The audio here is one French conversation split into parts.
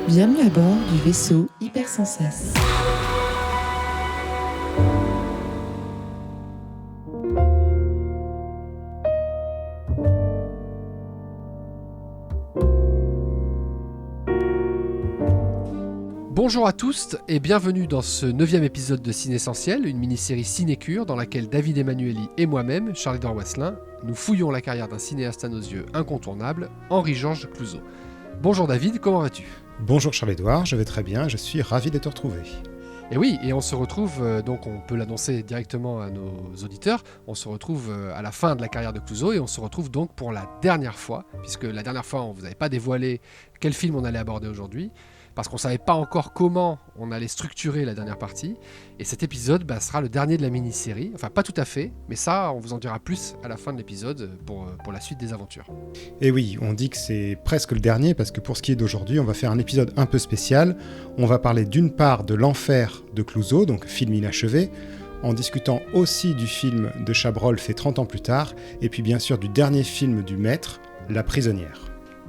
Bienvenue à bord du vaisseau Hypersensas. Bonjour à tous et bienvenue dans ce 9e épisode de Ciné Essentiel, une mini-série cinécure dans laquelle David Emmanueli et moi-même, Charles-Édouard Wasselin, nous fouillons la carrière d'un cinéaste à nos yeux incontournable, Henri-Georges Clouzot. Bonjour David, comment vas-tu ? Bonjour Charles-Édouard, je vais très bien, je suis ravi de te retrouver. Et oui, et on se retrouve, donc on peut l'annoncer directement à nos auditeurs, on se retrouve à la fin de la carrière de Clouzot et on se retrouve donc pour la dernière fois, puisque la dernière fois on ne vous avait pas dévoilé quel film on allait aborder aujourd'hui, parce qu'on ne savait pas encore comment on allait structurer la dernière partie, et cet épisode sera le dernier de la mini-série, enfin pas tout à fait, mais ça on vous en dira plus à la fin de l'épisode pour la suite des aventures. Et oui, on dit que c'est presque le dernier, parce que pour ce qui est d'aujourd'hui, on va faire un épisode un peu spécial. On va parler d'une part de L'Enfer de Clouzot, donc film inachevé, en discutant aussi du film de Chabrol fait 30 ans plus tard, et puis bien sûr du dernier film du maître, La Prisonnière.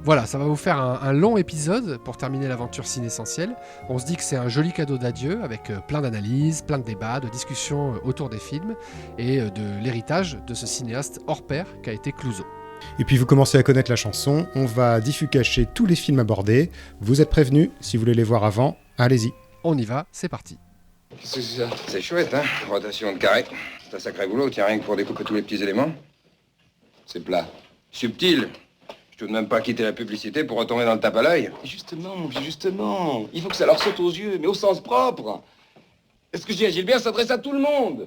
Voilà, ça va vous faire un long épisode pour terminer l'aventure Ciné-Essentiel. On se dit que c'est un joli cadeau d'adieu avec plein d'analyses, plein de débats, de discussions autour des films et de l'héritage de ce cinéaste hors pair qu'a été Clouzot. Et puis vous commencez à connaître la chanson, on va diffucacher tous les films abordés. Vous êtes prévenus, si vous voulez les voir avant, allez-y. On y va, c'est parti. Qu'est-ce que c'est ça ? C'est chouette, hein ? Rotation de carré. C'est un sacré boulot, tiens, rien que pour découper tous les petits éléments. C'est plat. Subtil. Je ne dois même pas quitter la publicité pour retourner dans le tape à l'œil. Justement, mon vieux, justement. Il faut que ça leur saute aux yeux, mais au sens propre. Est-ce que je dis à Gilbert s'adresse à tout le monde ?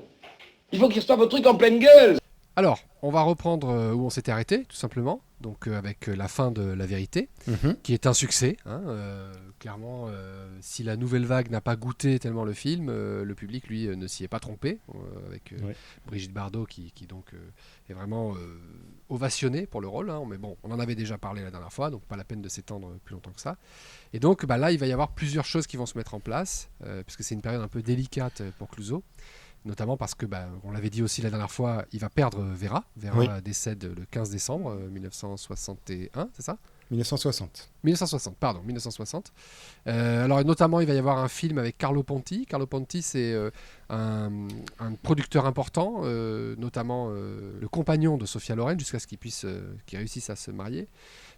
Il faut qu'il reçoive votre truc en pleine gueule. Alors, on va reprendre où on s'était arrêté, tout simplement, donc avec la fin de La Vérité, qui est un succès. Clairement, si la nouvelle vague n'a pas goûté tellement le film, le public, lui, ne s'y est pas trompé, avec Brigitte Bardot qui donc est vraiment ovationnée pour le rôle. Mais bon, on en avait déjà parlé la dernière fois, donc pas la peine de s'étendre plus longtemps que ça. Et donc là, il va y avoir plusieurs choses qui vont se mettre en place, puisque c'est une période un peu délicate pour Clouzot. Notamment parce que, on l'avait dit aussi la dernière fois, il va perdre Vera. Vera décède le 15 décembre 1961, c'est ça ? 1960. 1960. Alors notamment, il va y avoir un film avec Carlo Ponti. Carlo Ponti, c'est un producteur important, notamment le compagnon de Sophia Loren, jusqu'à ce qu'ils réussissent à se marier.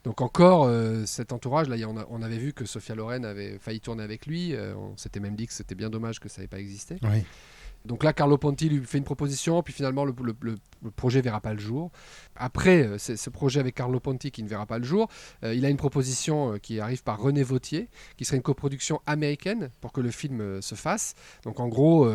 Donc encore, cet entourage, là, on avait vu que Sophia Loren avait failli tourner avec lui. On s'était même dit que c'était bien dommage que ça n'ait pas existé. Oui. Donc là, Carlo Ponti lui fait une proposition, puis finalement, le projet ne verra pas le jour. Après ce projet avec Carlo Ponti qui ne verra pas le jour, il a une proposition qui arrive par René Vauthier, qui serait une coproduction américaine pour que le film se fasse. Donc en gros,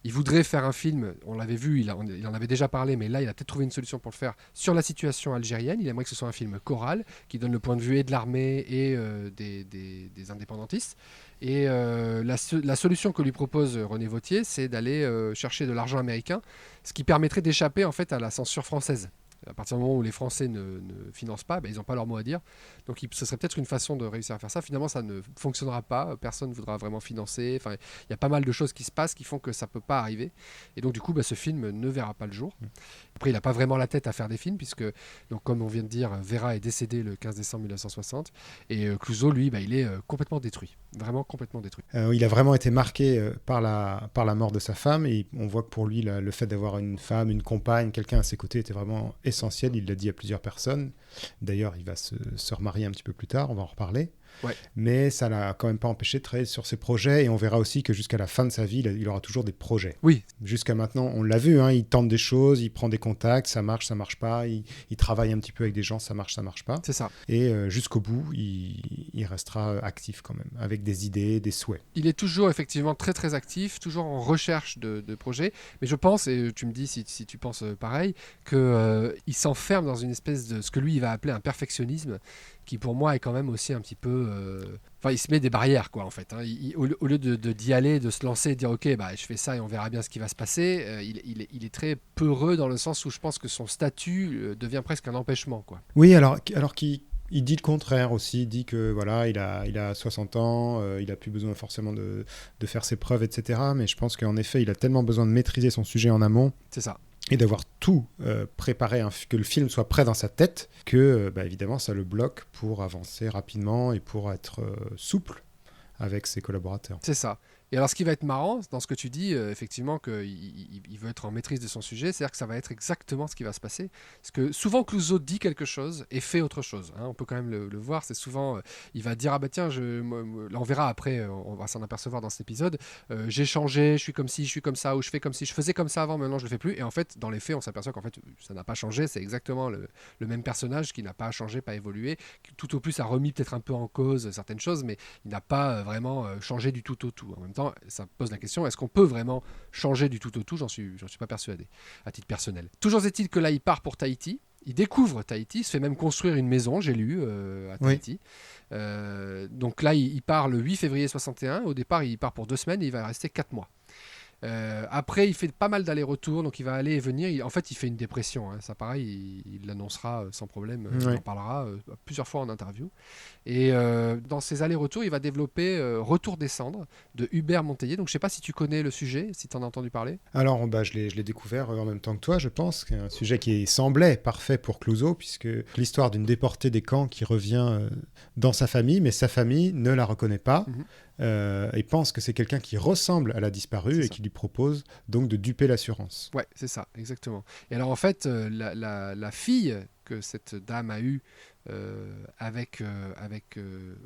il voudrait faire un film, on l'avait vu, il en avait déjà parlé, mais là, il a peut-être trouvé une solution pour le faire sur la situation algérienne. Il aimerait que ce soit un film choral, qui donne le point de vue et de l'armée et des indépendantistes. Et la solution que lui propose René Vauthier, c'est d'aller chercher de l'argent américain, ce qui permettrait d'échapper en fait à la censure française. À partir du moment où les Français ne financent pas, ils n'ont pas leur mot à dire. Donc ce serait peut-être une façon de réussir à faire ça. Finalement, ça ne fonctionnera pas. Personne ne voudra vraiment financer. Enfin, il y a pas mal de choses qui se passent qui font que ça ne peut pas arriver. Et donc, du coup, ce film ne verra pas le jour. Après, il n'a pas vraiment la tête à faire des films, puisque, donc, comme on vient de dire, Vera est décédée le 15 décembre 1960. Et Clouzot, lui, il est complètement détruit. Vraiment complètement détruit. Il a vraiment été marqué par la mort de sa femme. Et on voit que pour lui, le fait d'avoir une femme, une compagne, quelqu'un à ses côtés était vraiment essentiel. Il l'a dit à plusieurs personnes. D'ailleurs, il va se remarier un petit peu plus tard, on va en reparler. Ouais. Mais ça l'a quand même pas empêché de travailler sur ses projets, et on verra aussi que jusqu'à la fin de sa vie, il aura toujours des projets. Oui. Jusqu'à maintenant, on l'a vu, il tente des choses, il prend des contacts, ça marche pas, il travaille un petit peu avec des gens, ça marche pas. C'est ça. Et jusqu'au bout, il restera actif quand même, avec des idées, des souhaits. Il est toujours effectivement très très actif, toujours en recherche de projets, mais je pense, et tu me dis si tu penses pareil, qu'il s'enferme dans une espèce de ce que lui il va appeler un perfectionnisme, qui pour moi est quand même aussi un petit peu... il se met des barrières, quoi, en fait. Au lieu d'y aller, de se lancer et de dire « Ok, je fais ça et on verra bien ce qui va se passer », il est très peureux dans le sens où je pense que son statut devient presque un empêchement, quoi. Oui, alors qu'il dit le contraire aussi. Il dit que voilà, il a 60 ans, il n'a plus besoin forcément de faire ses preuves, etc. Mais je pense qu'en effet, il a tellement besoin de maîtriser son sujet en amont. C'est ça. Et d'avoir tout préparé, que le film soit prêt dans sa tête, que évidemment ça le bloque pour avancer rapidement et pour être souple avec ses collaborateurs. C'est ça. Et alors, ce qui va être marrant dans ce que tu dis, effectivement, qu'il il veut être en maîtrise de son sujet, c'est-à-dire que ça va être exactement ce qui va se passer. Parce que souvent, Clouseau dit quelque chose et fait autre chose. Hein. On peut quand même le voir. C'est souvent, il va dire, ah bah tiens, là, on verra après, on va s'en apercevoir dans cet épisode, j'ai changé, je suis comme ci, je suis comme ça, ou je fais comme si, je faisais comme ça avant, maintenant je le fais plus. Et en fait, dans les faits, on s'aperçoit qu'en fait, ça n'a pas changé. C'est exactement le même personnage qui n'a pas changé, pas évolué. Qui, tout au plus, a remis peut-être un peu en cause certaines choses, mais il n'a pas vraiment changé du tout au tout. En même temps, ça pose la question, est-ce qu'on peut vraiment changer du tout au tout? J'en suis pas persuadé, à titre personnel. Toujours est-il que là, il part pour Tahiti. Il découvre Tahiti, il se fait même construire une maison, j'ai lu, à Tahiti. Oui. Donc là, il part le 8 février 61. Au départ, il part pour 2 semaines et il va rester 4 mois. Après, il fait pas mal d'allers-retours, donc il va aller et venir. En fait, il fait une dépression. Hein. Ça, pareil, il l'annoncera sans problème. Il en parlera plusieurs fois en interview. Et dans ses allers-retours, il va développer Retour des cendres de Hubert Monteiller. Donc, je sais pas si tu connais le sujet, si tu en as entendu parler. Alors, je l'ai découvert en même temps que toi, je pense. C'est un sujet qui semblait parfait pour Clouseau, puisque l'histoire d'une déportée des camps qui revient dans sa famille, mais sa famille ne la reconnaît pas. Et pense que c'est quelqu'un qui ressemble à la disparue et qui lui propose donc de duper l'assurance. Ouais, c'est ça, exactement. Et alors en fait, la fille que cette dame a eue avec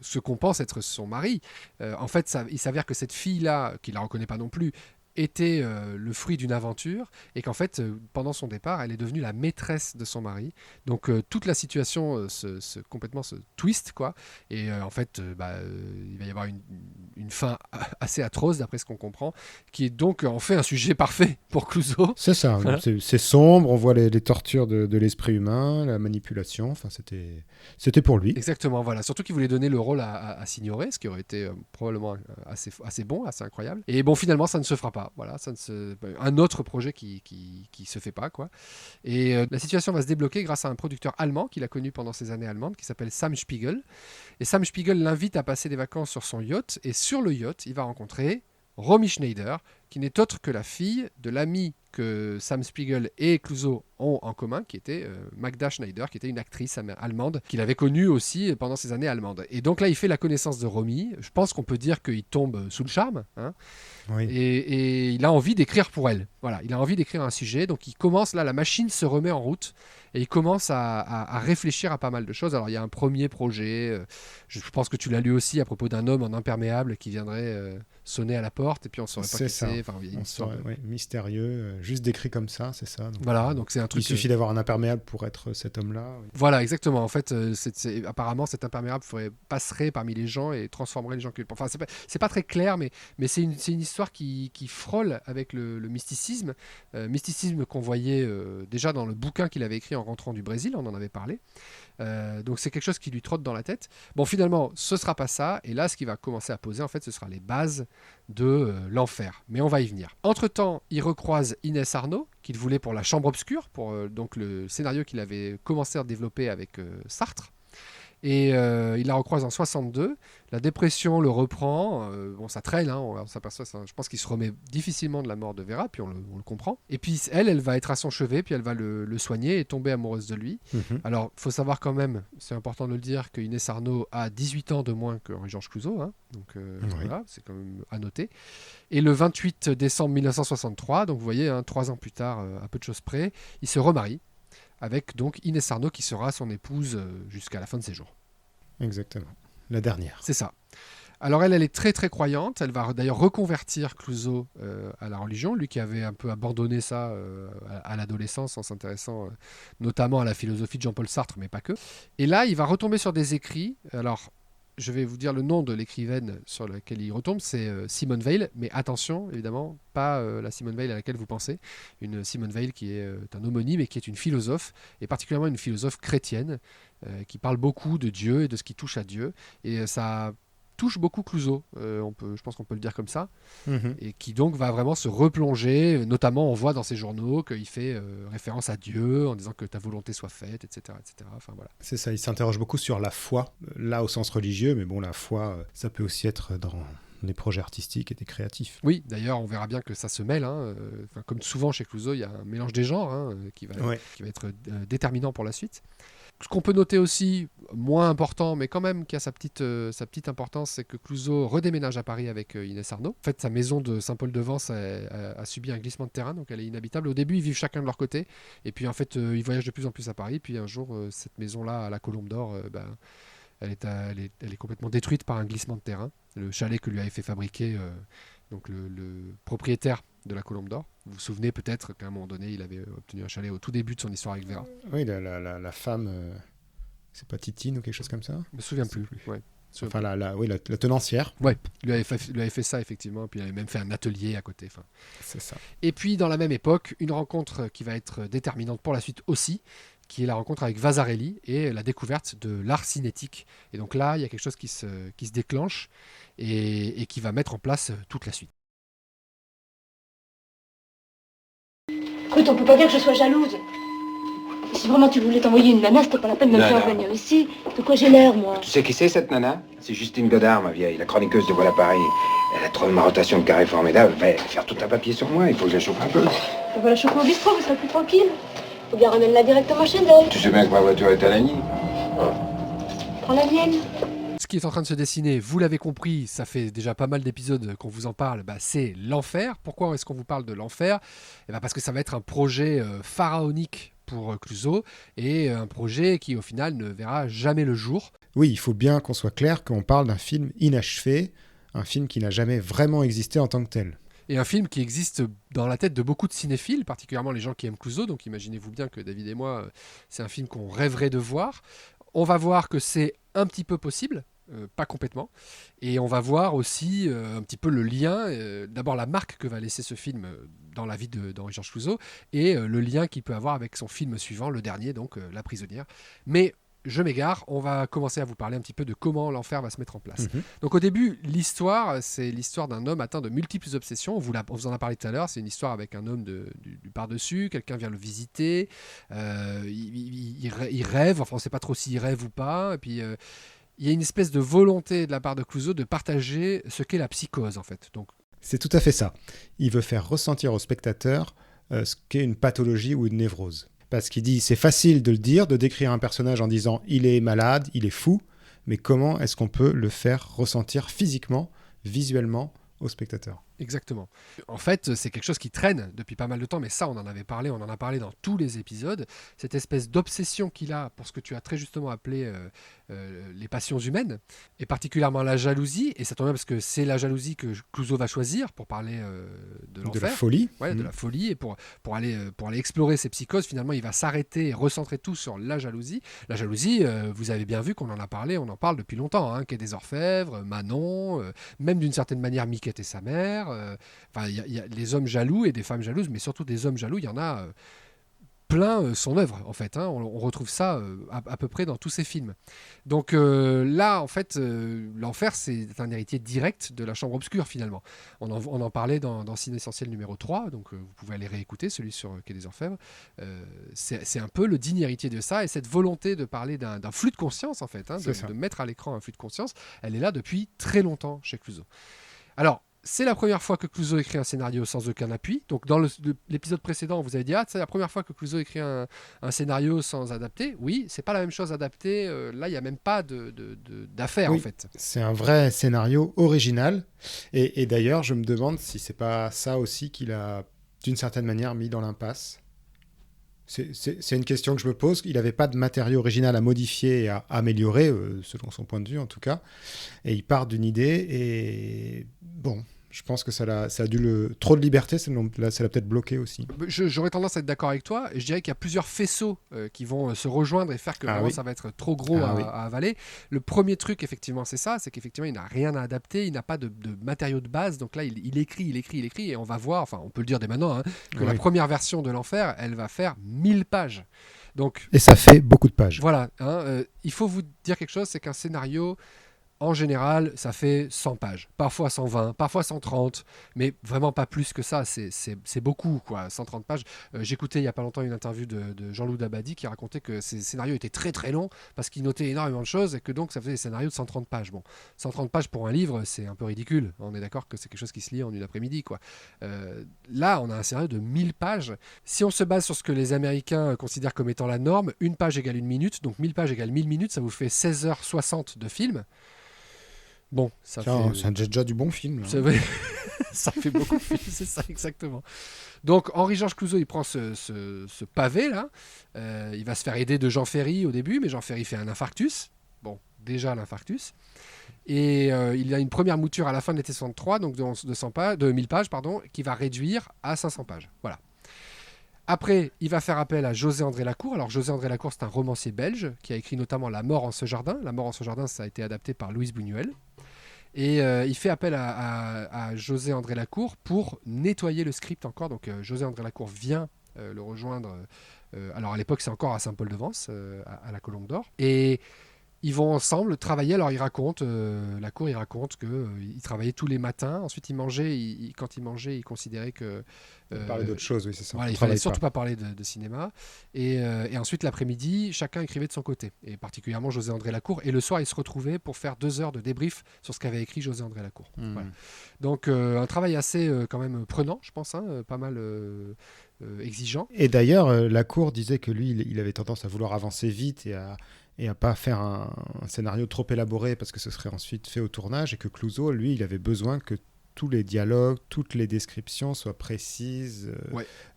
ce qu'on pense être son mari, en fait, il s'avère que cette fille-là, qui ne la reconnaît pas non plus, était le fruit d'une aventure et qu'en fait, pendant son départ, elle est devenue la maîtresse de son mari. Donc toute la situation complètement se twist, quoi. Et en fait, il va y avoir une fin assez atroce, d'après ce qu'on comprend, qui est donc en fait un sujet parfait pour Clouseau. C'est ça, voilà. C'est sombre, on voit les tortures de l'esprit humain, la manipulation, enfin c'était pour lui. Exactement, voilà. Surtout qu'il voulait donner le rôle à Signoret, ce qui aurait été probablement assez bon, assez incroyable. Et bon, finalement, ça ne se fera pas. Voilà, un autre projet qui se fait pas, quoi. Et la situation va se débloquer grâce à un producteur allemand qu'il a connu pendant ses années allemandes, qui s'appelle Sam Spiegel. Et Sam Spiegel l'invite à passer des vacances sur son yacht. Et sur le yacht, il va rencontrer Romy Schneider, qui n'est autre que la fille de l'amie que Sam Spiegel et Clouseau ont en commun, qui était Magda Schneider, qui était une actrice allemande, qu'il avait connue aussi pendant ses années allemandes. Et donc là, il fait la connaissance de Romy. Je pense qu'on peut dire qu'il tombe sous le charme, hein. Oui. Et il a envie d'écrire pour elle. Voilà, il a envie d'écrire un sujet. Donc il commence, là, la machine se remet en route et il commence à réfléchir à pas mal de choses. Alors il y a un premier projet, je pense que tu l'as lu aussi, à propos d'un homme en imperméable qui viendrait sonner à la porte et puis on ne saurait pas qui c'est. Enfin, il y a une histoire mystérieux, juste décrit comme ça, c'est ça. Donc, voilà, donc c'est un truc. Il suffit d'avoir un imperméable pour être cet homme-là. Oui. Voilà, exactement. En fait, apparemment, cet imperméable passerait parmi les gens et transformerait les gens. Enfin, c'est pas très clair, mais c'est une histoire qui frôle avec le mysticisme. Mysticisme qu'on voyait déjà dans le bouquin qu'il avait écrit en rentrant du Brésil, on en avait parlé. Donc c'est quelque chose qui lui trotte dans la tête. Bon, finalement, ce sera pas ça. Et là, ce qui va commencer à poser, en fait, ce sera les bases de l'enfer. Mais on va y venir. Entre-temps, il recroise Inès Arnaud, qu'il voulait pour La Chambre Obscure, pour donc le scénario qu'il avait commencé à développer avec Sartre. Et il la recroise en 62. La dépression le reprend. Bon, ça traîne, hein, on s'aperçoit. Je pense qu'il se remet difficilement de la mort de Vera, puis on le comprend. Et puis elle va être à son chevet, puis elle va le soigner et tomber amoureuse de lui. Alors, il faut savoir quand même, c'est important de le dire, que Inès Arnaud a 18 ans de moins que Henri-Georges Clouzot. Hein, donc voilà, c'est quand même à noter. Et le 28 décembre 1963, donc vous voyez, hein, 3 ans plus tard, à peu de choses près, il se remarie avec donc Inès Arnaud qui sera son épouse jusqu'à la fin de ses jours. Exactement, la dernière. C'est ça. Alors elle est très très croyante, elle va d'ailleurs reconvertir Clouzot à la religion, lui qui avait un peu abandonné ça à l'adolescence en s'intéressant notamment à la philosophie de Jean-Paul Sartre, mais pas que. Et là, il va retomber sur des écrits, alors je vais vous dire le nom de l'écrivaine sur laquelle il retombe, c'est Simone Weil, mais attention, évidemment, pas la Simone Weil à laquelle vous pensez, une Simone Weil qui est un homonyme et qui est une philosophe, et particulièrement une philosophe chrétienne, qui parle beaucoup de Dieu et de ce qui touche à Dieu, et ça touche beaucoup Clouzot, je pense qu'on peut le dire comme ça, et qui donc va vraiment se replonger, notamment on voit dans ses journaux qu'il fait référence à Dieu en disant que ta volonté soit faite, etc. etc. Enfin, voilà. C'est ça, il s'interroge beaucoup sur la foi, là au sens religieux, mais bon, la foi, ça peut aussi être dans des projets artistiques et des créatifs. Oui, d'ailleurs, on verra bien que ça se mêle. Hein, comme souvent chez Clouzot, il y a un mélange des genres qui va être déterminant pour la suite. Ce qu'on peut noter aussi, moins important, mais quand même qui a sa petite importance, c'est que Clouzot redéménage à Paris avec Inès Arnaud. En fait, sa maison de Saint-Paul-de-Vence a subi un glissement de terrain, donc elle est inhabitable. Au début, ils vivent chacun de leur côté, et puis en fait, ils voyagent de plus en plus à Paris. Puis un jour, cette maison-là, à la Colombe d'Or, elle est complètement détruite par un glissement de terrain. Le chalet que lui avait fait fabriquer donc le propriétaire de la Colombe d'Or. Vous vous souvenez peut-être qu'à un moment donné, il avait obtenu un chalet au tout début de son histoire avec Vera. Oui, la femme, c'est pas Titine ou quelque chose comme ça? Je me souviens plus. Ouais. Enfin, la tenancière. Ouais, il lui avait fait ça effectivement, puis il avait même fait un atelier à côté. Enfin. C'est ça. Et puis dans la même époque, une rencontre qui va être déterminante pour la suite aussi, qui est la rencontre avec Vasarely et la découverte de l'art cinétique. Et donc là, il y a quelque chose qui se déclenche et qui va mettre en place toute la suite. Écoute, on peut pas dire que je sois jalouse. Si vraiment tu voulais t'envoyer une nana, c'était pas la peine de me faire venir ici. De quoi j'ai l'air, moi? Tu sais qui c'est, cette nana? C'est Justine Godard, ma vieille, la chroniqueuse de Voilà Paris. Elle a trop de ma rotation de carré formidable. Va faire tout un papier sur moi, il faut que je la chauffe un peu. On va la chauffer au bistrot, vous serez plus tranquille. Ou bien ramène-la directement chez elle. Tu sais bien que ma voiture est à l'Agny. Prends la mienne. Ce qui est en train de se dessiner, vous l'avez compris, ça fait déjà pas mal d'épisodes qu'on vous en parle, c'est l'enfer. Pourquoi est-ce qu'on vous parle de l'enfer? Parce que ça va être un projet pharaonique pour Clouzot et un projet qui au final ne verra jamais le jour. Oui, il faut bien qu'on soit clair qu'on parle d'un film inachevé, un film qui n'a jamais vraiment existé en tant que tel. Et un film qui existe dans la tête de beaucoup de cinéphiles, particulièrement les gens qui aiment Clouzot, donc imaginez-vous bien que David et moi, c'est un film qu'on rêverait de voir. On va voir que c'est un petit peu possible, pas complètement, et on va voir aussi un petit peu le lien, d'abord la marque que va laisser ce film dans la vie d'Henri-Georges Clouzot, et le lien qu'il peut avoir avec son film suivant, le dernier, donc La Prisonnière. Mais je m'égare, on va commencer à vous parler un petit peu de comment l'enfer va se mettre en place. Donc au début, l'histoire, c'est l'histoire d'un homme atteint de multiples obsessions. On vous en a parlé tout à l'heure, c'est une histoire avec un homme du par-dessus, quelqu'un vient le visiter, il rêve, enfin on ne sait pas trop s'il rêve ou pas, et puis il y a une espèce de volonté de la part de Clouzot de partager ce qu'est la psychose en fait. Donc, c'est tout à fait ça. Il veut faire ressentir au spectateur ce qu'est une pathologie ou une névrose. Parce qu'il dit, c'est facile de le dire, de décrire un personnage en disant « il est malade, il est fou », mais comment est-ce qu'on peut le faire ressentir physiquement, visuellement au spectateur? Exactement. En fait, c'est quelque chose qui traîne depuis pas mal de temps, mais ça, on en a parlé dans tous les épisodes, cette espèce d'obsession qu'il a pour ce que tu as très justement appelé les passions humaines, et particulièrement la jalousie, et ça tombe bien parce que c'est la jalousie que Clouzot va choisir pour parler de l'enfer. De la folie. Ouais, de la folie, et pour aller explorer ses psychoses, finalement, il va s'arrêter et recentrer tout sur la jalousie. La jalousie, vous avez bien vu qu'on en a parlé, on en parle depuis longtemps, Quai des Orfèvres, Manon, même d'une certaine manière Miquette et sa mère. Il y a les hommes jaloux et des femmes jalouses, mais surtout des hommes jaloux, il y en a plein son œuvre en fait. On retrouve ça à peu près dans tous ses films. Donc là, en fait, l'enfer, c'est un héritier direct de la chambre obscure finalement. On en parlait dans Ciné Essentiel numéro 3, donc vous pouvez aller réécouter celui sur Quai des Orfèvres. C'est un peu le digne héritier de ça, et cette volonté de parler d'un flux de conscience en fait, de mettre à l'écran un flux de conscience, elle est là depuis très longtemps chez Clouzot. Alors, c'est la première fois que Clouzot écrit un scénario sans aucun appui. Donc dans l'épisode précédent, vous avez dit c'est la première fois que Clouzot écrit un scénario sans adapter. Oui, c'est pas la même chose adapté. Là, il n'y a même pas d'affaire en fait. C'est un vrai scénario original. Et d'ailleurs, je me demande si c'est pas ça aussi qu'il a d'une certaine manière mis dans l'impasse. C'est une question que je me pose. Il n'avait pas de matériau original à modifier et à améliorer, selon son point de vue en tout cas. Et il part d'une idée et bon, je pense que ça a dû trop de liberté, ça l'a peut-être bloqué aussi. J'aurais tendance à être d'accord avec toi. Je dirais qu'il y a plusieurs faisceaux qui vont se rejoindre et faire que vraiment ça va être trop gros à avaler. Le premier truc, effectivement, c'est ça, c'est qu'effectivement, il n'a rien à adapter, il n'a pas de matériaux de base. Donc là, il écrit, et on va voir, enfin, on peut le dire dès maintenant, que la première version de l'enfer, elle va faire 1000 pages. Donc, et ça fait beaucoup de pages. Voilà, il faut vous dire quelque chose, c'est qu'un scénario, En général, ça fait 100 pages, parfois 120, parfois 130, mais vraiment pas plus que ça, c'est beaucoup, quoi, 130 pages. J'écoutais il n'y a pas longtemps une interview de Jean-Loup Dabadi qui racontait que ses scénarios étaient très très longs parce qu'il notait énormément de choses et que donc ça faisait des scénarios de 130 pages. Bon, 130 pages pour un livre, c'est un peu ridicule, on est d'accord que c'est quelque chose qui se lit en une après-midi, quoi. Là, on a un scénario de 1000 pages. Si on se base sur ce que les Américains considèrent comme étant la norme, une page égale une minute, donc 1000 pages égale 1000 minutes, ça vous fait 16h60 de film. Bon, ça fait... C'est déjà du bon film. Ça fait beaucoup de films, c'est ça exactement. Donc Henri-Georges Clouzot, il prend ce pavé-là. Il va se faire aider de Jean Ferry au début, mais Jean Ferry fait un infarctus. Bon, déjà l'infarctus. Et il a une première mouture à la fin de l'été 63, donc de 1000 pages, qui va réduire à 500 pages. Voilà. Après, il va faire appel à José-André Lacour. Alors, José-André Lacour, c'est un romancier belge qui a écrit notamment La mort en ce jardin. La mort en ce jardin, ça a été adapté par Louise Buñuel. Et il fait appel à José-André Lacour pour nettoyer le script encore. Donc, José-André Lacour vient le rejoindre. Alors, à l'époque, c'est encore à Saint-Paul-de-Vence, à la Colombe d'Or. Et ils vont ensemble travailler. Alors, Lacour, il raconte qu'il travaillait tous les matins. Ensuite, il mangeait. Quand il mangeait, il considérait que... On parlait d'autre chose, oui, c'est ça. Voilà, il ne fallait surtout pas parler de cinéma. Et ensuite, l'après-midi, chacun écrivait de son côté. Et particulièrement José-André Lacour. Et le soir, ils se retrouvaient pour faire 2 heures de débrief sur ce qu'avait écrit José-André Lacour. Voilà. Donc, un travail assez quand même prenant, je pense, pas mal exigeant. Et d'ailleurs, Lacour disait que lui, il avait tendance à vouloir avancer vite et à pas faire un scénario trop élaboré parce que ce serait ensuite fait au tournage, et que Clouzot, lui, il avait besoin que tous les dialogues, toutes les descriptions soient précises,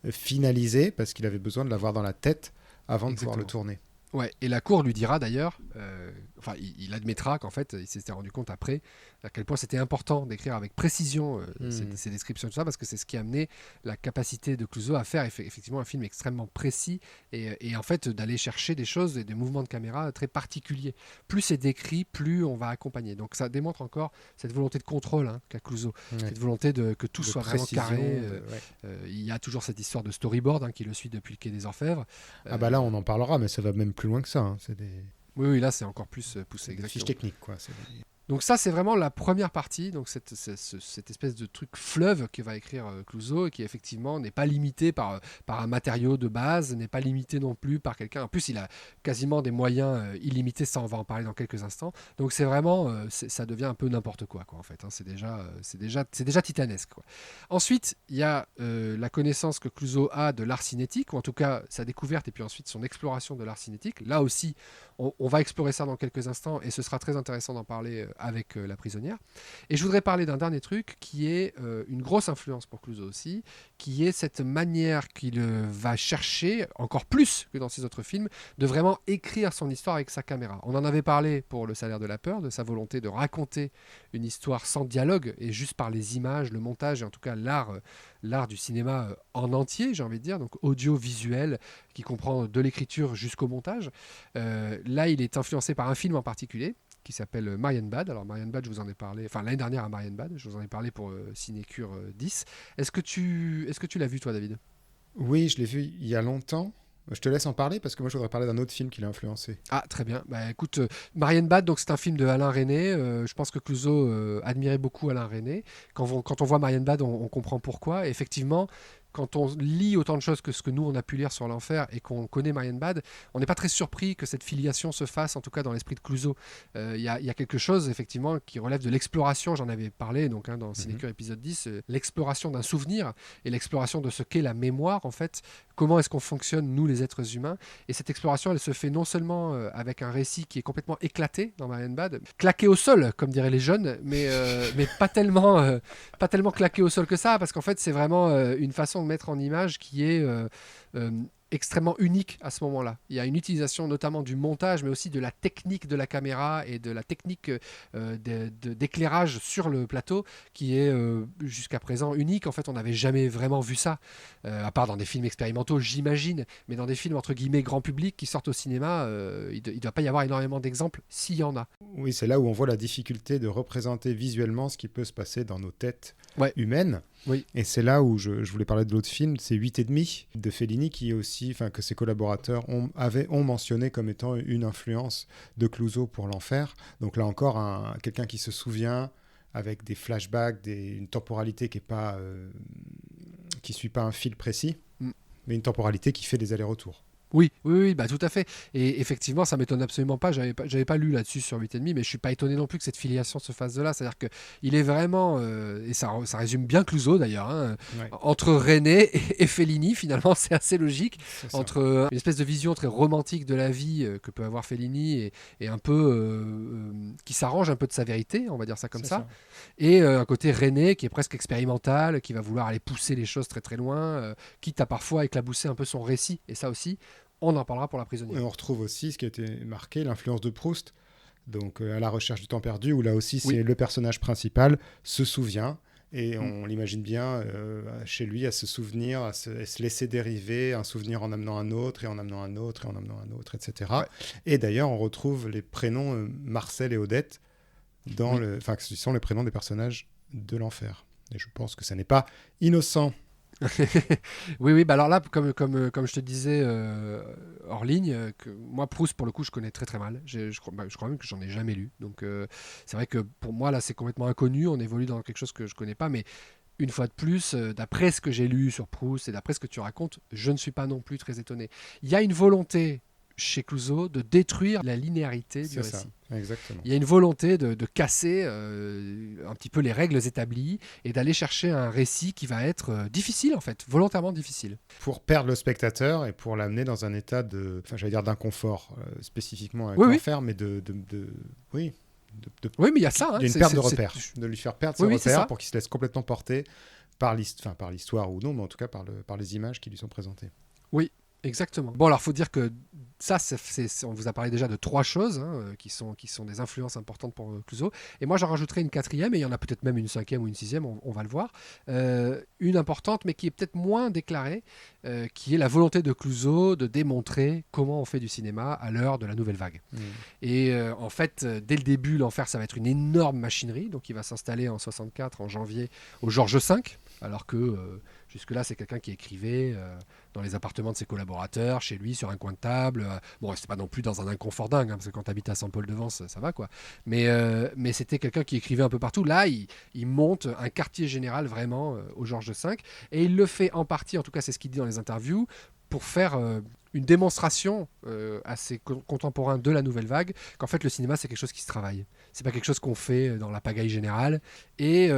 finalisées, parce qu'il avait besoin de l'avoir dans la tête avant de pouvoir le tourner. Ouais, et Lacour lui dira d'ailleurs, il admettra qu'en fait, il s'était rendu compte après à quel point c'était important d'écrire avec précision ces descriptions, tout ça, parce que c'est ce qui a amené la capacité de Clouzot à faire effectivement un film extrêmement précis et en fait d'aller chercher des choses et des mouvements de caméra très particuliers. Plus c'est décrit, plus on va accompagner. Donc ça démontre encore cette volonté de contrôle qu'a Clouzot, cette volonté que tout soit vraiment carré. Il y a toujours cette histoire de storyboard qui le suit depuis le Quai des Orfèvres. Là, on en parlera, mais ça va même plus loin que ça. C'est des... Oui, là, c'est encore plus poussé. Des fiches techniques, quoi. Donc ça, c'est vraiment la première partie, donc cette espèce de truc fleuve que va écrire Clouzot, et qui effectivement n'est pas limité par un matériau de base, n'est pas limité non plus par quelqu'un. En plus, il a quasiment des moyens illimités, ça on va en parler dans quelques instants. Donc c'est vraiment, ça devient un peu n'importe quoi en fait. C'est déjà titanesque, quoi. Ensuite, il y a la connaissance que Clouzot a de l'art cinétique, ou en tout cas sa découverte, et puis ensuite son exploration de l'art cinétique. Là aussi, on va explorer ça dans quelques instants, et ce sera très intéressant d'en parler avec La prisonnière. Et je voudrais parler d'un dernier truc qui est une grosse influence pour Clouzot aussi, qui est cette manière qu'il va chercher, encore plus que dans ses autres films, de vraiment écrire son histoire avec sa caméra. On en avait parlé pour Le salaire de la peur, de sa volonté de raconter une histoire sans dialogue, et juste par les images, le montage, et en tout cas l'art du cinéma en entier, j'ai envie de dire, donc audiovisuel, qui comprend de l'écriture jusqu'au montage. Là, il est influencé par un film en particulier, qui s'appelle Marienbad. Alors Marienbad, je vous en ai parlé, l'année dernière à Marienbad, je vous en ai parlé pour Cinécure 10. Est-ce que tu l'as vu, toi, David ? Oui, je l'ai vu il y a longtemps. Je te laisse en parler parce que moi je voudrais parler d'un autre film qui l'a influencé. Ah, très bien. Écoute, Marienbad, donc c'est un film de Alain Resnais. Je pense que Clouzot admirait beaucoup Alain Resnais. Quand on voit Marienbad, on comprend pourquoi. Et effectivement, quand on lit autant de choses que ce que nous on a pu lire sur l'enfer et qu'on connaît Marienbad, on n'est pas très surpris que cette filiation se fasse, en tout cas dans l'esprit de Clouzot. Il y a quelque chose effectivement qui relève de l'exploration, j'en avais parlé donc dans Cinécure épisode 10, l'exploration d'un souvenir et l'exploration de ce qu'est la mémoire en fait, comment est-ce qu'on fonctionne nous les êtres humains, et cette exploration elle se fait non seulement avec un récit qui est complètement éclaté dans Marienbad, claqué au sol comme diraient les jeunes, mais pas tellement claqué au sol que ça, parce qu'en fait c'est vraiment une façon de mettre en image qui est extrêmement unique à ce moment-là. Il y a une utilisation notamment du montage, mais aussi de la technique de la caméra et de la technique d'éclairage sur le plateau qui est jusqu'à présent unique. En fait, on n'avait jamais vraiment vu ça, à part dans des films expérimentaux, j'imagine, mais dans des films entre guillemets grand public qui sortent au cinéma, il ne doit pas y avoir énormément d'exemples, s'il y en a. Oui, c'est là où on voit la difficulté de représenter visuellement ce qui peut se passer dans nos têtes humaines. Oui. Et c'est là où je voulais parler de l'autre film, c'est 8,5 de Fellini, qui est aussi, enfin, que ses collaborateurs ont mentionné comme étant une influence de Clouseau pour l'enfer. Donc là encore, quelqu'un qui se souvient avec des flashbacks, une temporalité qui suit pas un fil précis, mais une temporalité qui fait des allers-retours. Oui, bah, tout à fait. Et effectivement, ça m'étonne absolument pas. J'avais pas lu là-dessus sur 8,5, mais je suis pas étonné non plus que cette filiation se fasse de là. C'est-à-dire qu'il est vraiment, et ça résume bien Clouseau d'ailleurs, hein, entre René et Fellini, finalement, c'est assez logique. Entre une espèce de vision très romantique de la vie que peut avoir Fellini et un peu qui s'arrange un peu de sa vérité, on va dire ça comme ça. Et un côté René qui est presque expérimental, qui va vouloir aller pousser les choses très très loin, quitte à parfois éclabousser un peu son récit. Et ça aussi, on en parlera pour La prisonnière. Et on retrouve aussi ce qui a été marqué, l'influence de Proust, donc à la recherche du temps perdu, où là aussi c'est le personnage principal se souvient, et on l'imagine bien chez lui à se souvenir, à se laisser dériver, un souvenir en amenant un autre, et en amenant un autre, et en amenant un autre, etc. Ouais. Et d'ailleurs, on retrouve les prénoms Marcel et Odette, qui sont les prénoms des personnages de l'enfer. Et je pense que ça n'est pas innocent. oui, bah alors là, comme je te disais hors ligne, que moi Proust pour le coup je connais très très mal. Je crois même que j'en ai jamais lu. Donc c'est vrai que pour moi là c'est complètement inconnu. On évolue dans quelque chose que je connais pas, mais une fois de plus, d'après ce que j'ai lu sur Proust et d'après ce que tu racontes, je ne suis pas non plus très étonné. Il y a une volonté chez Clouseau de détruire la linéarité du récit. Exactement. Il y a une volonté de casser un petit peu les règles établies et d'aller chercher un récit qui va être difficile en fait, volontairement difficile. Pour perdre le spectateur et pour l'amener dans un état d'inconfort, spécifiquement avec l'enfer, mais oui, mais il y a ça. Il y a une perte de repère, de lui faire perdre ses repères pour qu'il se laisse complètement porter par l'histoire ou non, mais en tout cas par les images qui lui sont présentées. Oui. Exactement. Bon, alors, il faut dire que ça, on vous a parlé déjà de 3 choses qui sont des influences importantes pour Clouseau. Et moi, j'en rajouterai une 4e, et il y en a peut-être même une 5e ou une 6e, on va le voir. Une importante, mais qui est peut-être moins déclarée, qui est la volonté de Clouseau de démontrer comment on fait du cinéma à l'heure de la nouvelle vague. Et en fait, dès le début, l'enfer, ça va être une énorme machinerie. Donc, il va s'installer en 64, en janvier, au Georges V, alors que jusque-là, c'est quelqu'un qui écrivait dans les appartements de ses collaborateurs, chez lui, sur un coin de table. Bon, c'est pas non plus dans un inconfort dingue, parce que quand tu habites à Saint-Paul-de-Vence, ça va, quoi. Mais c'était quelqu'un qui écrivait un peu partout. Là, il monte un quartier général, vraiment, au Georges V. Et il le fait en partie, en tout cas, c'est ce qu'il dit dans les interviews, pour faire une démonstration à ses contemporains de la nouvelle vague qu'en fait le cinéma c'est quelque chose qui se travaille, c'est pas quelque chose qu'on fait dans la pagaille générale, et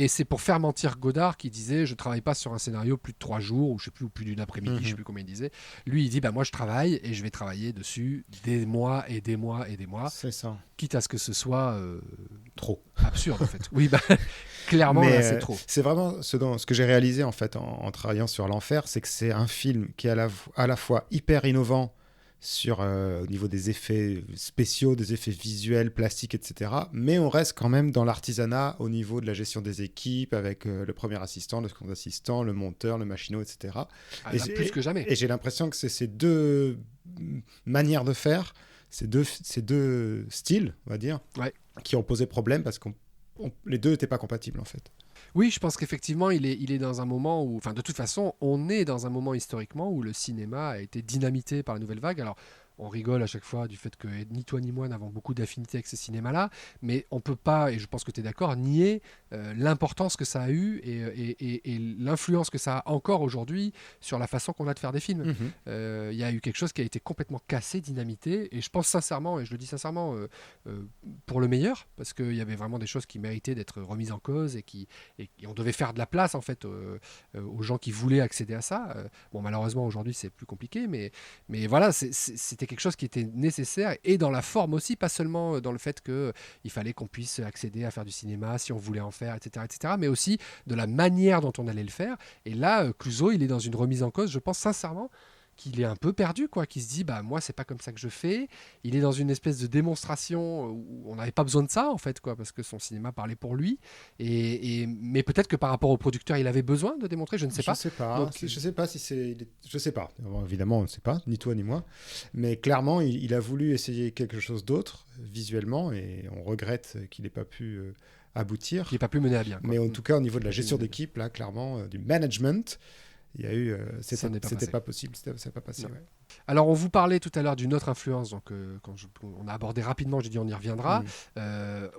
c'est pour faire mentir Godard qui disait je travaille pas sur un scénario plus de 3 jours ou je sais plus, ou plus d'une après-midi, je sais plus combien il disait. Lui il dit moi je travaille et je vais travailler dessus des mois et des mois et des mois, c'est ça, quitte à ce que ce soit trop absurde en fait. Oui, clairement là, c'est trop. C'est vraiment ce que j'ai réalisé en fait en travaillant sur l'enfer, c'est que c'est un film qui est à la fois hyper innovant au niveau des effets spéciaux, des effets visuels, plastiques, etc. Mais on reste quand même dans l'artisanat au niveau de la gestion des équipes, avec le premier assistant, le second assistant, le monteur, le machinot, etc. Plus que jamais. Et j'ai l'impression que c'est ces deux manières de faire, ces deux styles, on va dire, qui ont posé problème parce que les deux n'étaient pas compatibles en fait. Oui, je pense qu'effectivement, il est dans un moment où... Enfin, de toute façon, on est dans un moment historiquement où le cinéma a été dynamité par la nouvelle vague. Alors, on rigole à chaque fois du fait que ni toi ni moi n'avons beaucoup d'affinité avec ce cinéma-là, mais on ne peut pas, et je pense que tu es d'accord, nier l'importance que ça a eu et l'influence que ça a encore aujourd'hui sur la façon qu'on a de faire des films. Y a eu quelque chose qui a été complètement cassé, dynamité, et je pense sincèrement, et je le dis sincèrement, pour le meilleur, parce qu'il y avait vraiment des choses qui méritaient d'être remises en cause et on devait faire de la place en fait aux gens qui voulaient accéder à ça. Bon, malheureusement aujourd'hui c'est plus compliqué, mais voilà, c'était quelque chose qui était nécessaire, et dans la forme aussi, pas seulement dans le fait qu'il fallait qu'on puisse accéder à faire du cinéma si on voulait en faire, etc., mais aussi de la manière dont on allait le faire. Et là, Clouseau, il est dans une remise en cause, je pense sincèrement, qu'il est un peu perdu, quoi, qui se dit moi c'est pas comme ça que je fais. Il est dans une espèce de démonstration où on n'avait pas besoin de ça en fait, quoi, parce que son cinéma parlait pour lui. Mais peut-être que par rapport au producteur, il avait besoin de démontrer, je ne sais pas. Donc, je sais pas si c'est, je sais pas. Bon, évidemment, on ne sait pas, ni toi ni moi. Mais clairement, il a voulu essayer quelque chose d'autre visuellement, et on regrette qu'il n'ait pas pu aboutir. Qui n'est pas pu mener à bien, quoi. Mais en tout cas, au niveau de la gestion d'équipe, là, clairement, du management. Il y a eu, c'était pas possible, ça n'a pas passé. Ouais. Alors, on vous parlait tout à l'heure d'une autre influence, donc on a abordé rapidement, j'ai dit on y reviendra.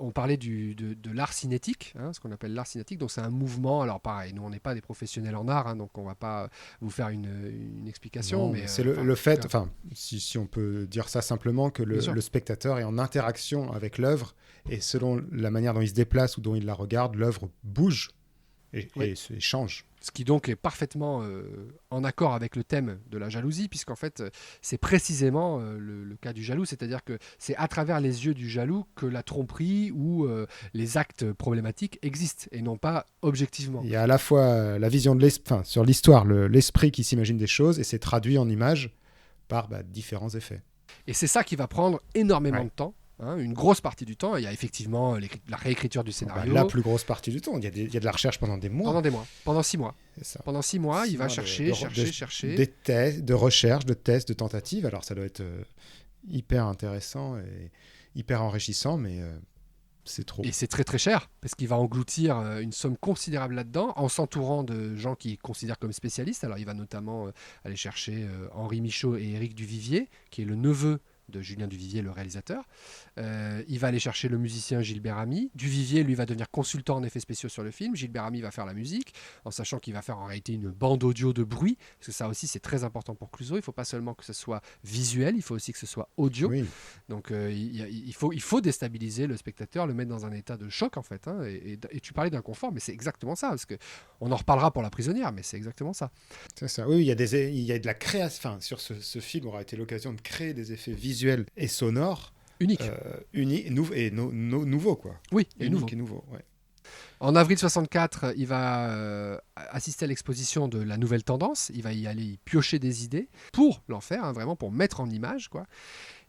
On parlait de l'art cinétique, ce qu'on appelle l'art cinétique. Donc, c'est un mouvement. Alors, pareil, nous, on n'est pas des professionnels en art, donc on ne va pas vous faire une explication. Non, mais c'est le fait, enfin, si on peut dire ça simplement, que le spectateur est en interaction avec l'œuvre, et selon la manière dont il se déplace ou dont il la regarde, l'œuvre bouge et change. Ce qui donc est parfaitement en accord avec le thème de la jalousie, puisqu'en fait, c'est précisément le cas du jaloux, c'est-à-dire que c'est à travers les yeux du jaloux que la tromperie ou les actes problématiques existent, et non pas objectivement. Il y a à la fois la vision sur l'histoire, l'esprit qui s'imagine des choses, et c'est traduit en images par différents effets. Et c'est ça qui va prendre énormément de temps. Une grosse partie du temps. Il y a effectivement la réécriture du scénario. La plus grosse partie du temps. Il y a de la recherche pendant des mois. Pendant 6 mois. C'est ça. Pendant 6 mois, il va chercher. Des tests, de recherche, de tests, de tentatives. Alors ça doit être hyper intéressant et hyper enrichissant, mais c'est trop. Et c'est très très cher, parce qu'il va engloutir une somme considérable là-dedans, en s'entourant de gens qu'il considère comme spécialistes. Alors il va notamment aller chercher Henri Michaud et Éric Duvivier, qui est le neveu de Julien Duvivier, le réalisateur. Il va aller chercher le musicien Gilbert Ami. Duvivier, lui, va devenir consultant en effets spéciaux sur le film. Gilbert Ami va faire la musique, en sachant qu'il va faire en réalité une bande audio de bruit, parce que ça aussi, c'est très important pour Clouzot. Il ne faut pas seulement que ce soit visuel, il faut aussi que ce soit audio. Oui. Donc, il faut déstabiliser le spectateur, le mettre dans un état de choc, en fait. Et tu parlais d'inconfort, mais c'est exactement ça, parce qu'on en reparlera pour La Prisonnière, mais c'est exactement ça. C'est ça. Oui, il y a de la création. Enfin, sur ce film aura été l'occasion de créer des effets visuels et sonores uniques, nouveaux, quoi. Oui, unique et nouveau. Ouais. En avril 64, il va assister à l'exposition de La Nouvelle Tendance. Il va y aller y piocher des idées pour l'enfer, vraiment pour mettre en image, quoi.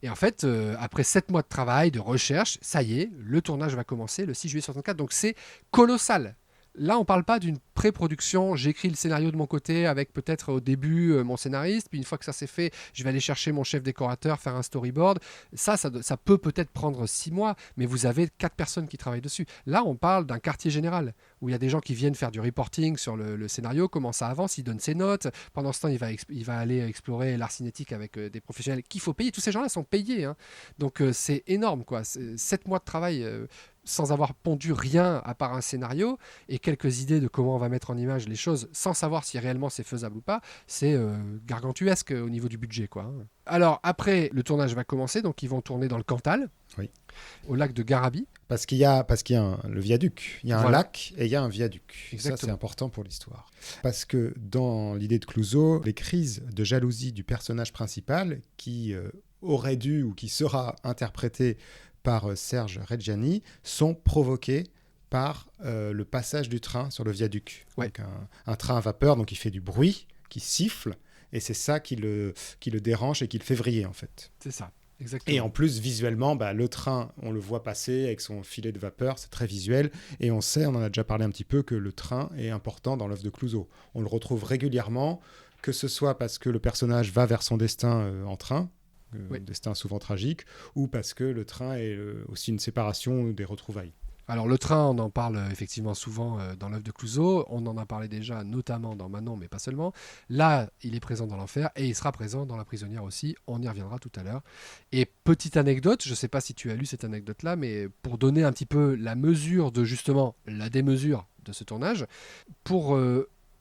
Et en fait, après 7 mois de travail, de recherche, ça y est, le tournage va commencer le 6 juillet 64. Donc c'est colossal. Là, on ne parle pas d'une pré-production. J'écris le scénario de mon côté avec peut-être au début mon scénariste. Puis une fois que ça s'est fait, je vais aller chercher mon chef décorateur, faire un storyboard. Ça peut peut-être prendre 6 mois, mais vous avez 4 personnes qui travaillent dessus. Là, on parle d'un quartier général où il y a des gens qui viennent faire du reporting sur le scénario, comment ça avance, il donne ses notes. Pendant ce temps, il va aller explorer l'art cinétique avec des professionnels qu'il faut payer. Tous ces gens-là sont payés. Donc c'est énorme, quoi. 7 mois de travail sans avoir pondu rien à part un scénario et quelques idées de comment on va mettre en image les choses, sans savoir si réellement c'est faisable ou pas, c'est gargantuesque au niveau du budget, quoi. Alors après, le tournage va commencer, donc ils vont tourner dans le Cantal, au lac de Garabi. Parce qu'il y a le viaduc. Il y a un lac et il y a un viaduc. Exactement. Ça, c'est important pour l'histoire. Parce que dans l'idée de Clouzot, les crises de jalousie du personnage principal, qui aurait dû ou qui sera interprété par Serge Reggiani, sont provoqués par le passage du train sur le viaduc. Ouais. Donc un train à vapeur, donc il fait du bruit, qui siffle, et c'est ça qui le dérange et qui le fait vriller, en fait. C'est ça, exactement. Et en plus, visuellement, le train, on le voit passer avec son filet de vapeur, c'est très visuel, et on sait, on en a déjà parlé un petit peu, que le train est important dans l'œuvre de Clouzot. On le retrouve régulièrement, que ce soit parce que le personnage va vers son destin en train, destin souvent tragique, ou parce que le train est aussi une séparation des retrouvailles. Alors le train, on en parle effectivement souvent dans l'œuvre de Clouzot, on en a parlé déjà notamment dans Manon, mais pas seulement. Là, il est présent dans l'enfer et il sera présent dans La Prisonnière aussi, on y reviendra tout à l'heure. Et petite anecdote, je ne sais pas si tu as lu cette anecdote-là, mais pour donner un petit peu la mesure de justement la démesure de ce tournage, pour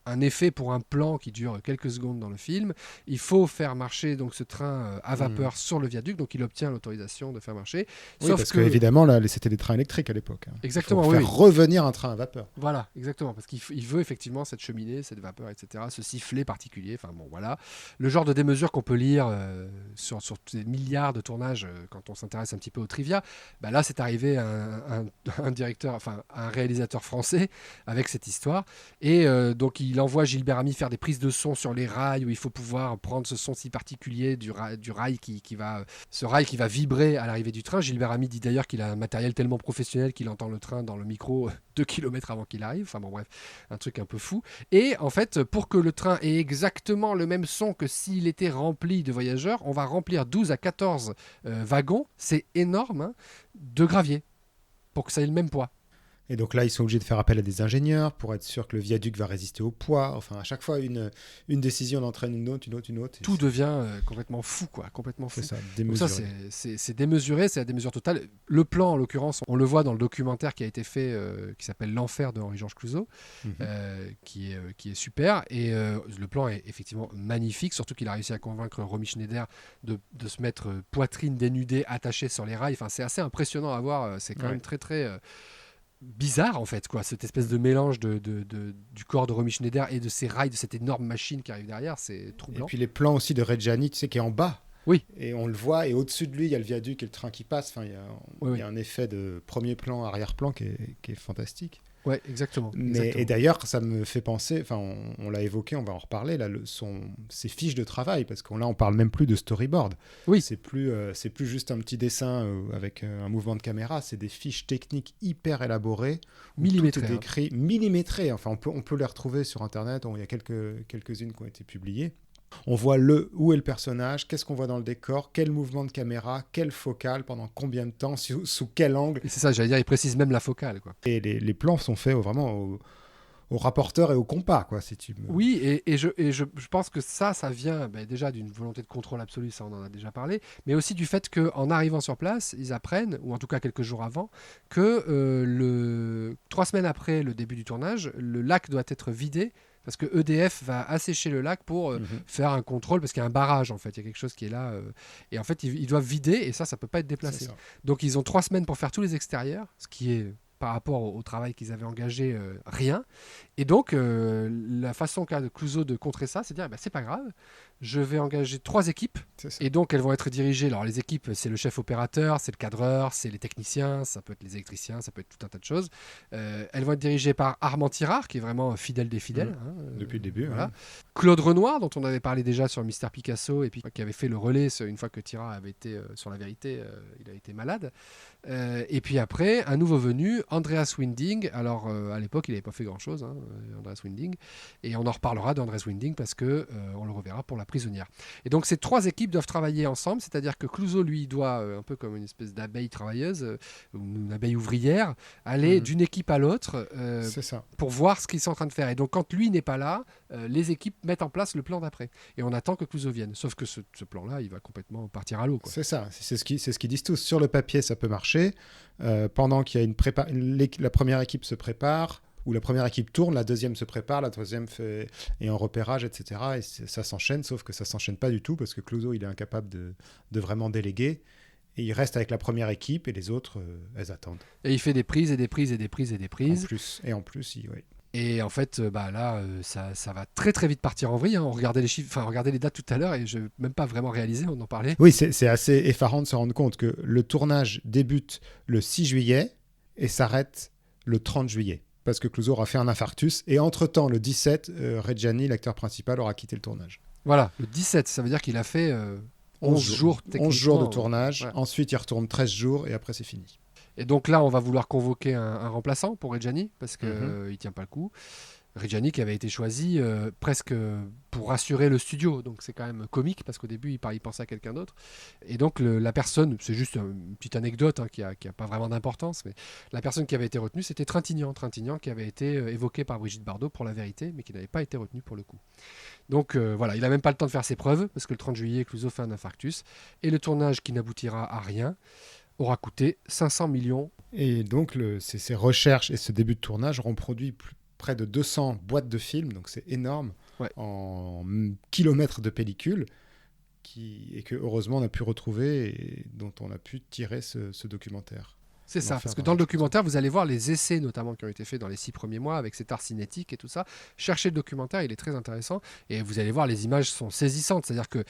un effet pour un plan qui dure quelques secondes dans le film, il faut faire marcher donc ce train à vapeur sur le viaduc, donc il obtient l'autorisation de faire marcher. Oui, sauf parce que évidemment là, c'était des trains électriques à l'époque. Exactement, il faut faire revenir un train à vapeur. Voilà, exactement, parce qu'il veut effectivement cette cheminée, cette vapeur, etc., ce sifflet particulier. Enfin bon, voilà, le genre de démesure qu'on peut lire sur des milliards de tournages quand on s'intéresse un petit peu au trivia. Là, c'est arrivé à un directeur, enfin un réalisateur français avec cette histoire, et donc il il envoie Gilbert Ami faire des prises de son sur les rails où il faut pouvoir prendre ce son si particulier du rail ce rail qui va vibrer à l'arrivée du train. Gilbert Ami dit d'ailleurs qu'il a un matériel tellement professionnel qu'il entend le train dans le micro 2 km avant qu'il arrive. Enfin bon, bref, un truc un peu fou. Et en fait, pour que le train ait exactement le même son que s'il était rempli de voyageurs, on va remplir 12 à 14 wagons, c'est énorme, hein, de gravier pour que ça ait le même poids. Et donc là, ils sont obligés de faire appel à des ingénieurs pour être sûr que le viaduc va résister au poids. Enfin, à chaque fois, une décision entraîne une autre. Tout devient complètement fou, quoi. Complètement fou. C'est ça, Donc démesuré. ça, c'est démesuré, c'est la démesure totale. Le plan, en l'occurrence, on le voit dans le documentaire qui a été fait, qui s'appelle L'Enfer de Henri-Georges Clouzot, qui est super. Et le plan est effectivement magnifique, surtout qu'il a réussi à convaincre Romy Schneider de se mettre poitrine dénudée, attachée sur les rails. Enfin, c'est assez impressionnant à voir. C'est quand même très, très... bizarre en fait, quoi, cette espèce de mélange du corps de Romy Schneider et de ces rails, de cette énorme machine qui arrive derrière, c'est troublant. Et puis les plans aussi de Reggiani, tu sais, qui est en bas. Oui. Et on le voit, et au-dessus de lui, il y a le viaduc et le train qui passe. Enfin, il y a un effet de premier plan, arrière-plan qui est fantastique. Ouais, exactement. Et d'ailleurs, ça me fait penser, enfin, on l'a évoqué, on va en reparler, là, ses fiches de travail, parce qu'on on parle même plus de storyboard. Oui. C'est plus juste un petit dessin avec un mouvement de caméra, c'est des fiches techniques hyper élaborées, millimétrées. Tout est décrit, millimétrées. Enfin, on peut les retrouver sur Internet. Il y a quelques-unes qui ont été publiées. On voit où est le personnage, qu'est-ce qu'on voit dans le décor, quel mouvement de caméra, quelle focale, pendant combien de temps, sous quel angle. Et c'est ça, j'allais dire, il précise même la focale, quoi. Et les plans sont faits vraiment au rapporteur et au compas, quoi, si tu me... Oui, et je pense que ça vient déjà d'une volonté de contrôle absolu, ça on en a déjà parlé, mais aussi du fait qu'en arrivant sur place, ils apprennent, ou en tout cas quelques jours avant, que 3 semaines après le début du tournage, le lac doit être vidé, parce que EDF va assécher le lac pour faire un contrôle, parce qu'il y a un barrage en fait, il y a quelque chose qui est là, et en fait ils doivent vider, et ça peut pas être déplacé. Donc ils ont 3 semaines pour faire tous les extérieurs, ce qui est... par rapport au travail qu'ils avaient engagé, rien. Et donc, la façon qu'a Clouzot de contrer ça, c'est de dire, c'est pas grave, je vais engager 3 équipes, et donc elles vont être dirigées. Alors les équipes, c'est le chef opérateur, c'est le cadreur, c'est les techniciens, ça peut être les électriciens, ça peut être tout un tas de choses. Elles vont être dirigées par Armand Tirard, qui est vraiment fidèle des fidèles. Depuis le début. Voilà. Claude Renoir, dont on avait parlé déjà sur Mister Picasso, et puis qui avait fait le relais une fois que Tirard avait été sur La Vérité, il a été malade. Et puis après, un nouveau venu, Andreas Winding. Alors à l'époque, il n'avait pas fait grand-chose, Andreas Winding. Et on en reparlera d'Andreas Winding parce que on le reverra pour La Prisonnière. Et donc ces 3 équipes doivent travailler ensemble, c'est-à-dire que Clouzot, lui, doit, un peu comme une espèce d'abeille travailleuse, ou une abeille ouvrière, aller d'une équipe à l'autre pour voir ce qu'ils sont en train de faire. Et donc quand lui n'est pas là, les équipes mettent en place le plan d'après. Et on attend que Clouzot vienne. Sauf que ce plan-là, il va complètement partir à l'eau, quoi. C'est ça, c'est ce qu'ils disent tous. Sur le papier, ça peut marcher. Pendant qu'il y a la première équipe se prépare, ou la première équipe tourne, la deuxième se prépare, la troisième est en repérage, etc. Et ça s'enchaîne, sauf que ça s'enchaîne pas du tout, parce que Clouzot, il est incapable de vraiment déléguer. Et il reste avec la première équipe, et les autres, elles attendent. Et il fait des prises, et des prises, et des prises, et des prises. En plus, oui. Et en fait, là, ça va très très vite partir en vrille. On regardait les chiffres, on regardait les dates tout à l'heure, et je n'ai même pas vraiment réalisé, on en parlait. Oui, c'est assez effarant de se rendre compte que le tournage débute le 6 juillet et s'arrête le 30 juillet. Parce que Clouzot aura fait un infarctus. Et entre-temps, le 17, Reggiani, l'acteur principal, aura quitté le tournage. Voilà, le 17, ça veut dire qu'il a fait 11 jours techniquement. 11 jours de tournage. Ouais. Ensuite, il retourne 13 jours et après, c'est fini. Et donc là, on va vouloir convoquer un remplaçant pour Reggiani, parce qu'il ne tient pas le coup. Reggiani qui avait été choisi presque pour rassurer le studio. Donc c'est quand même comique, parce qu'au début, il pensait à quelqu'un d'autre. Et donc la personne, c'est juste une petite anecdote qui a pas vraiment d'importance, mais la personne qui avait été retenue, c'était Trintignant. Trintignant qui avait été évoqué par Brigitte Bardot pour La Vérité, mais qui n'avait pas été retenu pour le coup. Donc voilà, il n'a même pas le temps de faire ses preuves, parce que le 30 juillet, Clouzot fait un infarctus. Et le tournage qui n'aboutira à rien aura coûté 500 millions. Et donc ces recherches et ce début de tournage auront produit près de 200 boîtes de films, donc c'est énorme, en kilomètres de pellicules, et que heureusement on a pu retrouver et dont on a pu tirer ce documentaire. C'est ça, parce que dans le documentaire, vous allez voir les essais notamment qui ont été faits dans les 6 premiers mois avec cet art cinétique et tout ça. Cherchez le documentaire, il est très intéressant, et vous allez voir, les images sont saisissantes, c'est-à-dire que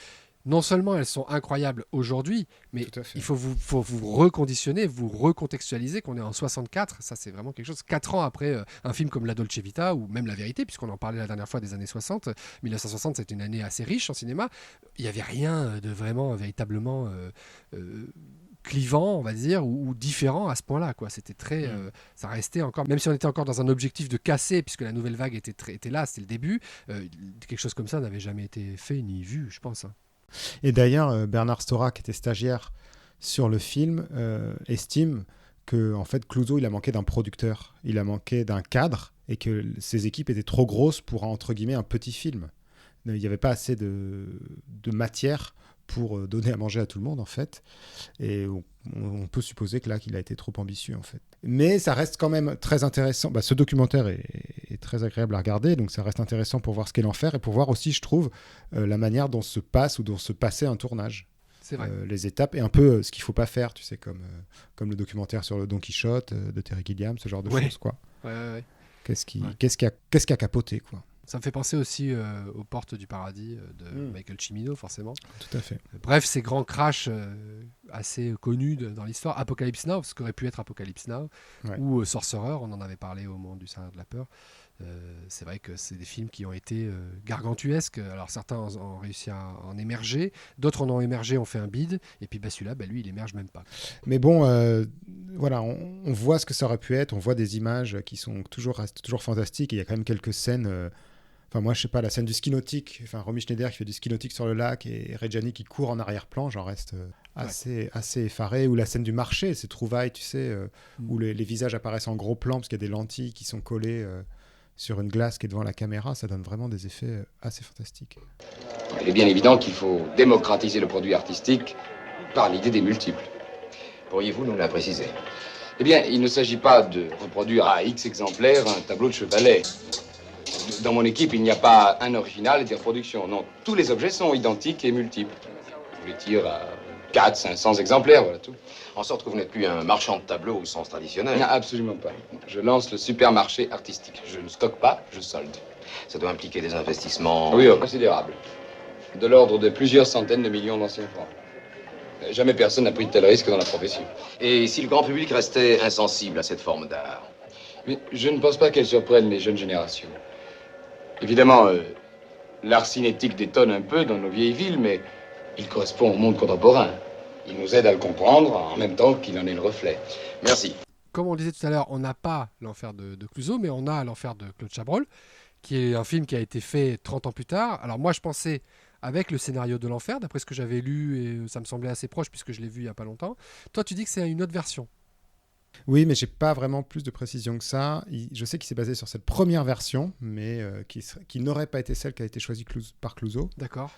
non seulement elles sont incroyables aujourd'hui, mais Tout à fait. il faut vous reconditionner, vous recontextualiser qu'on est en 64. Ça, c'est vraiment quelque chose. 4 ans après un film comme La Dolce Vita ou même La Vérité, puisqu'on en parlait la dernière fois des années 60. 1960, c'est une année assez riche en cinéma. Il n'y avait rien de vraiment véritablement clivant, on va dire, ou différent à ce point-là, quoi. C'était très, ça restait encore, même si on était encore dans un objectif de casser, puisque la nouvelle vague était là, c'était le début. Quelque chose comme ça n'avait jamais été fait ni vu, je pense. Hein. Et d'ailleurs, Bernard Stora, qui était stagiaire sur le film, estime que en fait, Clouzot, il a manqué d'un producteur, il a manqué d'un cadre, et que ses équipes étaient trop grosses pour, entre guillemets, un petit film. Il n'y avait pas assez de matière pour donner à manger à tout le monde, en fait. Et on peut supposer que là, qu'il a été trop ambitieux, en fait. Mais ça reste quand même très intéressant. Ce documentaire est très agréable à regarder, donc ça reste intéressant pour voir ce qu'est l'enfer et pour voir aussi, je trouve, la manière dont se passe ou dont se passait un tournage. C'est vrai. Les étapes et un peu ce qu'il ne faut pas faire, tu sais, comme le documentaire sur le Don Quichotte de Terry Gilliam, ce genre de choses, quoi. Ouais. Qu'est-ce qui a capoté, quoi. Ça me fait penser aussi aux Portes du Paradis de Michael Cimino, forcément. Tout à fait. Bref, ces grands crashs assez connus dans l'histoire. Apocalypse Now, ce qu'aurait pu être Apocalypse Now, ou Sorcerer, on en avait parlé au moment du Scénario de la peur. C'est vrai que c'est des films qui ont été gargantuesques. Alors certains ont réussi à en émerger, d'autres en ont émergé, ont fait un bide, et puis celui-là, lui, il émerge même pas. Mais bon, voilà, on voit ce que ça aurait pu être, on voit des images qui restent toujours fantastiques, et il y a quand même quelques scènes... Enfin, moi, je sais pas, la scène du ski nautique, enfin, Romy Schneider qui fait du ski nautique sur le lac et Reggiani qui court en arrière-plan, j'en reste assez effaré. Ou la scène du marché, ces trouvailles, tu sais, où les visages apparaissent en gros plan parce qu'il y a des lentilles qui sont collées sur une glace qui est devant la caméra. Ça donne vraiment des effets assez fantastiques. Il est bien évident qu'il faut démocratiser le produit artistique par l'idée des multiples. Pourriez-vous nous la préciser ? Eh bien, il ne s'agit pas de reproduire à X exemplaires un tableau de chevalet. Dans mon équipe, il n'y a pas un original et des reproductions. Non, tous les objets sont identiques et multiples. Je les tire à 400-500 exemplaires, voilà tout. En sorte que vous n'êtes plus un marchand de tableaux au sens traditionnel. Non, absolument pas. Je lance le supermarché artistique. Je ne stocke pas, je solde. Ça doit impliquer des investissements... Oui, considérables. De l'ordre de plusieurs centaines de millions d'anciens francs. Jamais personne n'a pris de tel risque dans la profession. Et si le grand public restait insensible à cette forme d'art ? Mais je ne pense pas qu'elle surprenne les jeunes générations. Évidemment, l'art cinétique détonne un peu dans nos vieilles villes, mais il correspond au monde contemporain. Il nous aide à le comprendre en même temps qu'il en est le reflet. Merci. Comme on le disait tout à l'heure, on n'a pas l'enfer de Clouzot, mais on a l'enfer de Claude Chabrol, qui est un film qui a été fait 30 ans plus tard. Alors moi, je pensais, avec le scénario de l'enfer, d'après ce que j'avais lu, et ça me semblait assez proche puisque je l'ai vu il n'y a pas longtemps. Toi, tu dis que c'est une autre version. Oui, mais j'ai pas vraiment plus de précision que ça. Je sais qu'il s'est basé sur cette première version, mais qui n'aurait pas été celle qui a été choisie par Clouzot. D'accord.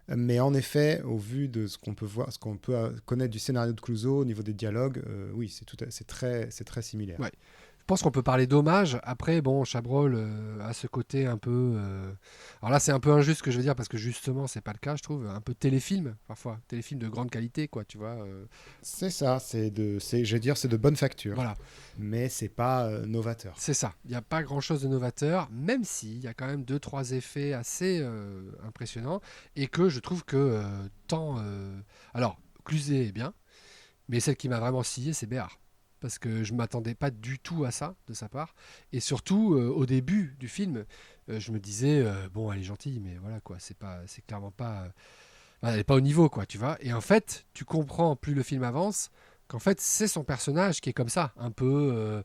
Mais en effet, au vu de ce qu'on peut voir, ce qu'on peut connaître du scénario de Clouzot au niveau des dialogues, oui, c'est très similaire. Ouais. Je pense qu'on peut parler d'hommage. Après, bon, Chabrol a ce côté un peu... Alors là, c'est un peu injuste ce que je veux dire, parce que justement, c'est pas le cas, je trouve. Un peu téléfilm, parfois. Téléfilm de grande qualité, quoi, tu vois. C'est ça, c'est de bonne facture. Voilà. Mais c'est pas novateur. C'est ça. Il n'y a pas grand-chose de novateur, même s'il y a quand même 2-3 effets assez impressionnants, et que je trouve que Alors, Cluzet est bien, mais celle qui m'a vraiment scié, c'est Béard. Parce que je ne m'attendais pas du tout à ça de sa part. Et surtout, au début du film, je me disais, bon, elle est gentille, mais voilà, quoi, c'est clairement pas... elle n'est pas au niveau, quoi, tu vois. Et en fait, tu comprends, plus le film avance, qu'en fait, c'est son personnage qui est comme ça, un peu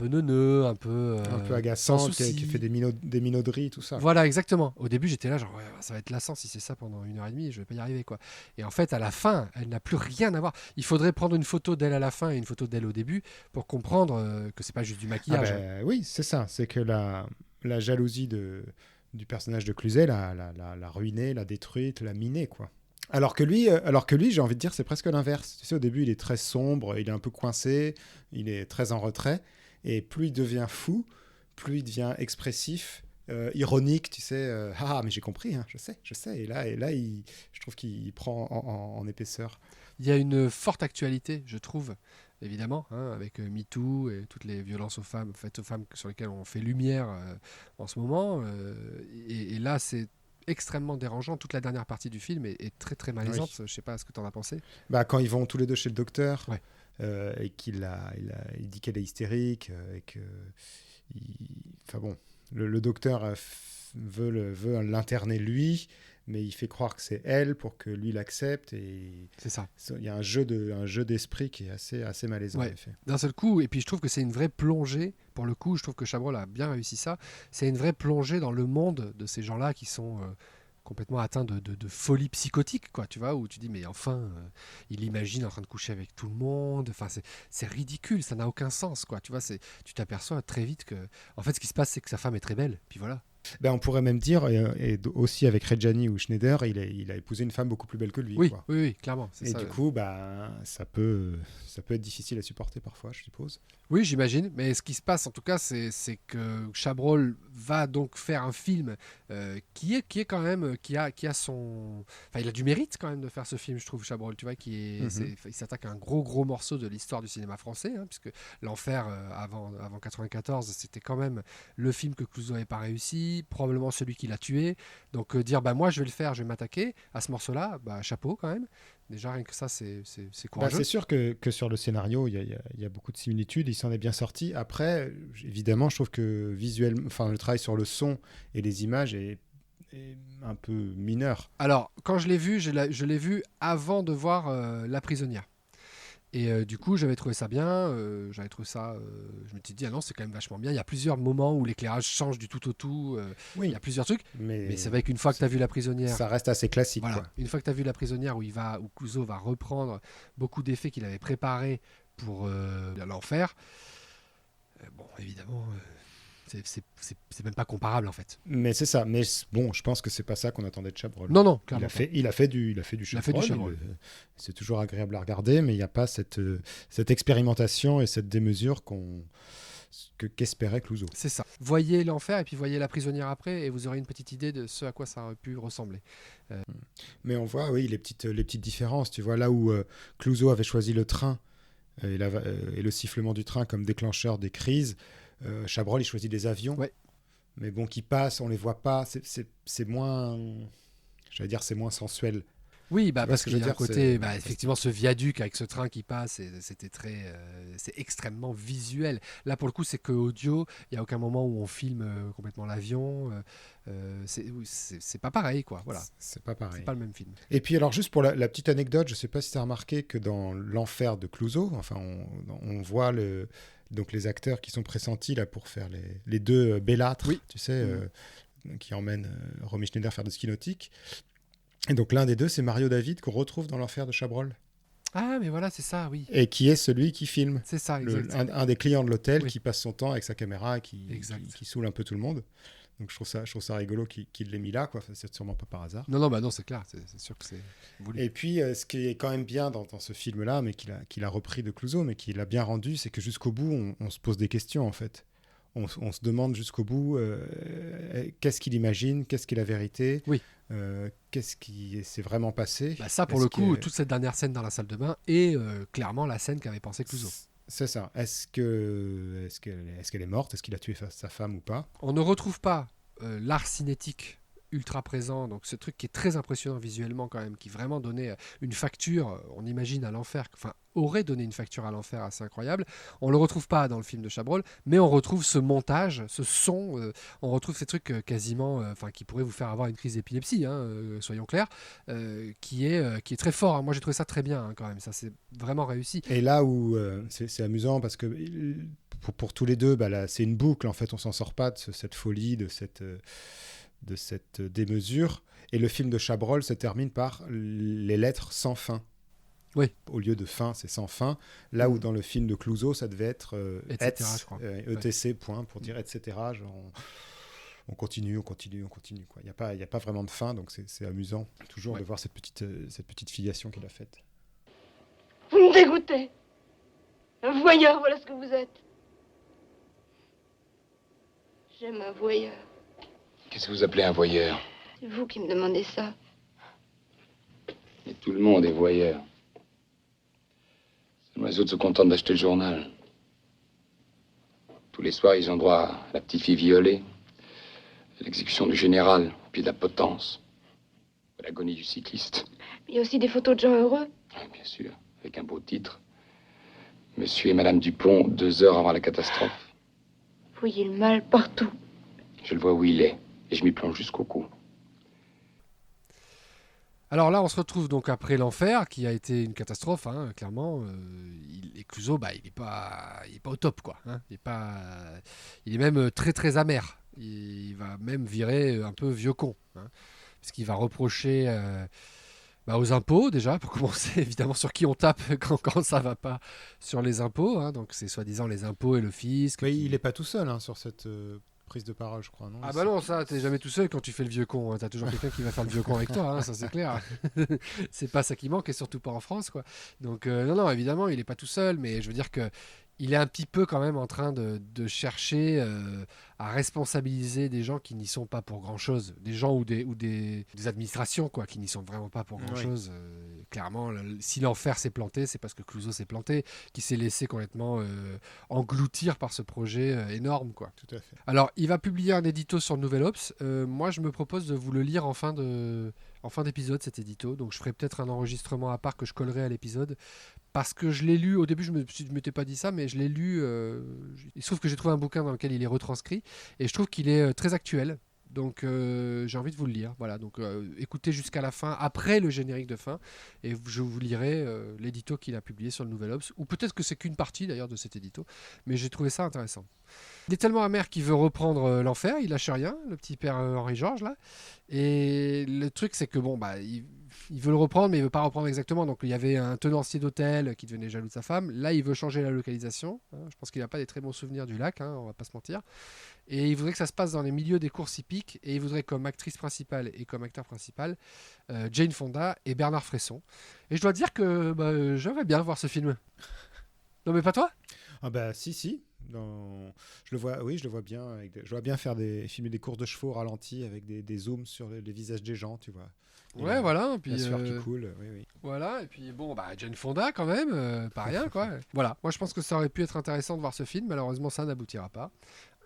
neuneux, un peu agaçant, sans souci. qui fait des minauderies, tout ça. Voilà, exactement. Au début, j'étais là, genre, ouais, ça va être lassant si c'est ça pendant 1h30, je vais pas y arriver, quoi. Et en fait, à la fin, elle n'a plus rien à voir. Il faudrait prendre une photo d'elle à la fin et une photo d'elle au début pour comprendre que c'est pas juste du maquillage. Oui, c'est ça. C'est que la jalousie du personnage de Cluzet l'a ruinée, l'a détruite, l'a minée, quoi. Alors que lui, j'ai envie de dire, c'est presque l'inverse. Tu sais, au début, il est très sombre, il est un peu coincé, il est très en retrait. Et plus il devient fou, plus il devient expressif, ironique, tu sais. Mais j'ai compris, hein, je sais. Et là, je trouve qu'il prend en épaisseur. Il y a une forte actualité, je trouve, évidemment, avec MeToo et toutes les violences faites aux femmes sur lesquelles on fait lumière en ce moment. Et là, c'est extrêmement dérangeant. Toute la dernière partie du film est très très malaisante. Je sais pas ce que tu en as pensé. Bah, quand ils vont tous les deux chez le docteur, Ouais. et il dit qu'elle est hystérique, et que... Enfin bon, le docteur veut l'interner lui, mais il fait croire que c'est elle pour que lui l'accepte, et C'est ça. il y a un jeu d'esprit qui est assez malaisant, Ouais. en effet. D'un seul coup, et puis je trouve que c'est une vraie plongée, pour le coup, je trouve que Chabrol a bien réussi ça, c'est une vraie plongée dans le monde de ces gens-là qui sont complètement atteints de folie psychotique, quoi, tu vois, où tu dis, mais enfin, il imagine en train de coucher avec tout le monde, enfin, c'est ridicule, ça n'a aucun sens, quoi, tu vois, tu t'aperçois très vite que, en fait, ce qui se passe, c'est que sa femme est très belle, puis voilà. Ben, on pourrait même dire, aussi avec Reggiani ou Schneider, il a épousé une femme beaucoup plus belle que lui. Oui, Quoi. oui, clairement. C'est Et ça, du coup, bah, ça peut être difficile à supporter parfois, je suppose. Oui, j'imagine. Mais ce qui se passe, en tout cas, c'est que Chabrol va donc faire un film qui est quand même, qui a son, enfin, il a du mérite quand même de faire ce film, je trouve, Chabrol. Tu vois, il s'attaque à un gros morceau de l'histoire du cinéma français, hein, puisque L'Enfer avant 94, c'était quand même le film que Clouzot n'avait pas réussi, probablement celui qui l'a tué. Donc dire, bah moi, je vais le faire, je vais m'attaquer à ce morceau-là, bah chapeau quand même. Déjà, rien que ça, c'est courageux. C'est sûr que sur le scénario, il y a beaucoup de similitudes. Il s'en est bien sorti. Après, évidemment, je trouve que visuellement, enfin, le travail sur le son et les images est un peu mineur. Alors, quand je l'ai vu, je l'ai vu avant de voir La Prisonnière. Et du coup, j'avais trouvé ça bien. Je me suis dit, ah non, c'est quand même vachement bien. Il y a plusieurs moments où l'éclairage change du tout au tout. Oui. Il y a plusieurs trucs. Mais c'est vrai qu'une fois que tu as vu La Prisonnière, ça reste assez classique. voilà, Quoi. une fois que tu as vu La Prisonnière, où Clouzot va reprendre beaucoup d'effets qu'il avait préparés pour L'Enfer, bon, évidemment, c'est même pas comparable en fait. Mais c'est ça. Mais bon, je pense que c'est pas ça qu'on attendait de Chabrol. Non, clairement. Il a fait du Chabrol. C'est toujours agréable à regarder, mais il n'y a pas cette expérimentation et cette démesure qu'espérait Clouzot. C'est ça. Voyez L'Enfer et puis voyez La Prisonnière après, et vous aurez une petite idée de ce à quoi ça aurait pu ressembler. Mais on voit, oui, les petites différences. Tu vois, là où Clouzot avait choisi le train et le sifflement du train comme déclencheur des crises, Chabrol, il choisit des avions. Ouais. Mais bon, qui passent, on les voit pas. C'est moins... J'allais dire, c'est moins sensuel. Oui, bah, parce qu'il y a un côté, c'est... effectivement, ce viaduc avec ce train qui passe, c'était c'est extrêmement visuel. Là, pour le coup, c'est que audio. Il n'y a aucun moment où on filme complètement l'avion. C'est pas pareil, quoi. Voilà. C'est pas pareil. C'est pas le même film. Et puis, alors, juste pour la petite anecdote, je sais pas si tu as remarqué que dans L'Enfer de Clouzot, enfin, on voit donc les acteurs qui sont pressentis là pour faire les deux bellâtres, oui. Tu sais, qui emmènent Romy Schneider faire de ski nautique. Et donc l'un des deux, c'est Mario David qu'on retrouve dans L'Enfer de Chabrol. Ah, mais voilà, c'est ça, oui. Et qui est celui qui filme. C'est ça, exact. Un des clients de l'hôtel, oui. qui passe son temps avec sa caméra et qui saoule un peu tout le monde. Donc je trouve ça rigolo qu'il l'ait mis là, quoi. C'est sûrement pas par hasard. Non, c'est clair, c'est sûr que c'est voulu. Et puis ce qui est quand même bien dans ce film-là, mais qu'il a repris de Clouzot, mais qu'il a bien rendu, c'est que jusqu'au bout, on se pose des questions en fait. On se demande jusqu'au bout qu'est-ce qu'il imagine, qu'est-ce qui est la vérité, oui. Qu'est-ce qui s'est vraiment passé. Bah ça, pour le coup, toute cette dernière scène dans la salle de bain est clairement la scène qu'avait pensé Clouzot. C'est ça. Est-ce qu'elle est morte? Est-ce qu'il a tué sa femme ou pas? On ne retrouve pas l'art cinétique ultra présent, donc ce truc qui est très impressionnant visuellement quand même, qui vraiment donnait une facture, on imagine à l'enfer, enfin aurait donné une facture à l'enfer assez incroyable. On le retrouve pas dans le film de Chabrol, mais on retrouve ce montage, ce son, on retrouve ces trucs quasiment, enfin qui pourraient vous faire avoir une crise d'épilepsie, hein, soyons clairs, qui est très fort. Hein. Moi j'ai trouvé ça très bien hein, quand même, ça c'est vraiment réussi. Et là où c'est amusant parce que pour tous les deux, bah, là, c'est une boucle en fait, on s'en sort pas de cette folie, de cette démesure. Et le film de Chabrol se termine par les lettres sans fin. Oui. Au lieu de fin, c'est sans fin. Là où dans le film de Clouzot, ça devait être etc., je crois. ETC, point, pour dire etc. Genre, on continue. Quoi. Il n'y a pas vraiment de fin, donc c'est amusant toujours de voir cette petite filiation qu'il a faite. Vous me dégoûtez. Un voyeur, voilà ce que vous êtes. J'aime un voyeur. Qu'est-ce que vous appelez un voyeur? C'est vous qui me demandez ça. Et tout le monde est voyeur. Seulement les autres se contentent d'acheter le journal. Tous les soirs, ils ont droit à la petite fille violée, à l'exécution du général, au pied de la potence. L'agonie du cycliste. Il y a aussi des photos de gens heureux. Ah, bien sûr, avec un beau titre. Monsieur et Madame Dupont, 2 heures avant la catastrophe. Vous voyez le mal partout. Je le vois où il est, et je m'y plonge jusqu'au cou. Alors là, on se retrouve donc après l'enfer, qui a été une catastrophe, hein, clairement. Et Clouseau, il n'est pas au top, quoi. Hein. Il est même très très amer. Il va même virer un peu vieux con, hein, parce qu'il va reprocher aux impôts déjà, pour commencer, évidemment sur qui on tape quand ça va pas sur les impôts. Hein. Donc c'est soi-disant les impôts et le fisc. Mais il n'est pas tout seul sur cette prise de parole, je crois. Non, Ah bah non, ça, t'es jamais tout seul quand tu fais le vieux con. Hein. T'as toujours quelqu'un qui va faire le vieux con avec toi, hein, ça c'est clair. C'est pas ça qui manque, et surtout pas en France, quoi. Donc non, évidemment, il est pas tout seul, mais je veux dire que il est un petit peu quand même en train de chercher à responsabiliser des gens qui n'y sont pas pour grand-chose. Des gens ou des administrations, quoi, qui n'y sont vraiment pas pour grand-chose. Oui. Clairement, si l'enfer s'est planté, c'est parce que Clouseau s'est planté, qui s'est laissé complètement engloutir par ce projet énorme, quoi. Tout à fait. Alors, il va publier un édito sur le Nouvel Obs. Moi, je me propose de vous le lire en fin d'épisode, cet édito. Donc, je ferai peut-être un enregistrement à part que je collerai à l'épisode. Parce que je l'ai lu, au début je ne m'étais pas dit ça, mais je l'ai lu, il se trouve que j'ai trouvé un bouquin dans lequel il est retranscrit, et je trouve qu'il est très actuel, donc j'ai envie de vous le lire. Voilà, donc écoutez jusqu'à la fin, après le générique de fin, et je vous lirai l'édito qu'il a publié sur le Nouvel Obs, ou peut-être que c'est qu'une partie d'ailleurs de cet édito, mais j'ai trouvé ça intéressant. Il est tellement amer qu'il veut reprendre l'enfer, il lâche rien, le petit père Henri-Georges là, et le truc c'est que il veut le reprendre, mais il veut pas reprendre exactement. Donc il y avait un tenancier d'hôtel qui devenait jaloux de sa femme. Là, il veut changer la localisation. Je pense qu'il n'a pas des très bons souvenirs du lac, on va pas se mentir. Et il voudrait que ça se passe dans les milieux des courses hippiques. Et il voudrait comme actrice principale et comme acteur principal Jane Fonda et Bernard Fresson. Et je dois dire que j'aimerais bien voir ce film. Non mais pas toi ? Ah bah si. Je le vois bien. Je vois bien filmer des courses de chevaux ralentis avec des zooms sur les visages des gens, tu vois. Ouais, voilà. Puis, la sueur qui coule, oui. Voilà, et puis Jane Fonda quand même, pas rien, quoi. Voilà, moi je pense que ça aurait pu être intéressant de voir ce film. Malheureusement, ça n'aboutira pas.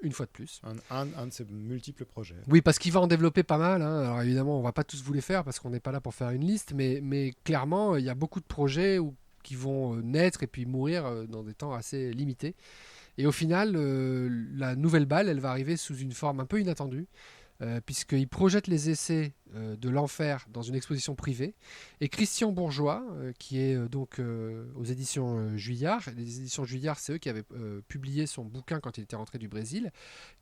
Une fois de plus. Un de ces multiples projets. Oui, parce qu'il va en développer pas mal. Hein. Alors évidemment, on va pas tous vous les faire parce qu'on n'est pas là pour faire une liste, mais clairement, il y a beaucoup de projets qui vont naître et puis mourir dans des temps assez limités. Et au final, la nouvelle balle, elle va arriver sous une forme un peu inattendue, puisqu'il projette les essais de l'enfer dans une exposition privée. Et Christian Bourgeois, qui est donc aux éditions Juillard, les éditions Juillard, c'est eux qui avaient publié son bouquin quand il était rentré du Brésil.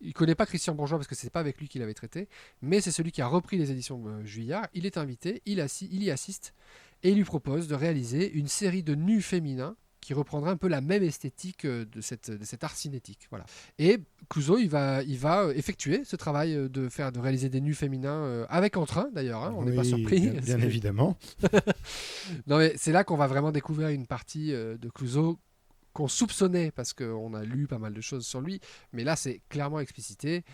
Il ne connaît pas Christian Bourgeois parce que ce n'est pas avec lui qu'il avait traité, mais c'est celui qui a repris les éditions Juillard. Il est invité, il y assiste, et il lui propose de réaliser une série de nus féminins qui reprendra un peu la même esthétique de cet art cinétique. Voilà. Et Clouseau, il va effectuer ce travail de réaliser des nus féminins avec entrain, d'ailleurs. On n'est pas surpris. Bien évidemment. Non, mais c'est là qu'on va vraiment découvrir une partie de Clouseau qu'on soupçonnait parce qu'on a lu pas mal de choses sur lui, mais là c'est clairement explicité.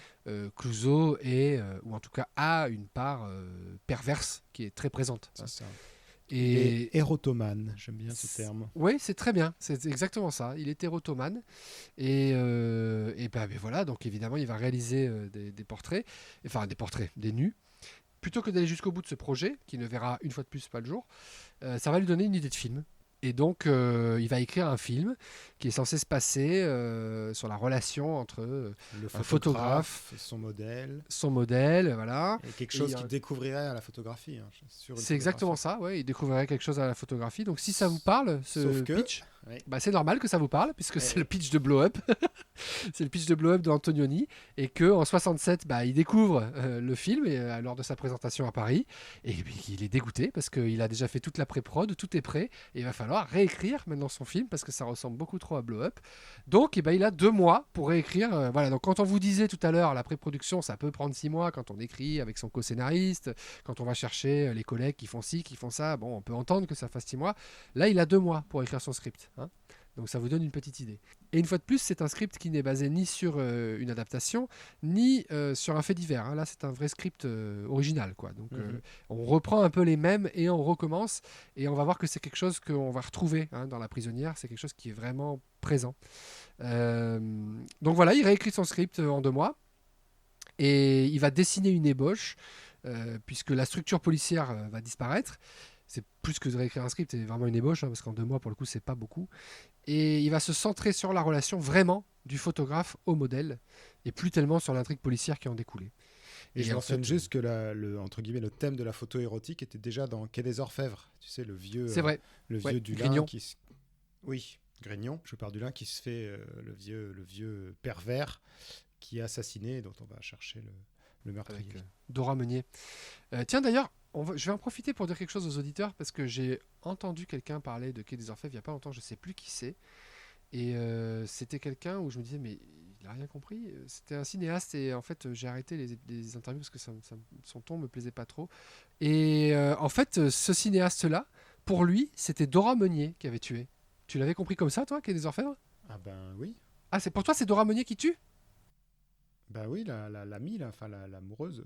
Clouseau ou en tout cas a une part perverse qui est très présente. C'est ça. Et érotomane, j'aime bien ce terme. Oui, c'est très bien, c'est exactement ça. Il est érotomane. Et voilà, donc évidemment, il va réaliser des portraits, des nus. Plutôt que d'aller jusqu'au bout de ce projet, qui ne verra une fois de plus pas le jour, ça va lui donner une idée de film. Et donc, il va écrire un film qui est censé se passer sur la relation entre le photographe, son modèle, voilà. Et quelque chose qu'il découvrirait à la photographie. C'est exactement ça, ouais. Il découvrirait quelque chose à la photographie. Donc, si ça vous parle, ce pitch, c'est normal que ça vous parle, puisque c'est le pitch de Blow Up. C'est le pitch de Blow Up d'Antonioni. Et qu'en 67, il découvre le film lors de sa présentation à Paris. Et puis, il est dégoûté parce qu'il a déjà fait toute la pré-prod, tout est prêt. Et il va falloir réécrire maintenant son film parce que ça ressemble beaucoup trop à Blow Up. Donc il a 2 mois pour réécrire. Voilà. Donc quand on vous disait tout à l'heure la pré-production ça peut prendre 6 mois quand on écrit avec son co-scénariste, quand on va chercher les collègues qui font ci, qui font ça, on peut entendre que ça fasse 6 mois. Là il a 2 mois pour écrire son script. Hein. Donc ça vous donne une petite idée. Et une fois de plus, c'est un script qui n'est basé ni sur une adaptation, ni sur un fait divers. Hein. Là, c'est un vrai script original, quoi. Donc on reprend un peu les mêmes et on recommence. Et on va voir que c'est quelque chose qu'on va retrouver dans La Prisonnière. C'est quelque chose qui est vraiment présent. Donc voilà, il réécrit son script en 2 mois. Et il va dessiner une ébauche puisque la structure policière va disparaître. C'est plus que de réécrire un script, c'est vraiment une ébauche, parce qu'en 2 mois, pour le coup, c'est pas beaucoup. Et il va se centrer sur la relation vraiment du photographe au modèle, et plus tellement sur l'intrigue policière qui en découlait. Et je en mentionne fait, juste que entre guillemets, le thème de la photo érotique était déjà dans Quai des Orfèvres. Tu sais, le vieux, c'est vrai. le Ouais, vieux Dulin Grignon. Oui, Grignon, je parle Dulin qui se fait le vieux pervers qui est assassiné et dont on va chercher le meurtrier. Avec Dora Meunier. Tiens, d'ailleurs, je vais en profiter pour dire quelque chose aux auditeurs, parce que j'ai entendu quelqu'un parler de Quai des Orfèvres il n'y a pas longtemps, je ne sais plus qui c'est. Et c'était quelqu'un où je me disais, mais il n'a rien compris. C'était un cinéaste, et en fait, j'ai arrêté les interviews parce que son ton me plaisait pas trop. Et en fait, ce cinéaste-là, pour lui, c'était Dora Meunier qui avait tué. Tu l'avais compris comme ça, toi, Quai des Orfèvres? Ah ben oui. Ah, pour toi, c'est Dora Meunier qui tue? Ben oui, l'amie, enfin l'amoureuse.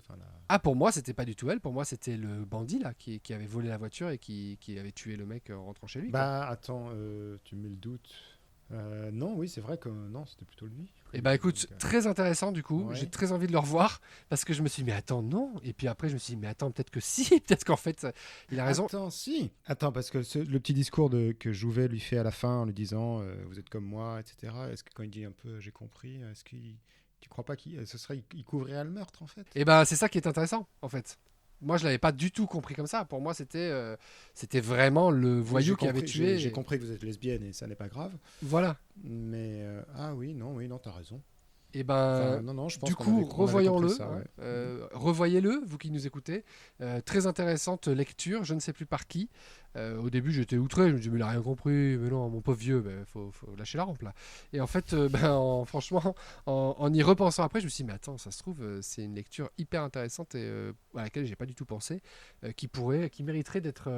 Ah, pour moi, c'était pas du tout elle. Pour moi, c'était le bandit là qui avait volé la voiture et qui avait tué le mec en rentrant chez lui. Bah attends, tu mets le doute. Non, oui, c'est vrai que non, c'était plutôt lui. Et bah écoute, Donc, très intéressant du coup. ouais. J'ai très envie de le revoir parce que je me suis dit, mais attends, non. Et puis après, je me suis dit, mais attends, peut-être que si. Peut-être qu'en fait, il a raison. Attends, si. Attends, parce que le petit discours que Jouvet lui fait à la fin en lui disant vous êtes comme moi, etc. Est-ce que quand il dit un peu j'ai compris, est-ce qu'il tu crois pas qu'il il couvrirait le meurtre en fait? Et bah c'est ça qui est intéressant en fait. Moi, je l'avais pas du tout compris comme ça. Pour moi, c'était vraiment le voyou qui avait tué. J'ai compris que vous êtes lesbienne et ça n'est pas grave. Voilà. Mais ah oui, non, t'as raison. Et ben, Enfin, non, je pense du qu'on coup, avait compris revoyons-le. ça, Hein. ouais. Revoyez-le, vous qui nous écoutez. Très intéressante lecture, je ne sais plus par qui. Au début, j'étais outré. Je me dis, mais il n'a rien compris. Mais non, mon pauvre vieux, faut lâcher la rampe là. Et en fait, franchement, en y repensant après, je me suis dit, mais attends, ça se trouve, c'est une lecture hyper intéressante et à laquelle j'ai pas du tout pensé, qui mériterait d'être.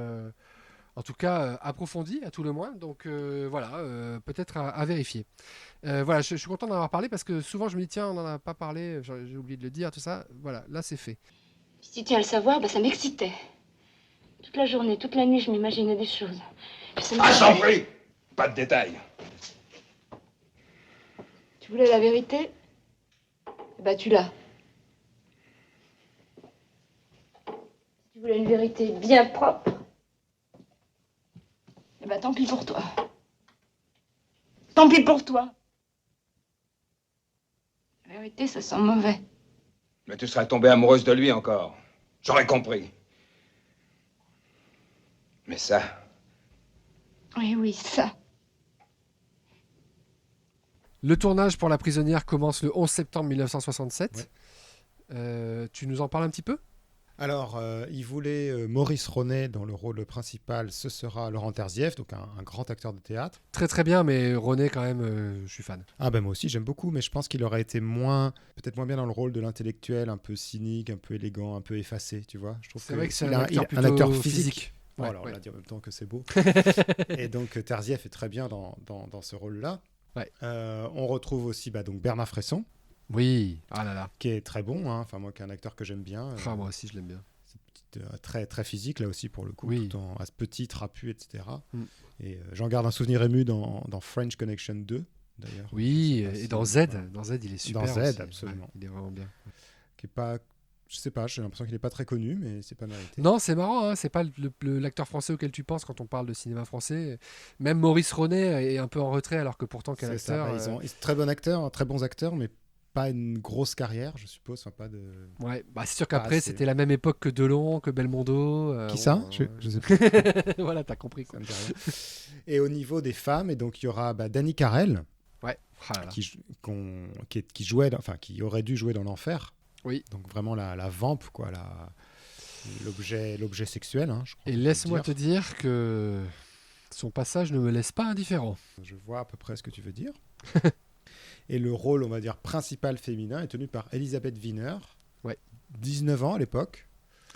En tout cas, approfondie à tout le moins. Donc voilà, peut-être à vérifier. Voilà, je suis content d'en avoir parlé parce que souvent je me dis, tiens, on n'en a pas parlé, j'ai oublié de le dire, tout ça. Voilà, là c'est fait. Si tu tiens à le savoir, ça m'excitait. Toute la journée, toute la nuit, je m'imaginais des choses. Ah, j'en prie! Pas de détails. Tu voulais la vérité? Bah, tu l'as. Si tu voulais une vérité bien propre, eh ben, tant pis pour toi. Tant pis pour toi. La vérité, ça sent mauvais. Mais tu serais tombée amoureuse de lui encore. J'aurais compris. Mais ça, Oui, ça. Le tournage pour La Prisonnière commence le 11 septembre 1967. Tu nous en parles un petit peu? Alors, il voulait Maurice Ronet dans le rôle principal. Ce sera Laurent Terzieff, donc un grand acteur de théâtre. Très très bien, mais René quand même, je suis fan. Ah ben moi aussi, j'aime beaucoup, mais je pense qu'il aurait été peut-être moins bien dans le rôle de l'intellectuel, un peu cynique, un peu élégant, un peu effacé, tu vois. Je trouve C'est vrai que c'est il un a acteur plutôt un acteur physique. Ouais, Voilà, ouais. on l'a dit en même temps que c'est beau. Et donc Terzieff est très bien dans ce rôle-là. Ouais. On retrouve aussi donc Bernard Fresson, Oui, ah là là. qui est très bon. Hein. Enfin moi, qui est un acteur que j'aime bien. Ah, moi aussi je l'aime bien. Très très physique là aussi pour le coup, Oui. tout en petit, trapu, etc. Mm. Et j'en garde un souvenir ému dans French Connection 2 d'ailleurs. Oui, Je sais pas et si- dans Z, dans Z, il est super. Dans Z, aussi. absolument. Ouais, il est vraiment bien. Qui est pas, je sais pas, j'ai l'impression qu'il est pas très connu, mais c'est pas mérité. Non, c'est marrant, hein, c'est pas l'acteur français auquel tu penses quand on parle de cinéma français. Même Maurice Ronet est un peu en retrait, alors que pourtant quel C'est ça, acteur. ils sont très bons acteurs, très bons acteurs, mais pas une grosse carrière, je suppose. Enfin, pas de. Ouais, bah c'est sûr Pas qu'après assez. c'était la même époque que Delon, que Belmondo. Qui ça bon, je sais pas. Voilà, t'as compris Ça quoi. me dit rien. Et au niveau des femmes, et donc il y aura Dani Carrel, Ouais, ah là là. qui jouait, qui aurait dû jouer dans l'enfer. Oui. Donc vraiment la vampe, quoi, l'objet sexuel. Hein, je crois Et qu'on peut laisse-moi te le dire que son passage ne me laisse pas indifférent. Je vois à peu près ce que tu veux dire. Et le rôle, on va dire, principal féminin est tenu par Elisabeth Wiener. Ouais. 19 ans à l'époque.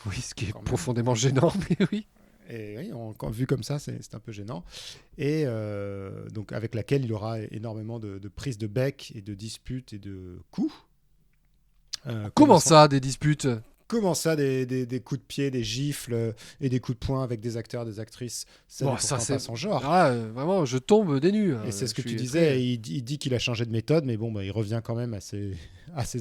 Oui, ce qui est Quand même. profondément gênant, mais oui. Et oui, vu comme ça, c'est un peu gênant. Et donc avec laquelle il aura énormément de prises de bec et de disputes et de coups. Comment ça, des disputes? Comment ça, des coups de pied, des gifles et des coups de poing avec des acteurs, des actrices, ça Bon, n'est pourtant c'est pas son genre. Ah, vraiment, je tombe des nues. Et c'est ce que Je tu suis disais, très- il dit qu'il a changé de méthode, mais bon, il revient quand même à ses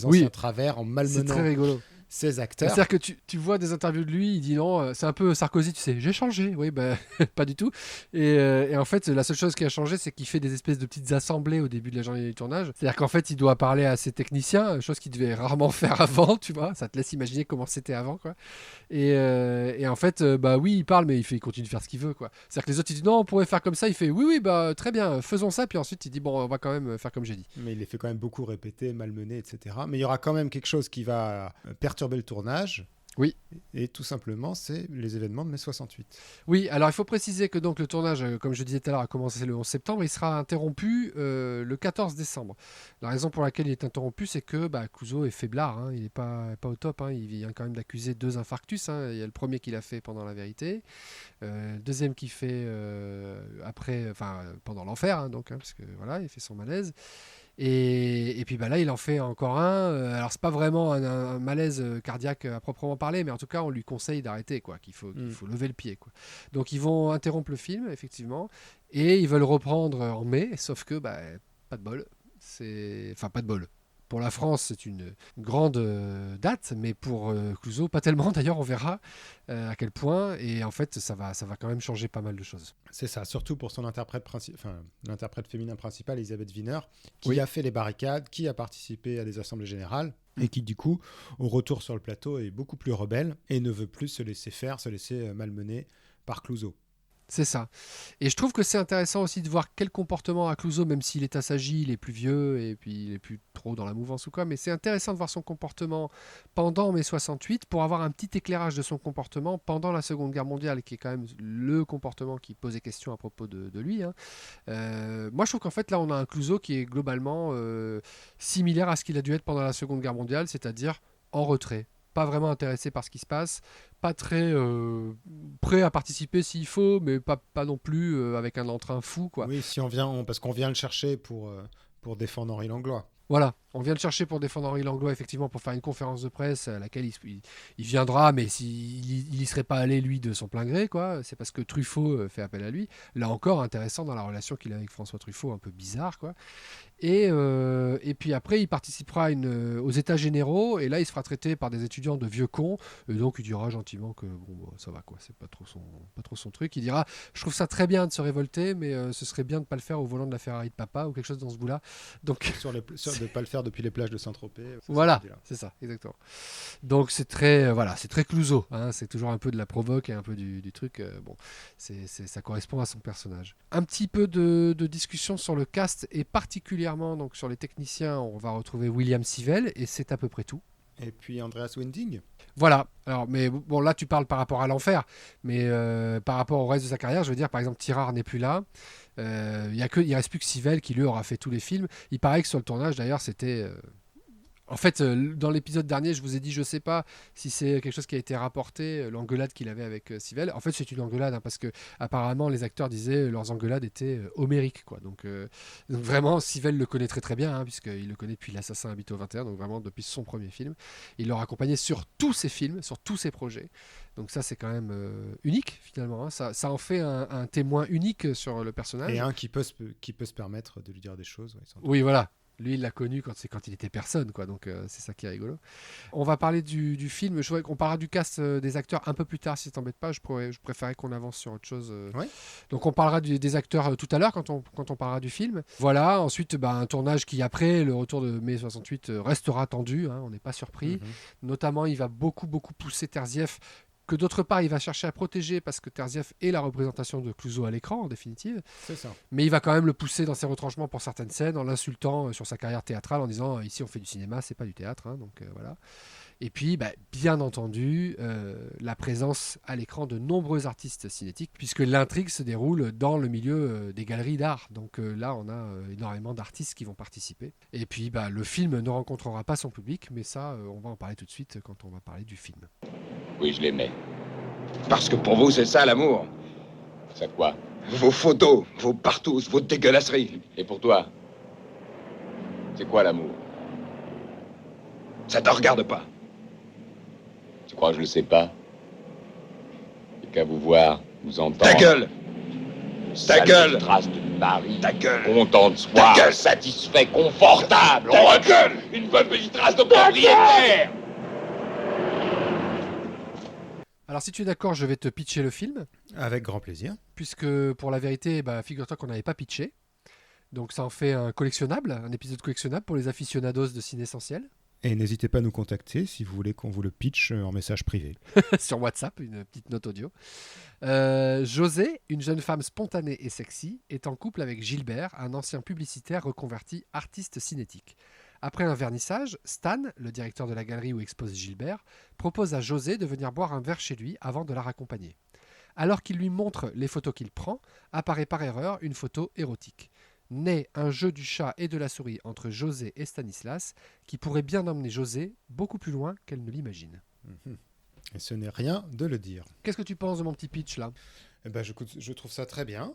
Oui. anciens travers en C'est malmenant très rigolo. ces acteurs. C'est-à-dire que tu vois des interviews de lui, il dit non, c'est un peu Sarkozy, tu sais, j'ai changé. Oui, ben pas du tout. Et en fait, la seule chose qui a changé, c'est qu'il fait des espèces de petites assemblées au début de la journée du tournage. C'est-à-dire qu'en fait, il doit parler à ses techniciens, chose qu'il devait rarement faire avant, tu vois. Ça te laisse imaginer comment c'était avant, quoi. Et en fait, bah oui, il parle, mais il continue de faire ce qu'il veut, quoi. C'est-à-dire que les autres, ils disent non, on pourrait faire comme ça. Il fait oui, bah très bien, faisons ça. Puis ensuite, il dit bon, on va quand même faire comme j'ai dit. Mais il les fait quand même beaucoup répéter, malmener, etc. Mais il y aura quand même quelque chose qui va perturber le tournage. Oui. Et tout simplement, c'est les événements de mai 68. Oui, alors il faut préciser que donc le tournage, comme je disais tout à l'heure, a commencé le 11 septembre. Il sera interrompu le 14 décembre. La raison pour laquelle il est interrompu, c'est que Clouzot est faiblard. Hein, il n'est pas au top. Hein, il vient quand même d'accuser 2 infarctus. Hein. Il y a le premier qu'il a fait pendant La Vérité. Le deuxième qu'il fait pendant l'enfer. Hein, parce que voilà, il fait son malaise. Et puis là, il en fait encore un. Alors, c'est pas vraiment un malaise cardiaque à proprement parler, mais en tout cas, on lui conseille d'arrêter, quoi, qu'il faut lever le pied, quoi. Donc, ils vont interrompre le film, effectivement, et ils veulent reprendre en mai, sauf que, pas de bol. Enfin, pas de bol. Pour la France, c'est une grande date, mais pour Clouzot, pas tellement. D'ailleurs, on verra à quel point. Et en fait, ça va quand même changer pas mal de choses. C'est ça, surtout pour son l'interprète féminin principal, Elisabeth Wiener, qui a fait les barricades, qui a participé à des assemblées générales, et qui, du coup, au retour sur le plateau, est beaucoup plus rebelle et ne veut plus se laisser malmener par Clouzot. C'est ça. Et je trouve que c'est intéressant aussi de voir quel comportement a Clouzot, même s'il est assagi, il est plus vieux et puis il est plus trop dans la mouvance ou quoi. Mais c'est intéressant de voir son comportement pendant mai 68 pour avoir un petit éclairage de son comportement pendant la Seconde Guerre mondiale, qui est quand même le comportement qui posait question à propos de lui. Hein. Moi, je trouve qu'en fait, là, on a un Clouzot qui est globalement similaire à ce qu'il a dû être pendant la Seconde Guerre mondiale, c'est-à-dire en retrait. Pas vraiment intéressé par ce qui se passe, pas très prêt à participer s'il faut, mais pas non plus avec un entrain fou, quoi. Oui, parce qu'on vient le chercher pour défendre Henri Langlois. Voilà, on vient le chercher pour défendre Henri Langlois, effectivement, pour faire une conférence de presse à laquelle il viendra, mais il n'y serait pas allé, lui, de son plein gré, quoi. C'est parce que Truffaut fait appel à lui. Là encore, intéressant dans la relation qu'il a avec François Truffaut, un peu bizarre, quoi. Et puis après, il participera aux États généraux, et là, il se fera traiter par des étudiants de vieux cons, et donc il dira gentiment que ça va, quoi, c'est pas trop son truc. Il dira, je trouve ça très bien de se révolter, mais ce serait bien de pas le faire au volant de la Ferrari de papa, ou quelque chose dans ce bout-là. Donc de ne pas le faire depuis les plages de Saint-Tropez. Voilà, c'est ça, exactement. Donc c'est très Clouzot, hein, c'est toujours un peu de la provoque et un peu du truc. Ça correspond à son personnage. Un petit peu de discussion sur le cast, et particulièrement donc sur les techniciens. On va retrouver William Sivell, et c'est à peu près tout. Et puis Andreas Winding. Voilà. Alors, mais bon, là, tu parles par rapport à l'enfer, mais par rapport au reste de sa carrière, je veux dire, par exemple, Tirard n'est plus là. Il reste plus que Sivell qui, lui, aura fait tous les films. Il paraît que sur le tournage, d'ailleurs, c'était... En fait, dans l'épisode dernier, je vous ai dit, je sais pas si c'est quelque chose qui a été rapporté, l'engueulade qu'il avait avec Sivell. En fait, c'est une engueulade, hein, parce que apparemment, les acteurs disaient leurs engueulades étaient homériques, quoi. Donc vraiment, Sivell le connaît très très bien, hein, puisqu'il le connaît depuis L'Assassin habite au 21, donc vraiment depuis son premier film. Il l'a accompagné sur tous ses films, sur tous ses projets. Donc ça, c'est quand même unique, finalement. Hein. Ça en fait un témoin unique sur le personnage. Et un qui peut se permettre de lui dire des choses. Ouais, oui, voilà. Lui, il l'a connu quand il était personne, quoi. Donc, c'est ça qui est rigolo. On va parler du film. Je voudrais qu'on parlera du cast des acteurs un peu plus tard, si ça t'embête pas. Je préférais qu'on avance sur autre chose. Oui. Donc, on parlera des acteurs tout à l'heure, quand on parlera du film. Voilà. Ensuite, un tournage qui, après le retour de mai 68, restera tendu. Hein, on n'est pas surpris. Mm-hmm. Notamment, il va beaucoup, beaucoup pousser Terzieff, que d'autre part, il va chercher à protéger, parce que Terzieff est la représentation de Clouzot à l'écran, en définitive. C'est ça. Mais il va quand même le pousser dans ses retranchements pour certaines scènes, en l'insultant sur sa carrière théâtrale, en disant ici on fait du cinéma, c'est pas du théâtre. Hein, donc voilà. Et puis, bien entendu, la présence à l'écran de nombreux artistes cinétiques, puisque l'intrigue se déroule dans le milieu des galeries d'art. Donc là, on a énormément d'artistes qui vont participer. Et puis, le film ne rencontrera pas son public, mais ça, on va en parler tout de suite quand on va parler du film. Oui, je l'aimais. Parce que pour vous, c'est ça l'amour. Ça quoi? Vos photos, vos partous, vos dégueulasseries. Et pour toi? C'est quoi l'amour? Ça te regarde pas. Tu crois que je le sais pas? Et qu'à vous voir, vous entendre... Ta gueule! Ta gueule! Trace de mari. Ta gueule! Content de soi. Ta gueule! Satisfait, confortable. Ta gueule! Une bonne petite trace de propriétaire. Alors si tu es d'accord, je vais te pitcher le film, Avec grand plaisir. puisque pour la vérité, figure-toi qu'on n'avait pas pitché. Donc ça en fait un collectionnable, un épisode collectionnable pour les aficionados de Ciné Essentiel. Et n'hésitez pas à nous contacter si vous voulez qu'on vous le pitch en message privé. Sur WhatsApp, une petite note audio. José, une jeune femme spontanée et sexy, est en couple avec Gilbert, un ancien publicitaire reconverti artiste cinétique. Après un vernissage, Stan, le directeur de la galerie où expose Gilbert, propose à José de venir boire un verre chez lui avant de la raccompagner. Alors qu'il lui montre les photos qu'il prend, apparaît par erreur une photo érotique. Naît un jeu du chat et de la souris entre José et Stanislas qui pourrait bien emmener José beaucoup plus loin qu'elle ne l'imagine. Et ce n'est rien de le dire. Qu'est-ce que tu penses de mon petit pitch là ? Eh ben, je trouve ça très bien.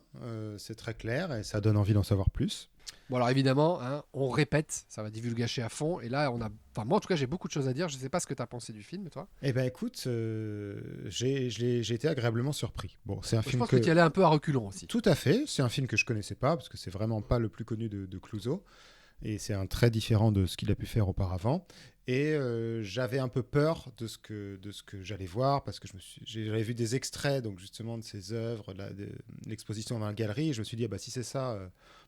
C'est très clair et ça donne envie d'en savoir plus. Bon alors évidemment, hein, on répète, ça va divulgacher à fond. Et là, moi en tout cas, j'ai beaucoup de choses à dire. Je ne sais pas ce que tu as pensé du film, toi. Eh ben écoute, j'ai été agréablement surpris. Bon, c'est un Je film pense que tu y allais un peu à reculons aussi. Tout à fait. C'est un film que je connaissais pas parce que c'est vraiment pas le plus connu de Clouzot. Et c'est un très différent de ce qu'il a pu faire auparavant. Et j'avais un peu peur de ce que j'allais voir parce que j'avais vu des extraits donc justement de ses œuvres, de l'exposition dans la galerie. Et je me suis dit, si c'est ça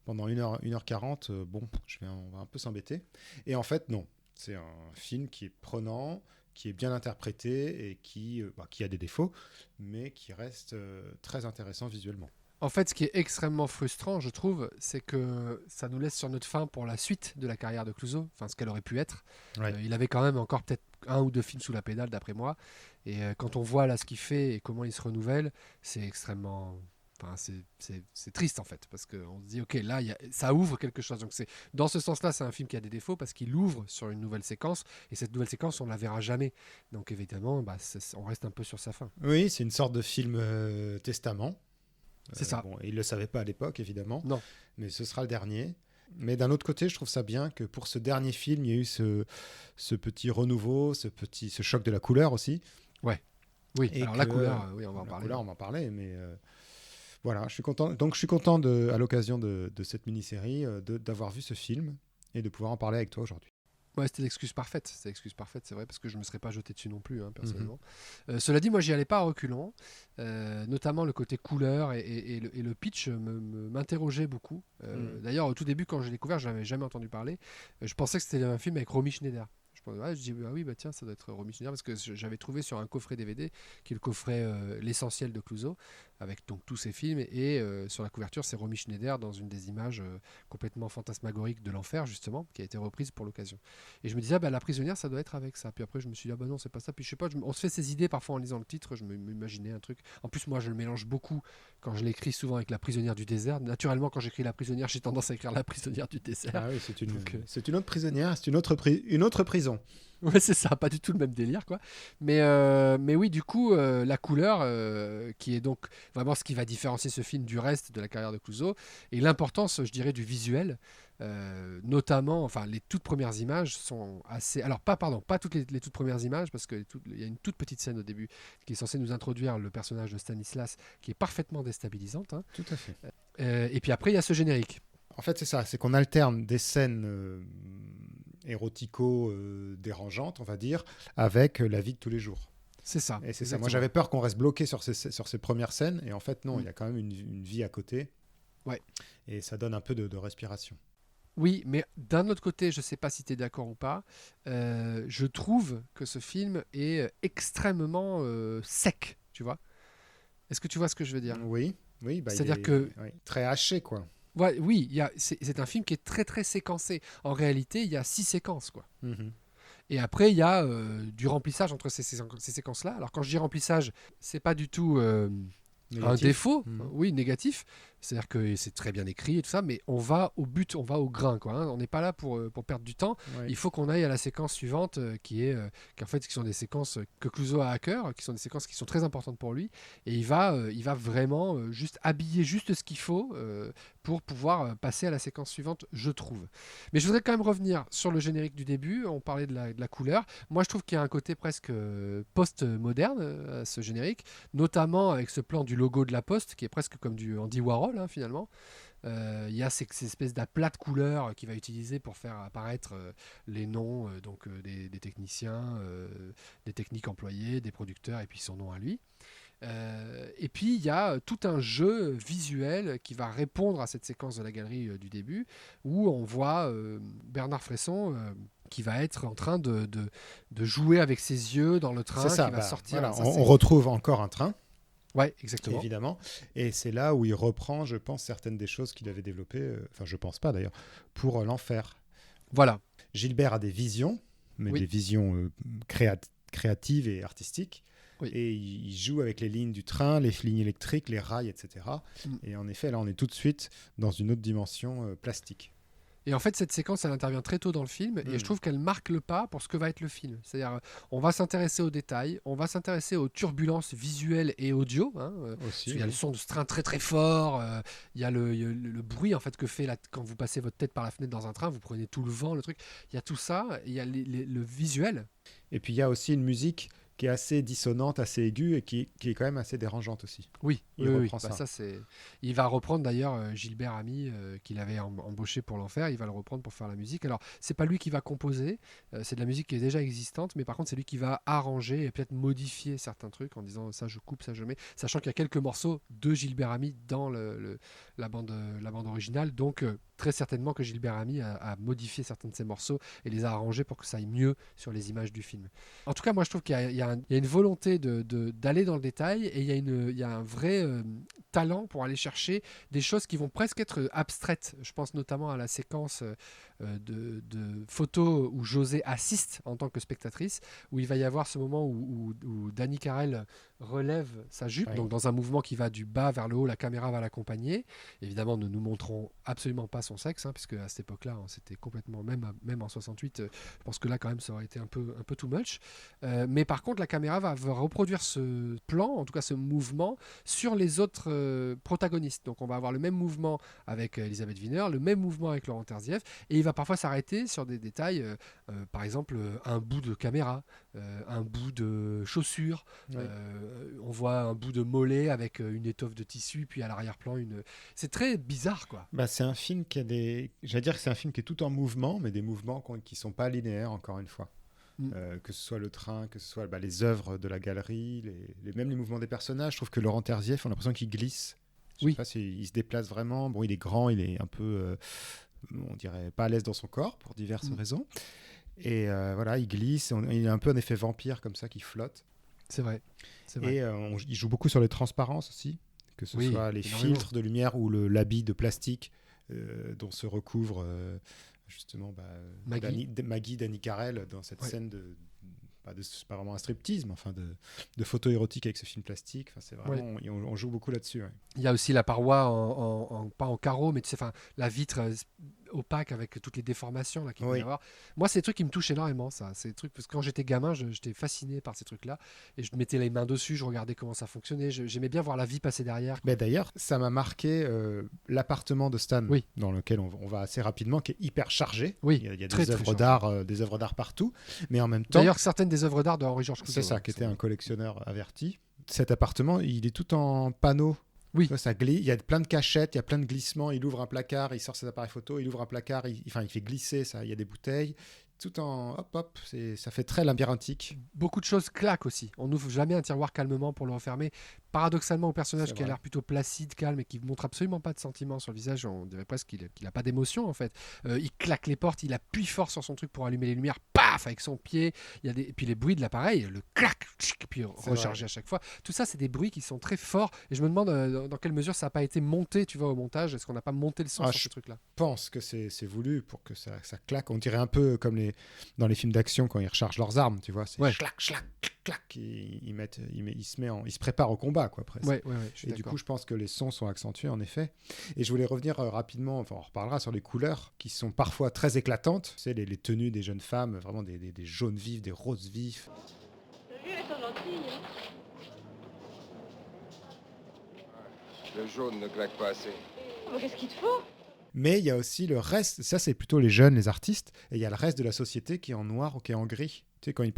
pendant 1h40, on va un peu s'embêter. Et en fait, non. C'est un film qui est prenant, qui est bien interprété et qui a des défauts, mais qui reste très intéressant visuellement. En fait, ce qui est extrêmement frustrant, je trouve, c'est que ça nous laisse sur notre faim pour la suite de la carrière de Clouzot, enfin ce qu'elle aurait pu être. Ouais. Il avait quand même encore peut-être 1 ou 2 films sous la pédale, d'après moi. Et quand on voit là ce qu'il fait et comment il se renouvelle, c'est extrêmement... Enfin, c'est triste en fait, parce qu'on se dit, ok, là, ça ouvre quelque chose. Donc dans ce sens-là, c'est un film qui a des défauts, parce qu'il ouvre sur une nouvelle séquence, et cette nouvelle séquence, on ne la verra jamais. Donc évidemment, on reste un peu sur sa fin. Oui, c'est une sorte de film testament. C'est ça. Bon, il ne le savait pas à l'époque, évidemment. Non. Mais ce sera le dernier. Mais d'un autre côté, je trouve ça bien que pour ce dernier film, il y a eu ce petit renouveau, ce choc de la couleur aussi. Ouais. Oui, et alors la couleur, oui, on va en la parler. Couleur, on va en parler, mais voilà, je suis content. Donc je suis content à l'occasion de cette mini-série d'avoir vu ce film et de pouvoir en parler avec toi aujourd'hui. Ouais, c'était l'excuse parfaite. C'était l'excuse parfaite, c'est vrai, parce que je ne me serais pas jeté dessus non plus, personnellement. Cela dit, moi, j'y allais pas à reculons. Notamment le côté couleur et le pitch m'interrogeait beaucoup. D'ailleurs, au tout début, quand j'ai découvert, je n'avais jamais entendu parler. Je pensais que c'était un film avec Romy Schneider. Je dis, tiens, ça doit être Romy Schneider, parce que j'avais trouvé sur un coffret DVD, qui est le coffret L'Essentiel de Clouzot, avec donc tous ses films, et sur la couverture, c'est Romy Schneider dans une des images complètement fantasmagoriques de l'enfer, justement, qui a été reprise pour l'occasion. Et je me disais, La Prisonnière, ça doit être avec ça. Puis après, je me suis dit, non, c'est pas ça. Puis je sais pas, on se fait ses idées parfois en lisant le titre, je m'imaginais un truc. En plus, moi, je le mélange beaucoup quand je l'écris souvent avec La Prisonnière du désert. Naturellement, quand j'écris La Prisonnière, j'ai tendance à écrire La Prisonnière du désert. Ah oui, c'est une autre prisonnière, c'est une autre prison. Ouais, c'est ça, pas du tout le même délire, quoi. Mais oui, du coup, la couleur, qui est donc vraiment ce qui va différencier ce film du reste de la carrière de Clouzot, et l'importance, je dirais, du visuel, notamment, les toutes premières images sont assez... Alors, pas toutes les toutes premières images, parce qu'il y a une toute petite scène au début qui est censée nous introduire le personnage de Stanislas, qui est parfaitement déstabilisante. Hein. Tout à fait. Et puis après, il y a ce générique. En fait, c'est ça, c'est qu'on alterne des scènes érotico-dérangeantes, on va dire, avec la vie de tous les jours. C'est ça. Et c'est ça. Moi, j'avais peur qu'on reste bloqué sur ces premières scènes, et en fait, non, il y a quand même une vie à côté. Ouais. Et ça donne un peu de respiration. Oui, mais d'un autre côté, je ne sais pas si tu es d'accord ou pas, je trouve que ce film est extrêmement sec, tu vois. Est-ce que tu vois ce que je veux dire ? Oui. C'est-à-dire que... très haché, quoi. Ouais, oui, c'est un film qui est très très séquencé. En réalité, il y a 6 séquences, quoi. Et après, il y a du remplissage entre ces séquences-là. Alors quand je dis remplissage, c'est pas du tout un défaut, oui, négatif. C'est-à-dire que c'est très bien écrit et tout ça, mais on va au but, on va au grain, quoi. Hein. On n'est pas là pour perdre du temps. Ouais. Il faut qu'on aille à la séquence suivante, qui sont des séquences que Clouzot a à cœur, qui sont des séquences qui sont très importantes pour lui. Et il va vraiment juste habiller juste ce qu'il faut pour pouvoir passer à la séquence suivante, je trouve. Mais je voudrais quand même revenir sur le générique du début. On parlait de la couleur. Moi, je trouve qu'il y a un côté presque post-moderne à ce générique, notamment avec ce plan du logo de la Poste, qui est presque comme du Andy Warhol, hein, finalement. Il y a ces espèces d'aplats de couleurs qu'il va utiliser pour faire apparaître les noms des techniciens, des techniques employées, des producteurs et puis son nom à lui. Et puis il y a tout un jeu visuel qui va répondre à cette séquence de la galerie du début, où on voit Bernard Fresson qui va être en train de jouer avec ses yeux dans le train C'est ça, qui va sortir. voilà, Ça, on retrouve encore un train, Ouais, exactement. évidemment, et c'est là où il reprend, je pense, certaines des choses qu'il avait développées, enfin je pense pas d'ailleurs, pour l'enfer. Voilà. Gilbert a des visions, mais Oui. des visions créatives et artistiques. Oui. Et il joue avec les lignes du train, les lignes électriques, les rails, etc. Mm. Et en effet, là, on est tout de suite dans une autre dimension plastique. Et en fait, cette séquence, elle intervient très tôt dans le film, et je trouve qu'elle marque le pas pour ce que va être le film. C'est-à-dire, on va s'intéresser aux détails, on va s'intéresser aux turbulences visuelles et audio. Aussi, Il y a le son de ce train très très fort, il y a le bruit en fait que fait quand vous passez votre tête par la fenêtre dans un train, vous prenez tout le vent, le truc. Il y a tout ça, il y a le visuel. Et puis, il y a aussi une musique qui est assez dissonante, assez aiguë, et qui est quand même assez dérangeante aussi. Oui, Il oui, reprend oui. ça. Il va reprendre d'ailleurs Gilbert Ami, qu'il avait embauché pour l'enfer. Il va le reprendre pour faire la musique. Alors, c'est pas lui qui va composer, c'est de la musique qui est déjà existante, mais par contre, c'est lui qui va arranger et peut-être modifier certains trucs en disant ça je coupe, ça je mets, sachant qu'il y a quelques morceaux de Gilbert Ami dans la bande originale. Donc, très certainement que Gilbert Ami a modifié certains de ces morceaux et les a arrangés pour que ça aille mieux sur les images du film. En tout cas, moi, je trouve qu'il y a une volonté d'aller dans le détail, et il y a un vrai talent pour aller chercher des choses qui vont presque être abstraites. Je pense notamment à la séquence de photos où José assiste en tant que spectatrice, où il va y avoir ce moment où Danny Carell relève sa jupe, Oui. donc dans un mouvement qui va du bas vers le haut, la caméra va l'accompagner. Évidemment, nous montrons absolument pas son sexe, puisque à cette époque-là, c'était complètement, même en 68, je pense que là quand même ça aurait été un peu too much. Mais par contre, la caméra va reproduire ce plan, en tout cas ce mouvement, sur les autres protagonistes. Donc on va avoir le même mouvement avec Elisabeth Wiener, le même mouvement avec Laurent Terzieff, et il va parfois s'arrêter sur des détails, par exemple un bout de caméra, un bout de chaussure, Oui. on voit un bout de mollet avec une étoffe de tissu, puis à l'arrière-plan c'est très bizarre, quoi. Bah, c'est un film qui a des... J'allais dire que c'est un film qui est tout en mouvement, mais des mouvements qui ne sont pas linéaires, encore une fois. Que ce soit le train, que ce soit les œuvres de la galerie, même les mouvements des personnages. Je trouve que Laurent Terzieff, on a l'impression qu'il glisse. Je sais pas s'il se déplace vraiment. Bon, il est grand, il est un peu, on dirait, pas à l'aise dans son corps, pour diverses raisons. Et voilà, il glisse. Il a un peu un effet vampire, comme ça, qui flotte. C'est vrai. Et il joue beaucoup sur les transparences aussi, que ce soit les filtres de lumière ou l'habit de plastique dont se recouvre justement Maggie, Danny Carell dans cette scène c'est pas vraiment un striptease, mais enfin de photo érotique avec ce film plastique. Enfin, c'est vraiment, on joue beaucoup là-dessus. Ouais. Il y a aussi la paroi pas en carreau, mais tu sais, la vitre opaque avec toutes les déformations là qu'il peut y avoir. Moi, c'est des trucs qui me touchent énormément, ça. C'est des trucs, parce que quand j'étais gamin, j'étais fasciné par ces trucs-là, et je mettais les mains dessus, je regardais comment ça fonctionnait. J'aimais bien voir la vie passer derrière. Mais d'ailleurs, ça m'a marqué l'appartement de Stan, dans lequel on va assez rapidement, qui est hyper chargé. Oui, il y a des œuvres d'art partout, mais en même temps. D'ailleurs, certaines des œuvres d'art de Henri-Georges Clouzot. C'est ça, qui était un collectionneur averti. Cet appartement, il est tout en panneaux. Oui. Ça glisse, il y a plein de cachettes, il y a plein de glissements. Il ouvre un placard, il sort ses appareils photo, il ouvre un placard, il fait glisser ça. Il y a des bouteilles, tout en hop, ça fait très labyrinthique. Beaucoup de choses claquent aussi. On n'ouvre jamais un tiroir calmement pour le refermer. Paradoxalement, au personnage qui a l'air plutôt placide, calme et qui ne montre absolument pas de sentiments sur le visage, on dirait presque qu'il n'a pas d'émotion en fait. Il claque les portes, il appuie fort sur son truc pour allumer les lumières, paf, avec son pied. Et puis les bruits de l'appareil, le clac, puis rechargé à chaque fois. Tout ça, c'est des bruits qui sont très forts. Et je me demande dans quelle mesure ça n'a pas été monté, tu vois, au montage. Est-ce qu'on n'a pas monté le son sur ce truc-là ? Je pense que c'est voulu pour que ça claque. On dirait un peu comme dans les films d'action quand ils rechargent leurs armes, tu vois. C'est clac, clac, clac. Ils se préparent au combat, quoi, presque. Et du coup, je pense que les sons sont accentués, en effet. Et je voulais revenir rapidement, enfin, on reparlera sur les couleurs qui sont parfois très éclatantes. Tu sais, les tenues des jeunes femmes, vraiment des jaunes vifs, des roses vifs. Le jaune ne claque pas assez. Mais qu'est-ce qu'il te faut ? Mais il y a aussi le reste, ça c'est plutôt les jeunes, les artistes, et il y a le reste de la société qui est en noir ou qui est en gris. Tu sais, quand ils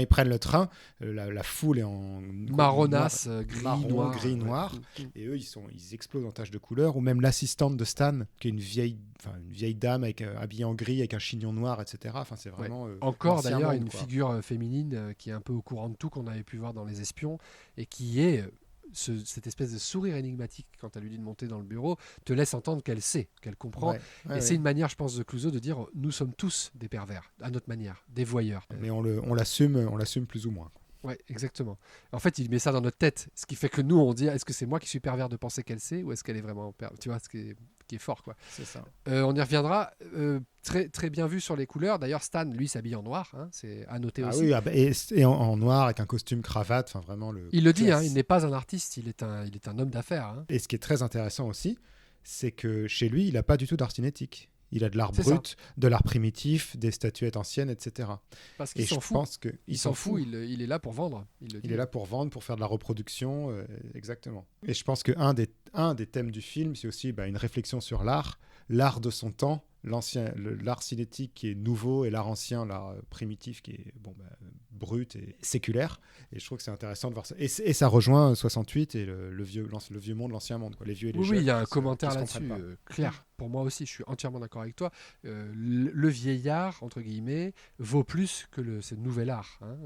prennent le train, la foule est en marronasse, gris, marron, noir. gris, noir. Ouais. Et eux, ils explosent en taches de couleur. Ou même l'assistante de Stan, qui est une vieille dame habillée en gris avec un chignon noir, etc. Enfin, c'est vraiment encore l'ancien d'ailleurs monde, une quoi. figure féminine qui est un peu au courant de tout, qu'on avait pu voir dans Les Espions, et qui est cette espèce de sourire énigmatique quand elle lui dit de monter dans le bureau, te laisse entendre qu'elle sait, qu'elle comprend. Ouais, Et c'est une manière, je pense, de Clouseau de dire nous sommes tous des pervers, à notre manière, des voyeurs. Mais on l'assume plus ou moins. Ouais, exactement. En fait, il met ça dans notre tête, ce qui fait que nous, on dit est-ce que c'est moi qui suis pervers de penser qu'elle sait, ou est-ce qu'elle est vraiment tu vois, ce qui est fort, quoi. C'est ça. On y reviendra. Très, très bien vu sur les couleurs. D'ailleurs, Stan, lui, s'habille en noir. Hein, c'est à noter aussi. Oui, et en noir avec un costume cravate. Enfin, vraiment il le dit, hein, il n'est pas un artiste, il est un homme d'affaires. Hein. Et ce qui est très intéressant aussi, c'est que chez lui, il n'a pas du tout d'art cinétique. Il a de l'art C'est brut, de l'art primitif, des statuettes anciennes, etc. Parce qu'il Et s'en je fout. pense que Il s'en fout. Il est là pour vendre. Il est là pour vendre, pour faire de la reproduction, exactement. Et je pense qu'un des thèmes du film, c'est aussi une réflexion sur l'art de son temps, l'art cinétique qui est nouveau et l'art ancien, l'art primitif qui est brut et séculaire. Et je trouve que c'est intéressant de voir ça. Et ça rejoint 68 et le vieux monde, l'ancien monde, quoi. Les vieux et les jeunes. Oui, il y a un qui commentaire se là-dessus, comprennent pas. clair. Pour moi aussi, je suis entièrement d'accord avec toi. Le vieillard, entre guillemets, vaut plus que ce nouvel art. Hein.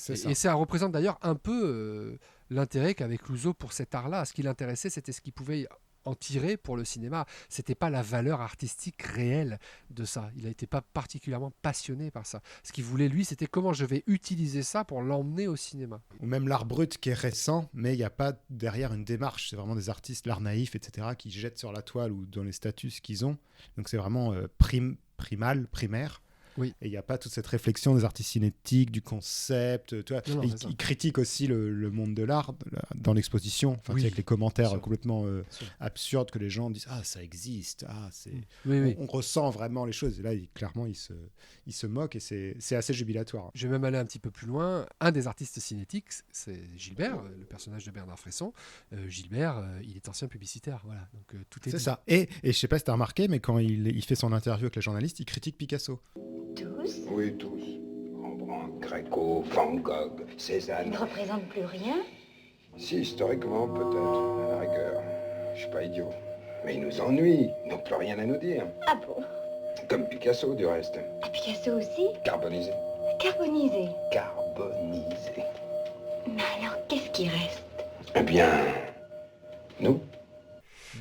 Et ça représente d'ailleurs un peu l'intérêt qu'avait Clouseau pour cet art-là. Ce qui l'intéressait, c'était ce qu'il pouvait en tirer pour le cinéma. C'était pas la valeur artistique réelle de ça. Il n'était pas particulièrement passionné par ça. Ce qu'il voulait, lui, c'était comment je vais utiliser ça pour l'emmener au cinéma. Ou même l'art brut qui est récent, mais il n'y a pas derrière une démarche. C'est vraiment des artistes, l'art naïf, etc., qui jettent sur la toile ou dans les statuts ce qu'ils ont. Donc c'est vraiment primaire. Oui. Et il n'y a pas toute cette réflexion des artistes cinétiques, du concept. Tu vois. Il critique aussi le monde de l'art dans l'exposition, avec les commentaires complètement absurdes que les gens disent « Ah, ça existe, on ressent vraiment les choses ». Et là, clairement, il se moque et c'est assez jubilatoire. Je vais même aller un petit peu plus loin. Un des artistes cinétiques, c'est Gilbert, le personnage de Bernard Fresson. Gilbert, il est ancien publicitaire. Voilà. Donc, tout est dit. Ça. Et je ne sais pas si tu as remarqué, mais quand il fait son interview avec les journalistes, il critique Picasso. Tous? Oui, tous. Rembrandt, Gréco, Van Gogh, Ils Cézanne. ne représentent plus rien? Si, historiquement, peut-être, à la rigueur. Je suis pas idiot. Mais ils nous ennuient, ils n'ont plus rien à nous dire. Ah bon? Comme Picasso, du reste. Et Picasso aussi? Carbonisé. Carbonisé. Carbonisé. Mais alors, qu'est-ce qui reste? Eh bien, nous.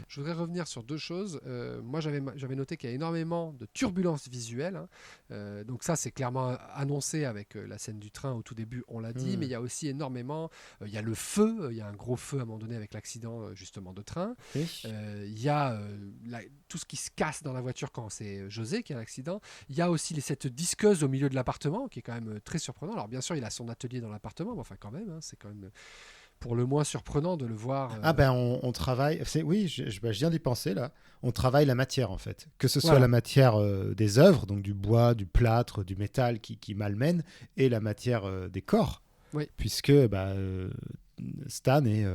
Je voudrais revenir sur deux choses. Moi, j'avais noté qu'il y a énormément de turbulences visuelles. Hein. Donc ça, c'est clairement annoncé avec la scène du train au tout début, on l'a dit. Mais il y a aussi énormément... il y a le feu. Il y a un gros feu à un moment donné avec l'accident justement de train. Il y a tout ce qui se casse dans la voiture quand c'est José qui a l'accident. Il y a aussi cette disqueuse au milieu de l'appartement qui est quand même très surprenant. Alors bien sûr, il a son atelier dans l'appartement, mais enfin quand même, hein, c'est quand même... pour le moins surprenant de le voir. On travaille. Oui, je viens d'y penser là. On travaille la matière en fait. Que ce soit la matière des œuvres, donc du bois, du plâtre, du métal qui malmène, et la matière des corps. Oui. Puisque Stan est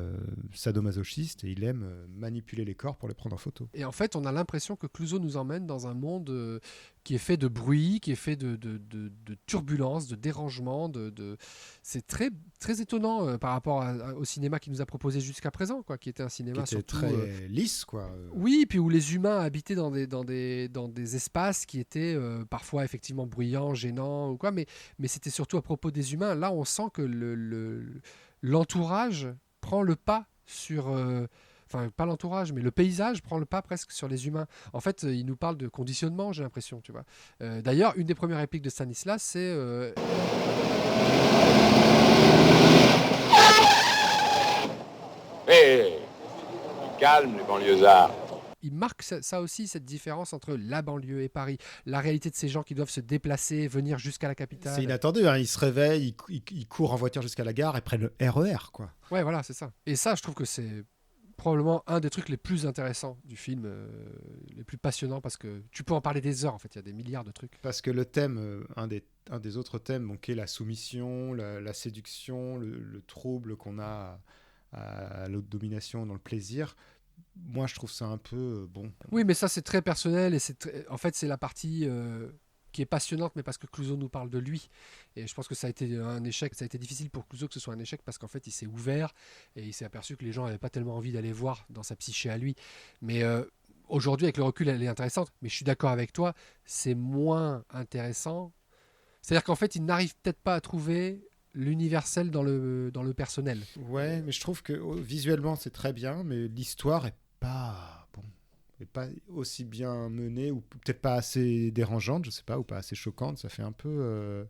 sadomasochiste et il aime manipuler les corps pour les prendre en photo. Et en fait, on a l'impression que Clouseau nous emmène dans un monde qui est fait de bruit, qui est fait de turbulences, de dérangements. C'est très, très étonnant par rapport au cinéma qu'il nous a proposé jusqu'à présent, quoi, qui était un cinéma qui était surtout, très lisse, quoi. Oui, puis où les humains habitaient dans des espaces qui étaient parfois effectivement bruyants, gênants, ou quoi, mais c'était surtout à propos des humains. Là, on sent que l'entourage prend le pas sur... Enfin, pas l'entourage, mais le paysage prend le pas presque sur les humains. En fait, il nous parle de conditionnement, j'ai l'impression, tu vois. D'ailleurs, une des premières répliques de Stanislas, c'est... Hé, calme les banlieusards. Il marque ça aussi, cette différence entre la banlieue et Paris. La réalité de ces gens qui doivent se déplacer, venir jusqu'à la capitale. C'est inattendu, hein. Ils se réveillent, ils courent en voiture jusqu'à la gare et prennent le RER, quoi. Ouais, voilà, c'est ça. Et ça, je trouve que c'est probablement un des trucs les plus intéressants du film, les plus passionnants, parce que tu peux en parler des heures, en fait. Il y a des milliards de trucs. Parce que le thème, un des autres thèmes, qui est la soumission, la séduction, le trouble qu'on a à l'autodomination dans le plaisir... Moi, je trouve ça un peu bon. Oui, mais ça, c'est très personnel et en fait, c'est la partie qui est passionnante, mais parce que Clouzot nous parle de lui. Et je pense que ça a été un échec. Ça a été difficile pour Clouzot que ce soit un échec parce qu'en fait, il s'est ouvert et il s'est aperçu que les gens n'avaient pas tellement envie d'aller voir dans sa psyché à lui. Mais aujourd'hui, avec le recul, elle est intéressante. Mais je suis d'accord avec toi, c'est moins intéressant. C'est-à-dire qu'en fait, il n'arrive peut-être pas à trouver l'universel dans le personnel. Ouais, mais je trouve que visuellement c'est très bien, mais l'histoire est pas bon, est pas aussi bien menée ou peut-être pas assez dérangeante, je sais pas, ou pas assez choquante. Ça fait un peu.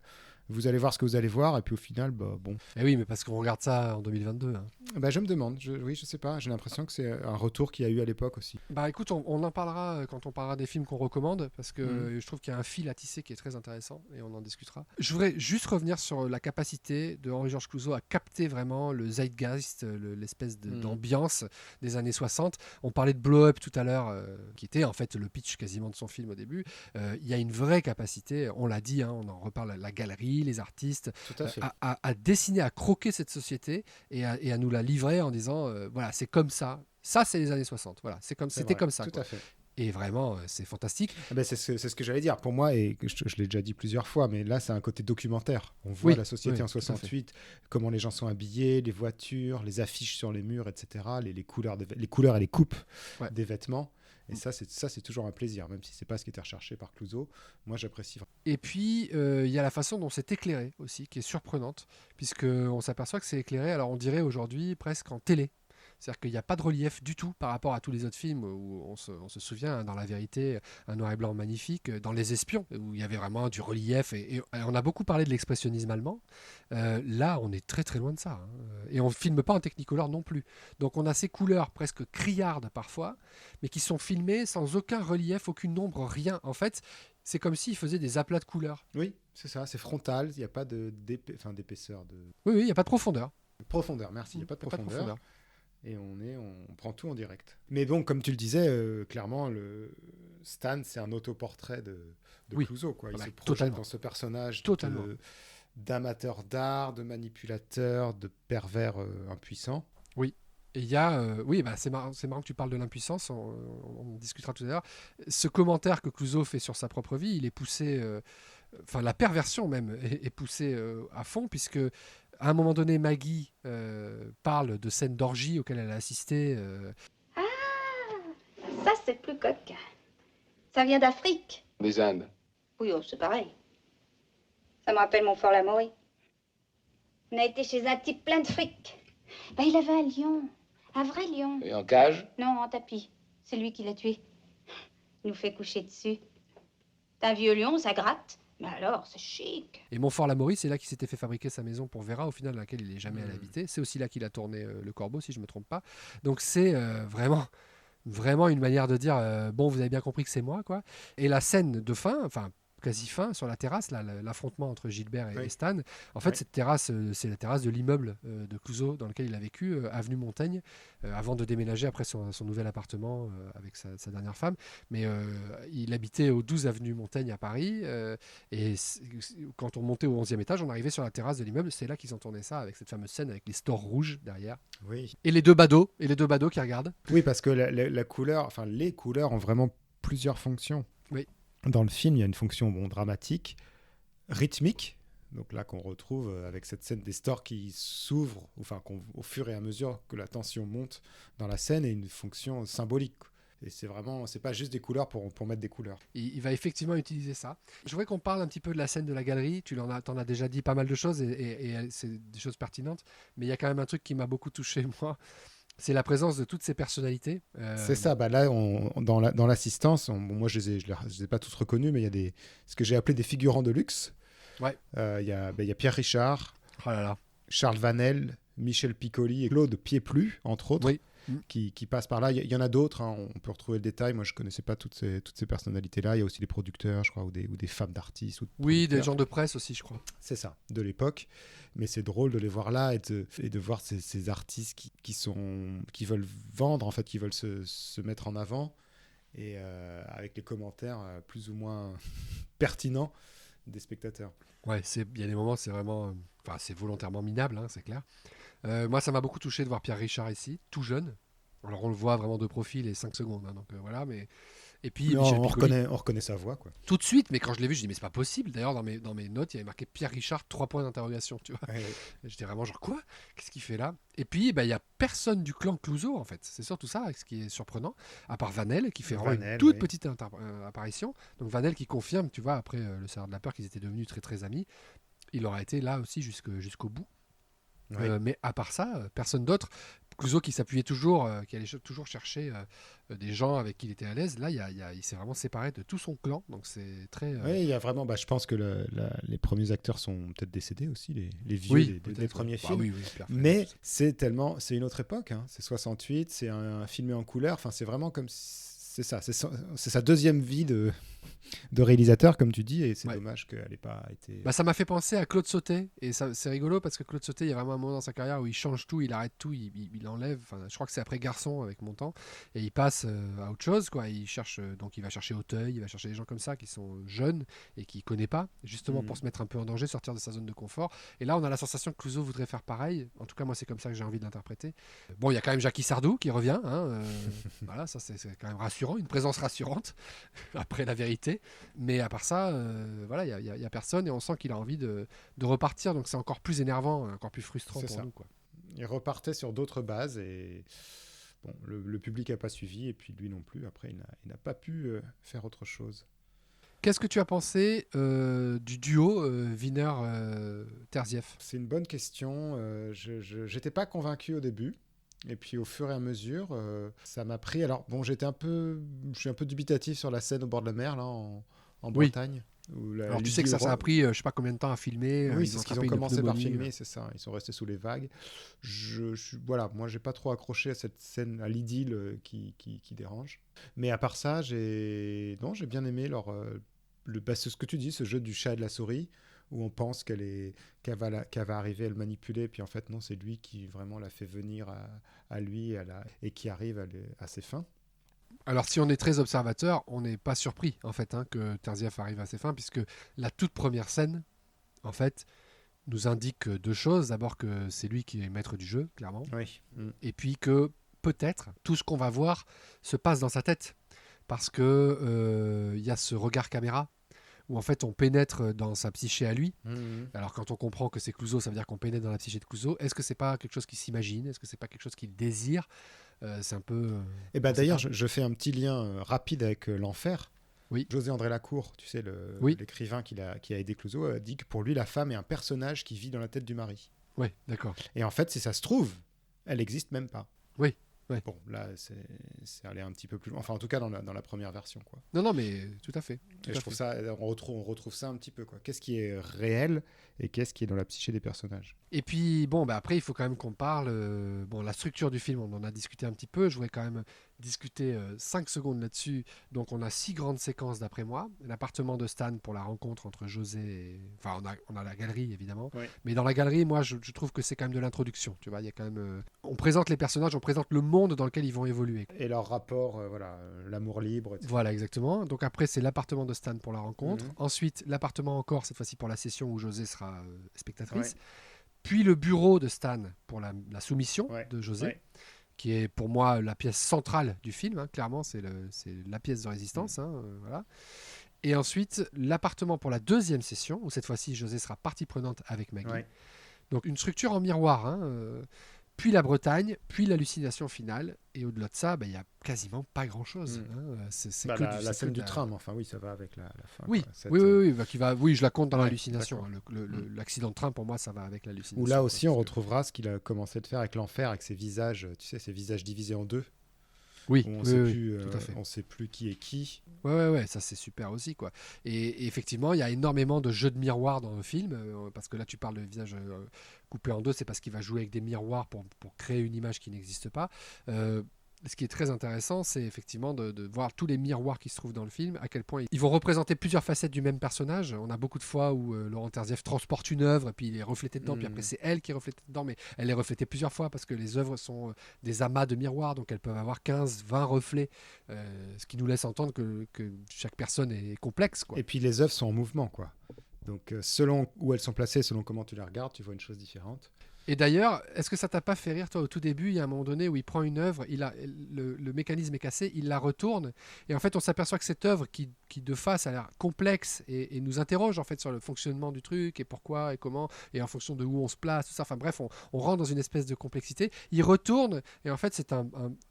Vous allez voir ce que vous allez voir, et puis au final, bah, bon. Et oui, mais parce qu'on regarde ça en 2022. Hein. Bah, je me demande, oui, je sais pas, j'ai l'impression que c'est un retour qu'il y a eu à l'époque aussi. Bah écoute, on en parlera quand on parlera des films qu'on recommande, parce que je trouve qu'il y a un fil à tisser qui est très intéressant, et on en discutera. Je voudrais juste revenir sur la capacité de Henri-Georges Clouzot à capter vraiment le zeitgeist, l'espèce d'ambiance des années 60. On parlait de Blow Up tout à l'heure, qui était en fait le pitch quasiment de son film au début. Il y a une vraie capacité, on l'a dit, hein, on en reparle, la galerie, les artistes, Tout à fait. à dessiner, à croquer cette société et à nous la livrer en disant voilà, c'est comme ça. Ça, c'est les années 60. Voilà, c'était comme ça. Tout Quoi. à fait. Et vraiment, c'est fantastique. Ah ben c'est ce que j'allais dire. Pour moi, et je l'ai déjà dit plusieurs fois, mais là, c'est un côté documentaire. On voit la société en 68, comment les gens sont habillés, les voitures, les affiches sur les murs, etc., les couleurs et les coupes des vêtements. Et ça, c'est toujours un plaisir, même si c'est pas ce qui était recherché par Clouzot. Moi, j'apprécie. Et puis, il y a la façon dont c'est éclairé aussi, qui est surprenante, puisqu'on s'aperçoit que c'est éclairé, alors on dirait aujourd'hui presque en télé. C'est-à-dire qu'il n'y a pas de relief du tout par rapport à tous les autres films où on se souvient, hein, dans La Vérité, un noir et blanc magnifique, dans Les Espions, où il y avait vraiment du relief. Et on a beaucoup parlé de l'expressionnisme allemand. Là, on est très très loin de ça. Hein. Et on ne filme pas en Technicolor non plus. Donc on a ces couleurs presque criardes parfois, mais qui sont filmées sans aucun relief, aucune ombre, rien. En fait, c'est comme s'il faisait des aplats de couleurs. Oui, c'est ça, c'est frontal, il n'y a pas d'épaisseur. Oui, il n'y a pas de profondeur. Profondeur, merci, il n'y a pas de profondeur. Pas de profondeur. Et on prend tout en direct. Mais bon, comme tu le disais, clairement, Stan, c'est un autoportrait de Clouzot. Quoi. Il se projette dans ce personnage d'amateur d'art, de manipulateur, de pervers impuissant. Oui. Et il y a, c'est marrant que tu parles de l'impuissance, on discutera tout à l'heure. Ce commentaire que Clouzot fait sur sa propre vie, il est poussé, la perversion même est poussée à fond, puisque à un moment donné, Maggie parle de scènes d'orgie auxquelles elle a assisté. Ah, ça c'est plus coquin. Ça vient d'Afrique. Des Indes. Oui, c'est pareil. Ça me rappelle mon fort Lamourie. On a été chez un type plein de fric. Ben, il avait un lion, un vrai lion. Et en cage? Non, en tapis. C'est lui qui l'a tué. Il nous fait coucher dessus. C'est un vieux lion, ça gratte. Mais alors, c'est chic. Et Montfort-l'Amaury, c'est là qu'il s'était fait fabriquer sa maison pour Vera, au final, dans laquelle il n'est jamais allé habiter. C'est aussi là qu'il a tourné Le Corbeau, si je ne me trompe pas. Donc c'est vraiment une manière de dire bon, vous avez bien compris que c'est moi, quoi. Et la scène de fin, quasi fin, sur la terrasse, là, l'affrontement entre Gilbert et Stan. En fait, cette terrasse, c'est la terrasse de l'immeuble de Clouzot dans lequel il a vécu, avenue Montaigne, avant de déménager après son nouvel appartement avec sa dernière femme. Mais il habitait au 12 avenue Montaigne à Paris. Et quand on montait au 11e étage, on arrivait sur la terrasse de l'immeuble. C'est là qu'ils ont tourné ça, avec cette fameuse scène avec les stores rouges derrière. Oui. Et les deux badauds qui regardent. Oui, parce que la couleur, les couleurs ont vraiment plusieurs fonctions. Oui. Dans le film, il y a une fonction dramatique, rythmique, donc là qu'on retrouve avec cette scène des stores qui s'ouvrent, au fur et à mesure que la tension monte dans la scène, et une fonction symbolique. Et c'est pas juste des couleurs pour mettre des couleurs. Il va effectivement utiliser ça. Je voudrais qu'on parle un petit peu de la scène de la galerie. T'en as déjà dit pas mal de choses et c'est des choses pertinentes, mais il y a quand même un truc qui m'a beaucoup touché, moi. C'est la présence de toutes ces personnalités. C'est ça. Là, dans l'assistance, moi, je les ai pas tous reconnus, mais il y a ce que j'ai appelé des figurants de luxe. Ouais. Il y a Pierre Richard, Charles Vanel, Michel Piccoli et Claude Pieplu, entre autres, qui passent par là. Il y en a d'autres. Hein, on peut retrouver le détail. Moi, je connaissais pas toutes ces personnalités-là. Il y a aussi les producteurs, je crois, ou des femmes d'artistes. Des gens de presse aussi, je crois. C'est ça, de l'époque. Mais c'est drôle de les voir là et de voir ces artistes qui veulent vendre, en fait, qui veulent se mettre en avant, et avec les commentaires plus ou moins pertinents des spectateurs. Ouais, il y a des moments, c'est vraiment, c'est volontairement minable, hein, c'est clair. Moi, ça m'a beaucoup touché de voir Pierre Richard ici, tout jeune. Alors, on le voit vraiment de profil et 5 secondes, hein, donc voilà, mais Et puis Mais Michel on Piccoli, reconnaît sa voix, quoi. tout de suite, mais quand je l'ai vu, je dis mais c'est pas possible. D'ailleurs, dans mes notes, il y avait marqué Pierre Richard, 3 points d'interrogation, tu vois. Ouais, Et j'étais vraiment genre quoi? Qu'est-ce qu'il fait là? Et puis il y a personne du clan Clouseau en fait. C'est surtout ça, ce qui est surprenant, à part Vanel qui fait vraiment une Vanel, toute oui. petite apparition. Donc Vanel qui confirme, tu vois, après le Seigneur de la Peur, qu'ils étaient devenus très très amis. Il aura été là aussi jusqu'au bout. Ouais. Mais à part ça, personne d'autre. Clouseau qui s'appuyait toujours, qui allait toujours chercher des gens avec qui il était à l'aise. Là, il s'est vraiment séparé de tout son clan. Donc c'est très. Oui, il y a vraiment. Je pense que les premiers acteurs sont peut-être décédés aussi, les vieux Oui, des peut-être, premiers ouais. films. Bah oui, Pierre Freinet, Mais tout ça. c'est une autre époque. Hein. C'est 68, c'est un filmé en couleur. Enfin, c'est vraiment comme c'est ça. C'est sa deuxième vie de réalisateur, comme tu dis, et c'est Ouais. dommage qu'elle n'ait pas été. Ça m'a fait penser à Claude Sautet, et ça, c'est rigolo parce que Claude Sautet, il y a vraiment un moment dans sa carrière où il change tout, il arrête tout, il enlève. Enfin, je crois que c'est après Garçon avec Montand, et il passe à autre chose, quoi. Il cherche, donc il va chercher Auteuil, il va chercher des gens comme ça qui sont jeunes et qui connaît pas, justement pour se mettre un peu en danger, sortir de sa zone de confort. Et là, on a la sensation que Clouseau voudrait faire pareil. En tout cas, moi, c'est comme ça que j'ai envie de l'interpréter. Bon, il y a quand même Jackie Sardou qui revient, hein, voilà, ça c'est quand même rassurant, une présence rassurante après la vérité. Mais à part ça, voilà, il y a personne et on sent qu'il a envie de repartir. Donc c'est encore plus énervant, encore plus frustrant C'est pour ça. nous, quoi. Il repartait sur d'autres bases et bon, le public n'a pas suivi et puis lui non plus. Après, il n'a pas pu faire autre chose. Qu'est-ce que tu as pensé du duo Wiener-Terzieff? C'est une bonne question. Je n'étais pas convaincu au début. Et puis au fur et à mesure, ça m'a pris. Alors bon, je suis un peu dubitatif sur la scène au bord de la mer, là, en Oui. Bretagne. Alors tu sais que ça a pris je sais pas combien de temps à filmer. Oui, ils c'est ce qu'ils attrapé ont une commencé par pneumonie, filmer, c'est ça. Ils sont restés sous les vagues. Voilà, moi, j'ai pas trop accroché à cette scène, à l'idylle qui dérange. Mais à part ça, j'ai bien aimé c'est ce que tu dis, ce jeu du chat et de la souris, où on pense qu'elle va arriver à le manipuler, puis en fait non, c'est lui qui vraiment la fait venir à lui et qui arrive à ses fins. Alors si on est très observateur, on n'est pas surpris en fait que Terzieff arrive à ses fins, puisque la toute première scène, en fait, nous indique deux choses. D'abord que c'est lui qui est maître du jeu, clairement. Oui. Et puis que peut-être tout ce qu'on va voir se passe dans sa tête, parce que y a ce regard caméra où en fait on pénètre dans sa psyché à lui. Alors quand on comprend que c'est Clouseau, ça veut dire qu'on pénètre dans la psyché de Clouseau. Est-ce que c'est pas quelque chose qu'il s'imagine? Est-ce que c'est pas quelque chose qu'il désire? C'est un peu... Et d'ailleurs, je fais un petit lien rapide avec l'enfer. Oui. José-André Lacour, tu sais, l'écrivain qui a aidé Clouseau, dit que pour lui, la femme est un personnage qui vit dans la tête du mari. Oui, d'accord. Et en fait, si ça se trouve, elle n'existe même pas. Oui. Ouais. Bon, là, c'est allé un petit peu plus loin. Enfin, en tout cas, dans la première version, quoi. Non, mais tout à fait. Et je trouve ça, on retrouve ça un petit peu, quoi. Qu'est-ce qui est réel et qu'est-ce qui est dans la psyché des personnages. Et puis, bon, après, il faut quand même qu'on parle... la structure du film, on en a discuté un petit peu. Je voudrais quand même discuter 5 secondes là-dessus. Donc, on a 6 grandes séquences, d'après moi. L'appartement de Stan pour la rencontre entre José et... Enfin, on a la galerie, évidemment. Oui. Mais dans la galerie, moi, je trouve que c'est quand même de l'introduction. Tu vois, il y a quand même... On présente les personnages, on présente le monde dans lequel ils vont évoluer. Et leur rapport, l'amour libre, etc. Voilà, exactement. Donc après, c'est l'appartement de Stan pour la rencontre. Ensuite, l'appartement encore, cette fois-ci pour la session où José sera spectatrice. Ouais. Puis le bureau de Stan pour la soumission de José, qui est pour moi la pièce centrale du film. Clairement, c'est la pièce de résistance. Voilà. Et ensuite, l'appartement pour la deuxième session, où cette fois-ci, José sera partie prenante avec Maggie. Ouais. Donc une structure en miroir. Puis la Bretagne, puis l'hallucination finale. Et au-delà de ça, il n'y a quasiment pas grand-chose. C'est que la scène du train, mais enfin oui, ça va avec la fin. Oui, oui, je la compte dans l'hallucination. L'accident de train, pour moi, ça va avec l'hallucination. Où là aussi, on retrouvera ce qu'il a commencé de faire avec l'enfer, avec ses visages, tu sais, ses visages divisés en deux. Oui, on ne sait plus qui est qui. Ouais, ça c'est super aussi, quoi. Et effectivement, il y a énormément de jeux de miroirs dans le film, parce que là tu parles de visage coupé en deux, c'est parce qu'il va jouer avec des miroirs pour créer une image qui n'existe pas. Ce qui est très intéressant, c'est effectivement de voir tous les miroirs qui se trouvent dans le film, à quel point ils vont représenter plusieurs facettes du même personnage. On a beaucoup de fois où Laurent Terzieff transporte une œuvre, et puis il est reflété dedans, puis après c'est elle qui est reflétée dedans, mais elle est reflétée plusieurs fois parce que les œuvres sont des amas de miroirs, donc elles peuvent avoir 15, 20 reflets, ce qui nous laisse entendre que chaque personne est complexe, quoi. Et puis les œuvres sont en mouvement, quoi. Donc selon où elles sont placées, selon comment tu les regardes, tu vois une chose différente. Et d'ailleurs, est-ce que ça t'a pas fait rire, toi, au tout début, il y a un moment donné où il prend une œuvre, le mécanisme est cassé, il la retourne, et en fait, on s'aperçoit que cette œuvre qui de face a l'air complexe et nous interroge en fait sur le fonctionnement du truc et pourquoi et comment et en fonction de où on se place, tout ça. Enfin bref, on rentre dans une espèce de complexité. Il retourne et en fait,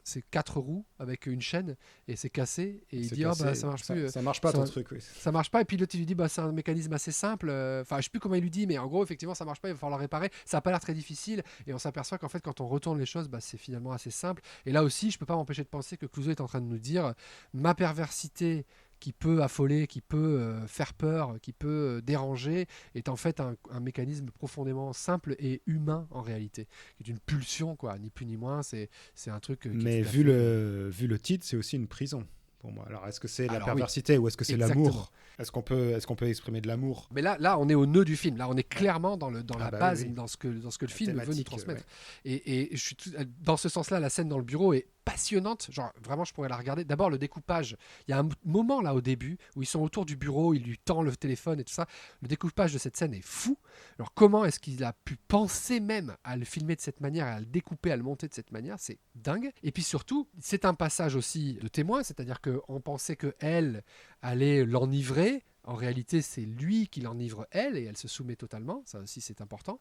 c'est 4 roues avec une chaîne et c'est cassé et il dit cassé, ça marche plus. Ça marche pas ton truc, oui. Ça marche pas et puis l'autre il lui dit c'est un mécanisme assez simple. Enfin, je sais plus comment il lui dit, mais en gros, effectivement, ça marche pas. Il va falloir le réparer. Ça a pas l'air très difficile et on s'aperçoit qu'en fait, quand on retourne les choses, c'est finalement assez simple. Et là aussi, je peux pas m'empêcher de penser que Clouzot est en train de nous dire ma perversité qui peut affoler, qui peut faire peur, qui peut déranger, est en fait un mécanisme profondément simple et humain en réalité, qui est une pulsion, quoi, ni plus ni moins. C'est un truc. Mais vu le titre, c'est aussi une prison. Pour moi. Alors, est-ce que c'est la perversité ou est-ce que c'est l'amour ? Est-ce qu'on peut exprimer de l'amour ? Mais là, on est au nœud du film. Là, on est clairement dans la base, oui. dans ce que le film veut nous transmettre. Ouais. Et je suis dans ce sens-là, la scène dans le bureau est passionnante. Genre, vraiment, je pourrais la regarder. D'abord, le découpage. Il y a un moment là au début où ils sont autour du bureau, il lui tend le téléphone et tout ça. Le découpage de cette scène est fou. Alors, comment est-ce qu'il a pu penser même à le filmer de cette manière, à le découper, à le monter de cette manière ? C'est dingue. Et puis surtout, c'est un passage aussi de témoin, c'est-à-dire qu'on pensait qu'elle allait l'enivrer. En réalité, c'est lui qui l'enivre elle et elle se soumet totalement. Ça aussi, c'est important.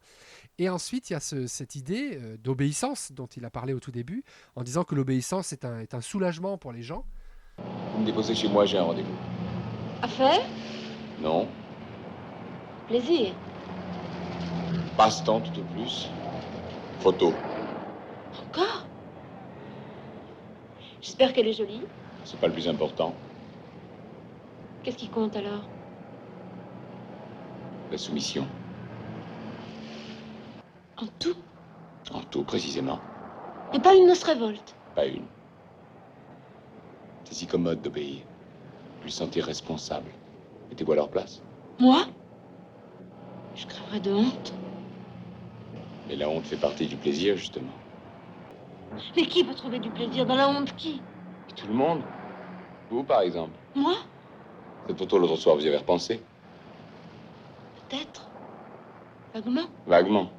Et ensuite, il y a cette idée d'obéissance dont il a parlé au tout début, en disant que l'obéissance est un soulagement pour les gens. Vous me déposez chez moi, j'ai un rendez-vous. Affaire ? Non. Plaisir. Passe-temps tout au plus. Photo. Encore ? J'espère qu'elle est jolie. C'est pas le plus important. Qu'est-ce qui compte alors ? La soumission. En tout ? En tout, précisément. Et pas une noce révolte ? Pas une. C'est si commode d'obéir. Plus sentir responsable. Mettez-vous à leur place. Moi ? Je crèverais de honte. Mais la honte fait partie du plaisir, justement. Mais qui peut trouver du plaisir dans la honte ? Qui ? Et tout le monde. Vous, par exemple. Moi ? Cette photo, l'autre soir, vous y avez repensé ? Peut-être. Vaguement. Vaguement.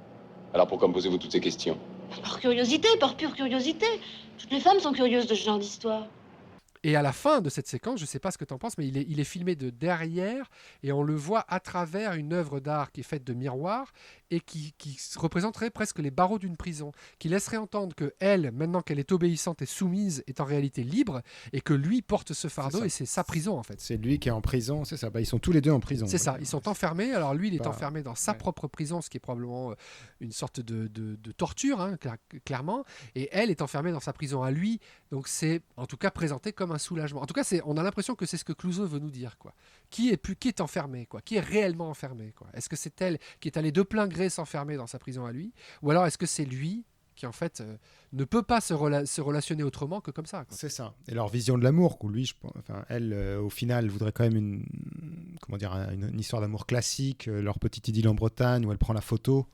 Alors pourquoi me posez-vous toutes ces questions ? Par curiosité, par pure curiosité. Toutes les femmes sont curieuses de ce genre d'histoire. Et à la fin de cette séquence, je ne sais pas ce que tu en penses, mais il est filmé de derrière et on le voit à travers une œuvre d'art qui est faite de miroirs et qui représenterait presque les barreaux d'une prison, qui laisserait entendre que elle, maintenant qu'elle est obéissante et soumise, est en réalité libre et que lui porte ce fardeau et c'est sa prison en fait. C'est lui qui est en prison, c'est ça. Ils sont tous les deux en prison. C'est ça, ils sont enfermés. Alors lui, il est enfermé dans sa propre prison, ce qui est probablement une sorte de torture, hein, clairement. Et elle est enfermée dans sa prison à lui. Donc c'est en tout cas présenté comme un soulagement. En tout cas, on a l'impression que c'est ce que Clouzot veut nous dire, quoi. Qui est enfermé, quoi. Qui est réellement enfermé, quoi. Est-ce que c'est elle qui est allée de plein gré s'enfermer dans sa prison à lui, ou alors est-ce que c'est lui qui en fait ne peut pas se relationner autrement que comme ça, quoi. C'est ça. Et leur vision de l'amour, où lui, elle, au final, voudrait quand même une histoire d'amour classique, leur petite idylle en Bretagne où elle prend la photo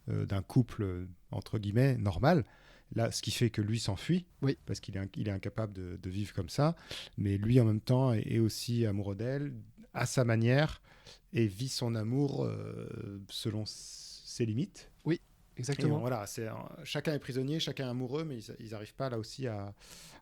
d'un couple entre guillemets normal. Là, ce qui fait que lui s'enfuit, parce qu'il est incapable de vivre comme ça. Mais lui, en même temps, est aussi amoureux d'elle, à sa manière, et vit son amour selon ses limites. Oui, exactement. Et voilà, chacun est prisonnier, chacun est amoureux, mais ils n'arrivent pas là aussi à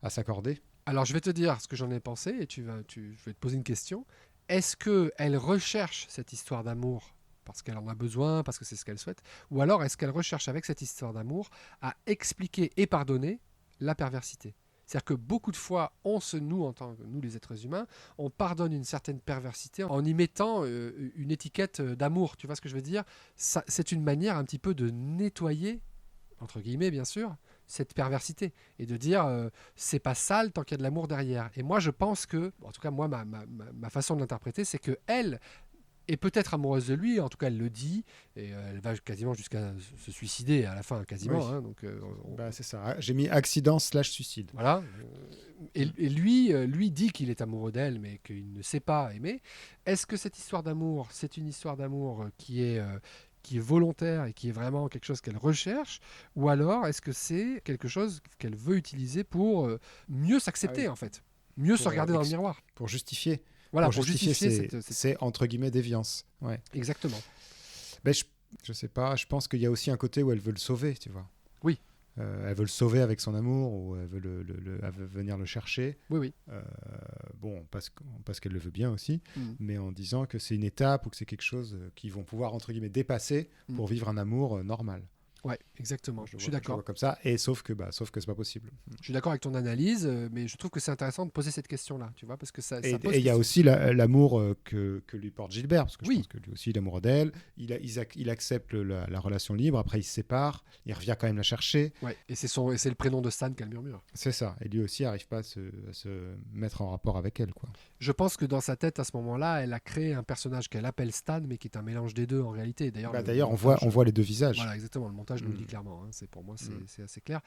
s'accorder. Alors, je vais te dire ce que j'en ai pensé, et je vais te poser une question. Est-ce qu'elle recherche cette histoire d'amour parce qu'elle en a besoin, parce que c'est ce qu'elle souhaite, ou alors est-ce qu'elle recherche avec cette histoire d'amour à expliquer et pardonner la perversité ? C'est-à-dire que beaucoup de fois, nous, en tant que nous les êtres humains, on pardonne une certaine perversité en y mettant une étiquette d'amour, tu vois ce que je veux dire ? C'est une manière un petit peu de nettoyer, entre guillemets bien sûr, cette perversité, et de dire c'est pas sale tant qu'il y a de l'amour derrière. Et moi je pense que, en tout cas moi ma façon de l'interpréter, c'est que elle est peut-être amoureuse de lui, en tout cas elle le dit, et elle va quasiment jusqu'à se suicider à la fin, quasiment. Oui. Hein, donc, c'est ça, j'ai mis accident/suicide. Voilà, et lui dit qu'il est amoureux d'elle, mais qu'il ne sait pas aimer. Est-ce que cette histoire d'amour, c'est une histoire d'amour qui est volontaire et qui est vraiment quelque chose qu'elle recherche, ou alors est-ce que c'est quelque chose qu'elle veut utiliser pour mieux s'accepter, en fait, mieux se regarder dans le miroir, pour justifier. Voilà, pour justifier c'est entre guillemets déviance. Ouais. Exactement. Ben, Je sais pas, je pense qu'il y a aussi un côté où elle veut le sauver, tu vois. Oui. Elle veut le sauver avec son amour, ou elle veut, elle veut venir le chercher. Oui. Bon, parce qu'elle le veut bien aussi, Mm. mais en disant que c'est une étape ou que c'est quelque chose qu'ils vont pouvoir, entre guillemets, dépasser pour vivre un amour normal. Ouais, exactement. Je suis Je le d'accord. vois comme ça, et sauf que c'est pas possible. Je suis d'accord avec ton analyse, mais je trouve que c'est intéressant de poser cette question-là, tu vois, parce que ça Et pose il y a question. aussi l'amour que lui porte Gilbert, parce que Oui. je pense que lui aussi il est amoureux d'elle. Il accepte la relation libre, après il se sépare, il revient quand même la chercher. Ouais, et c'est le prénom de Stan qu'elle murmure. C'est ça, et lui aussi n'arrive pas à se mettre en rapport avec elle, quoi. Je pense que dans sa tête, à ce moment-là, elle a créé un personnage qu'elle appelle Stan, mais qui est un mélange des deux en réalité. D'ailleurs, D'ailleurs, on voit les deux visages. Voilà, exactement. Le montage nous le dit clairement. Hein. Pour moi, Mm. c'est assez clair.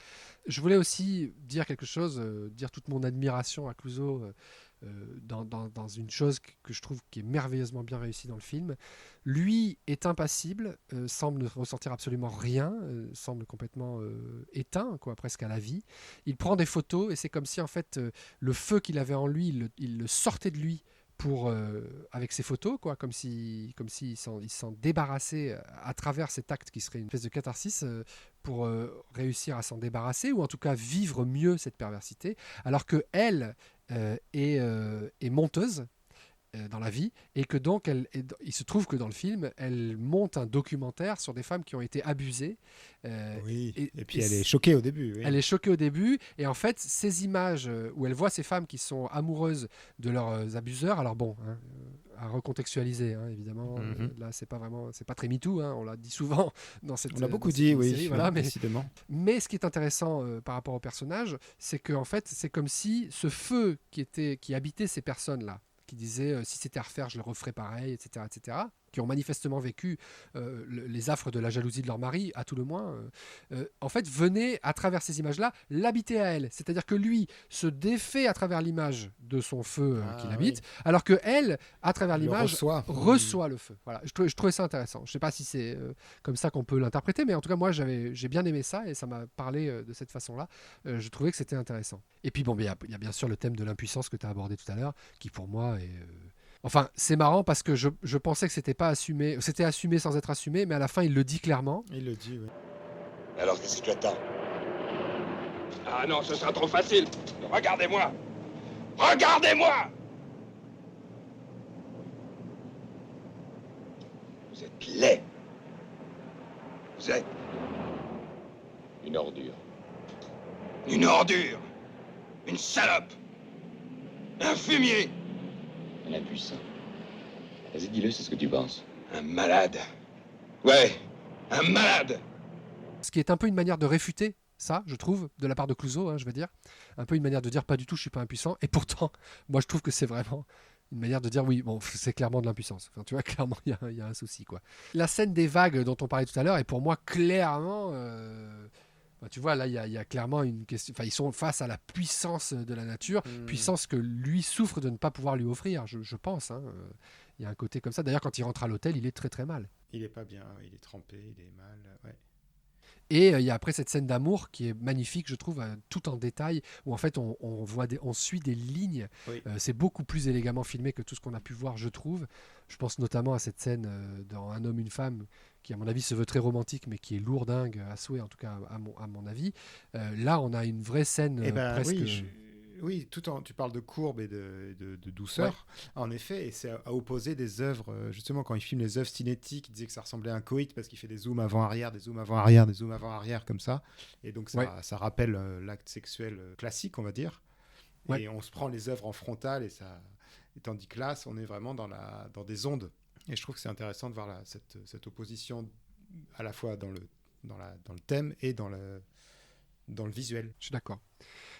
Je voulais aussi dire quelque chose, dire toute mon admiration à Clouzot dans une chose que je trouve qui est merveilleusement bien réussie dans le film. Lui est impassible, semble ne ressentir absolument rien, semble complètement éteint, quoi, presque à la vie. Il prend des photos et c'est comme si en fait le feu qu'il avait en lui, il le sortait de lui avec ses photos, quoi, comme s'il s'en débarrassait à travers cet acte qui serait une espèce de catharsis pour réussir à s'en débarrasser ou en tout cas vivre mieux cette perversité, alors que elle est monteuse dans la vie et que donc il se trouve que dans le film elle monte un documentaire sur des femmes qui ont été abusées. Oui. Et puis elle est choquée au début. Oui. Elle est choquée au début et en fait ces images où elle voit ces femmes qui sont amoureuses de leurs abuseurs, alors bon, hein, à recontextualiser évidemment, là c'est pas très MeToo, hein, on l'a dit souvent dans cette on l'a beaucoup dit, oui, série, voilà, décidément. Mais ce qui est intéressant par rapport au personnage, c'est que en fait c'est comme si ce feu qui habitait ces personnes là, qui disaient si c'était à refaire je le referais pareil, etc., qui ont manifestement vécu les affres de la jalousie de leur mari, à tout le moins, en fait, venaient, à travers ces images-là, l'habiter à elle. C'est-à-dire que lui se défait à travers l'image de son feu qu'il habite, alors que elle, à travers l'image, reçoit le feu. Voilà. Je trouvais ça intéressant. Je ne sais pas si c'est comme ça qu'on peut l'interpréter, mais en tout cas, moi, j'ai bien aimé ça, et ça m'a parlé de cette façon-là. Je trouvais que c'était intéressant. Et puis, bon, il y a bien sûr le thème de l'impuissance que tu as abordé tout à l'heure, qui pour moi est... Enfin, c'est marrant parce que je pensais que c'était pas assumé, c'était assumé sans être assumé, mais à la fin, il le dit clairement. Il le dit, oui. Alors, qu'est-ce que tu attends? Ah non, ce sera trop facile. Regardez-moi. Regardez-moi! Vous êtes laid. Vous êtes Une ordure. une ordure. Une salope. Un fumier. Un impuissant. Vas-y, dis-le, c'est ce que tu penses. Un malade. Ouais, un malade. Ce qui est un peu une manière de réfuter ça, je trouve, de la part de Clouzot, je veux dire. Un peu une manière de dire pas du tout, je suis pas impuissant. Et pourtant, moi, je trouve que c'est vraiment une manière de dire oui, bon, c'est clairement de l'impuissance. Enfin, tu vois, clairement, il y a un souci, quoi. La scène des vagues dont on parlait tout à l'heure est pour moi clairement... tu vois, là, il y a clairement une question. Enfin, ils sont face à la puissance de la nature, puissance que lui souffre de ne pas pouvoir lui offrir, je pense. Il y a un côté comme ça. D'ailleurs, quand il rentre à l'hôtel, il est très très mal. Il est pas bien, il est trempé, il est mal. Ouais. Et il y a après cette scène d'amour qui est magnifique, je trouve, tout en détail, où en fait on suit des lignes. Oui. C'est beaucoup plus élégamment filmé que tout ce qu'on a pu voir, je trouve. Je pense notamment à cette scène dans Un homme, une femme, qui à mon avis se veut très romantique, mais qui est lourdingue à souhait, en tout cas à mon avis. Là, on a une vraie scène presque... Oui, tu parles de courbe et de douceur, ouais. En effet, et c'est à opposer des œuvres, justement, quand il filme les œuvres cinétiques, il disait que ça ressemblait à un coït parce qu'il fait des zooms avant-arrière, des zooms avant-arrière, des zooms avant-arrière, comme ça, et donc ça rappelle l'acte sexuel classique, on va dire, et on se prend les œuvres en frontale, et tandis que là, on est vraiment dans des ondes, et je trouve que c'est intéressant de voir cette opposition à la fois dans le thème et dans le visuel. Je suis d'accord.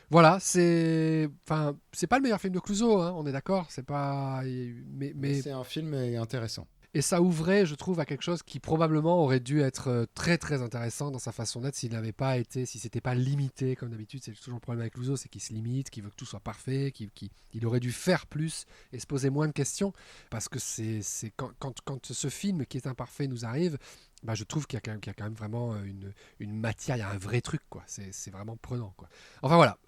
Voilà, c'est pas le meilleur film de Clouzot, on est d'accord, c'est pas, mais c'est un film intéressant. Et ça ouvrait, je trouve, à quelque chose qui probablement aurait dû être très très intéressant dans sa façon d'être si c'était pas limité comme d'habitude. C'est toujours le problème avec Clouzot, c'est qu'il se limite, qu'il veut que tout soit parfait, qu'il aurait dû faire plus et se poser moins de questions, parce que c'est quand ce film qui est imparfait nous arrive. Je trouve qu'il y a quand même vraiment une matière, il y a un vrai truc, quoi. C'est vraiment prenant, quoi. Enfin voilà,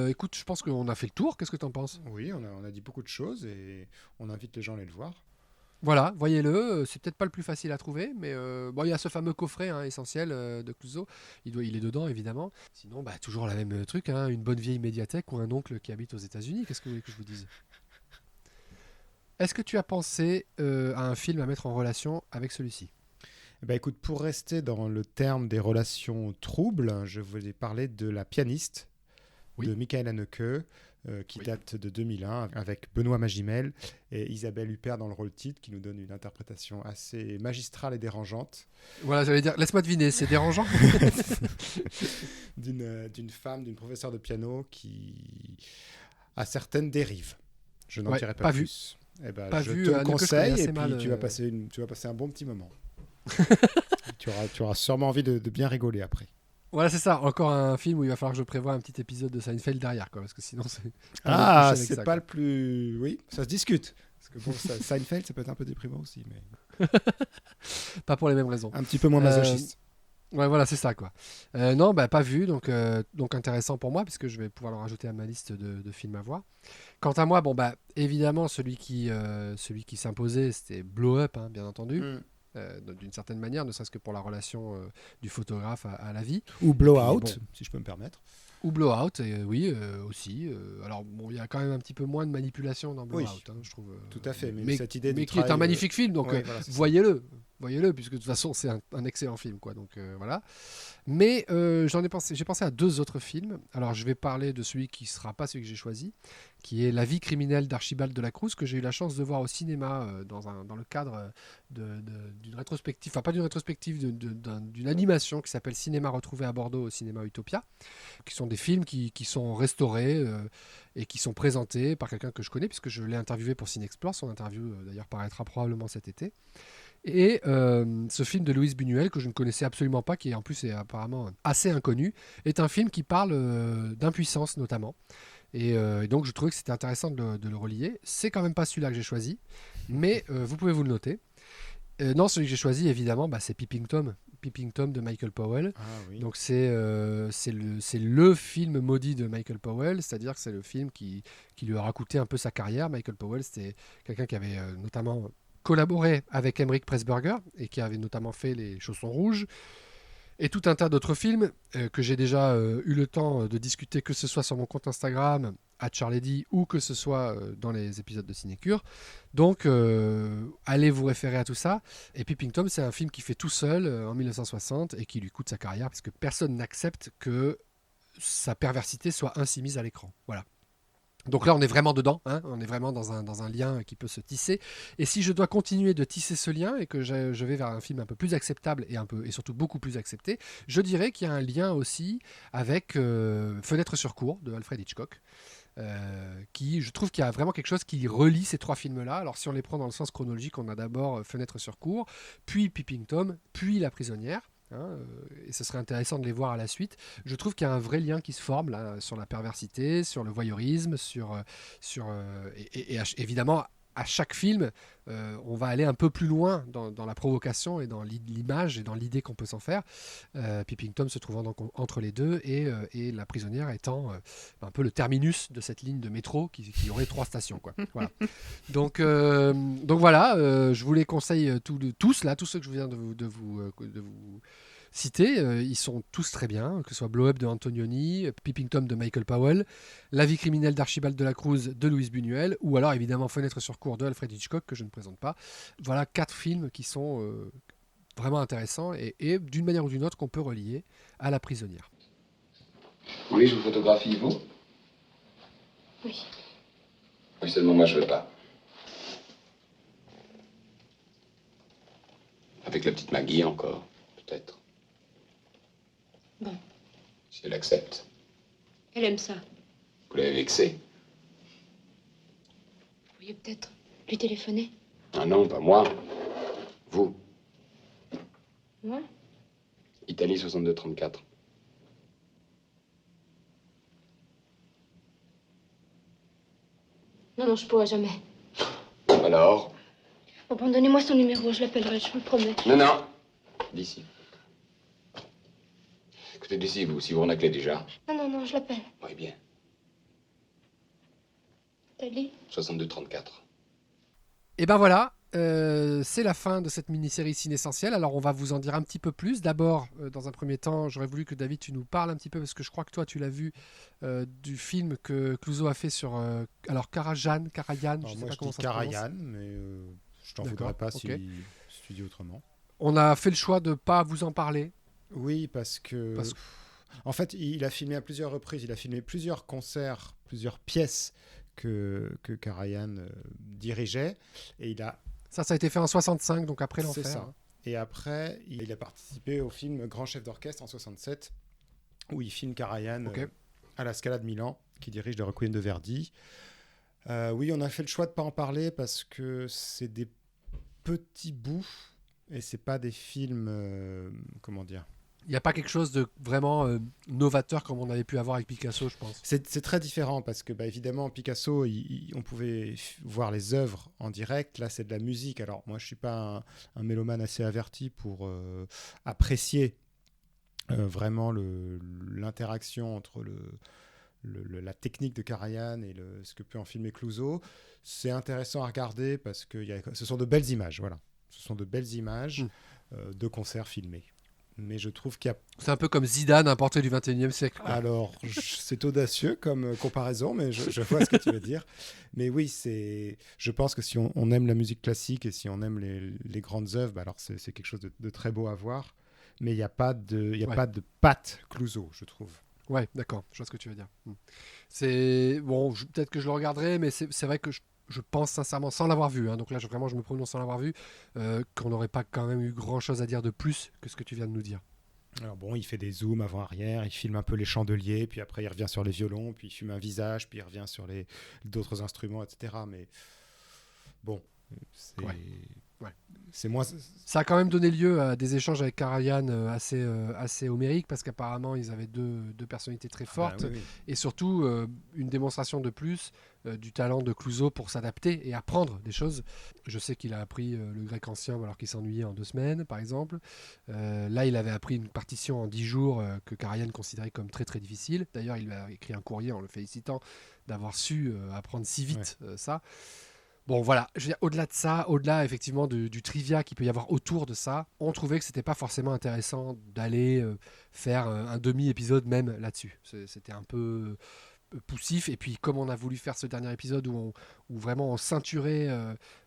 écoute, je pense qu'on a fait le tour, qu'est-ce que tu en penses ? Oui, on a dit beaucoup de choses et on invite les gens à aller le voir. Voilà, voyez-le. C'est peut-être pas le plus facile à trouver, mais il y a ce fameux coffret essentiel de Clouseau. Il est dedans, évidemment. Sinon, toujours la même truc, une bonne vieille médiathèque ou un oncle qui habite aux États-Unis. Qu'est-ce que vous voulez que je vous dise ? Est-ce que tu as pensé à un film à mettre en relation avec celui-ci ? Écoute, pour rester dans le terme des relations troubles, je voulais parler de La pianiste de Michael Haneke, qui date de 2001, avec Benoît Magimel et Isabelle Huppert dans le rôle titre, qui nous donne une interprétation assez magistrale et dérangeante. Voilà, j'allais dire, laisse-moi deviner, c'est dérangeant. d'une femme, d'une professeure de piano qui a certaines dérives. Je n'en dirai pas plus. Je te le conseille et puis tu vas passer un bon petit moment. tu auras sûrement envie de bien rigoler après. Voilà, c'est ça. Encore un film où il va falloir que je prévoie un petit épisode de Seinfeld derrière, parce que sinon c'est. C'est pas le plus. Oui, ça se discute. Parce que Seinfeld, ça peut être un peu déprimant aussi, mais. Pas pour les mêmes raisons. Un petit peu moins masochiste. Ouais, voilà, c'est ça, quoi. Non, pas vu, donc intéressant pour moi, puisque je vais pouvoir le rajouter à ma liste de films à voir. Quant à moi, évidemment, celui qui s'imposait, c'était Blow Up, bien entendu. D'une certaine manière, ne serait-ce que pour la relation du photographe à la vie. Ou Blowout, si je peux me permettre. Ou Blowout, oui, aussi. Alors, il y a quand même un petit peu moins de manipulation dans Blowout, je trouve. Tout à fait, mais cette idée qui est un magnifique film, donc voyez-le, puisque de toute façon, c'est un excellent film, quoi. Donc, voilà. Mais j'ai pensé à deux autres films. Alors, je vais parler de celui qui ne sera pas celui que j'ai choisi, qui est La vie criminelle d'Archibald de la Cruz, que j'ai eu la chance de voir au cinéma dans le cadre d'une rétrospective, enfin pas d'une rétrospective, d'une animation qui s'appelle Cinéma retrouvé à Bordeaux au cinéma Utopia, qui sont des films qui sont restaurés et qui sont présentés par quelqu'un que je connais, puisque je l'ai interviewé pour Cinexplore. Son interview, d'ailleurs, paraîtra probablement cet été. Et ce film de Luis Buñuel, que je ne connaissais absolument pas, qui en plus est apparemment assez inconnu, est un film qui parle d'impuissance notamment. Et donc je trouvais que c'était intéressant de le relier. C'est quand même pas celui-là que j'ai choisi, mais vous pouvez vous le noter. Non, celui que j'ai choisi, évidemment, c'est Peeping Tom de Michael Powell. Ah, oui. Donc c'est le film maudit de Michael Powell, c'est-à-dire que c'est le film qui lui aura coûté un peu sa carrière. Michael Powell, c'était quelqu'un qui avait notamment collaboré avec Emmerich Pressburger et qui avait notamment fait Les Chaussons Rouges et tout un tas d'autres films que j'ai déjà eu le temps de discuter, que ce soit sur mon compte Instagram @charledy ou que ce soit dans les épisodes de Cinécure. Donc allez vous référer à tout ça. Et Peeping Tom, c'est un film qui fait tout seul en 1960 et qui lui coûte sa carrière parce que personne n'accepte que sa perversité soit ainsi mise à l'écran. Voilà. Donc là, on est vraiment dedans, on est vraiment dans un lien qui peut se tisser. Et si je dois continuer de tisser ce lien et que je vais vers un film un peu plus acceptable et surtout beaucoup plus accepté, je dirais qu'il y a un lien aussi avec Fenêtre sur cour de Alfred Hitchcock. Qui, je trouve qu'il y a vraiment quelque chose qui relie ces trois films-là. Alors si on les prend dans le sens chronologique, on a d'abord Fenêtre sur cour, puis Peeping Tom, puis La prisonnière. Et ce serait intéressant de les voir à la suite. Je trouve qu'il y a un vrai lien qui se forme là, sur la perversité, sur le voyeurisme, et évidemment à chaque film on va aller un peu plus loin dans la provocation et dans l'image et dans l'idée qu'on peut s'en faire. Peeping Tom se trouvant donc entre les deux et La prisonnière étant un peu le terminus de cette ligne de métro qui aurait 3 stations, quoi. Voilà. Donc voilà, je vous les conseille tous ceux que je viens de vous citer, ils sont tous très bien, que ce soit Blow Up de Antonioni, Peeping Tom de Michael Powell, La vie criminelle d'Archibald de la Cruz de Luis Buñuel, ou alors évidemment Fenêtre sur cour de Alfred Hitchcock, que je ne présente pas. Voilà 4 films qui sont vraiment intéressants et d'une manière ou d'une autre qu'on peut relier à La prisonnière. Oui, je vous photographie, vous? Oui. Oui, seulement moi je veux pas. Avec la petite Maggie encore, peut-être. Bon. Si elle accepte. Elle aime ça. Vous l'avez vexée? Vous pourriez peut-être lui téléphoner. Ah non, pas moi. Vous. Moi? Italie 62-34. Non, je pourrais jamais. Alors? Bon, donnez-moi son numéro, je l'appellerai, je vous le promets. Non. D'ici. Écoutez, d'ici, vous, si vous renaclez déjà. Non, je l'appelle. Oui, bien. Italie 62-34. Et ben voilà, c'est la fin de cette mini-série Ciné Essentiel. Alors, on va vous en dire un petit peu plus. D'abord, dans un premier temps, j'aurais voulu que David, tu nous parles un petit peu, parce que je crois que toi, tu l'as vu du film que Clouzot a fait sur... alors, Karajan, je sais moi, pas je comment dis ça se Karajan, mais je t'en voudrais pas si ok. tu dis autrement. On a fait le choix de ne pas vous en parler. Oui, parce que... En fait, il a filmé à plusieurs reprises. Il a filmé plusieurs concerts, plusieurs pièces que Karajan dirigeait. Et il a... Ça a été fait en 65, donc après C'est l'enfer. ça. Et après, il a participé au film Grand chef d'orchestre en 67, où il filme Karajan à la Scala de Milan, qui dirige le Requiem de Verdi. Oui, on a fait le choix de ne pas en parler parce que c'est des petits bouts et c'est pas des films... comment dire ? Il n'y a pas quelque chose de vraiment novateur comme on avait pu avoir avec Picasso, je pense. C'est très différent parce que, évidemment, Picasso, on pouvait voir les œuvres en direct. Là, c'est de la musique. Alors, moi, je ne suis pas un mélomane assez averti pour apprécier vraiment l'interaction entre la technique de Karajan et ce que peut en filmer Clouzot. C'est intéressant à regarder parce que ce sont de belles images. Voilà. Ce sont de belles images de concerts filmés. Mais je trouve qu'il y a... C'est un peu comme Zidane, un portrait du 21e siècle. Quoi. Alors, c'est audacieux comme comparaison, mais je vois ce que tu veux dire. Mais oui, je pense que si on aime la musique classique et si on aime les grandes œuvres, alors c'est quelque chose de très beau à voir. Mais il n'y a pas de patte Clouzot, je trouve. Ouais, d'accord, je vois ce que tu veux dire. C'est bon, peut-être que je le regarderai, mais c'est vrai que je pense sincèrement, sans l'avoir vu, donc là je me prononce sans l'avoir vu, qu'on n'aurait pas quand même eu grand-chose à dire de plus que ce que tu viens de nous dire. Alors bon, il fait des zooms avant-arrière, il filme un peu les chandeliers, puis après il revient sur les violons, puis il filme un visage, puis il revient sur d'autres instruments, etc. Mais bon, c'est moins... Ça a quand même donné lieu à des échanges avec Karajan assez homériques, parce qu'apparemment ils avaient deux personnalités très fortes, oui. Et surtout une démonstration de plus du talent de Clouzot pour s'adapter et apprendre des choses. Je sais qu'il a appris le grec ancien alors qu'il s'ennuyait en 2 semaines, par exemple. Là, il avait appris une partition en 10 jours que Karajan considérait comme très très difficile. D'ailleurs, il lui a écrit un courrier en le félicitant d'avoir su apprendre si vite ça. Bon, voilà, je veux dire, au-delà de ça, au-delà effectivement du trivia qu'il peut y avoir autour de ça, on trouvait que c'était pas forcément intéressant d'aller faire un demi-épisode même là-dessus. C'était un peu poussif, et puis comme on a voulu faire ce dernier épisode où vraiment on ceinturait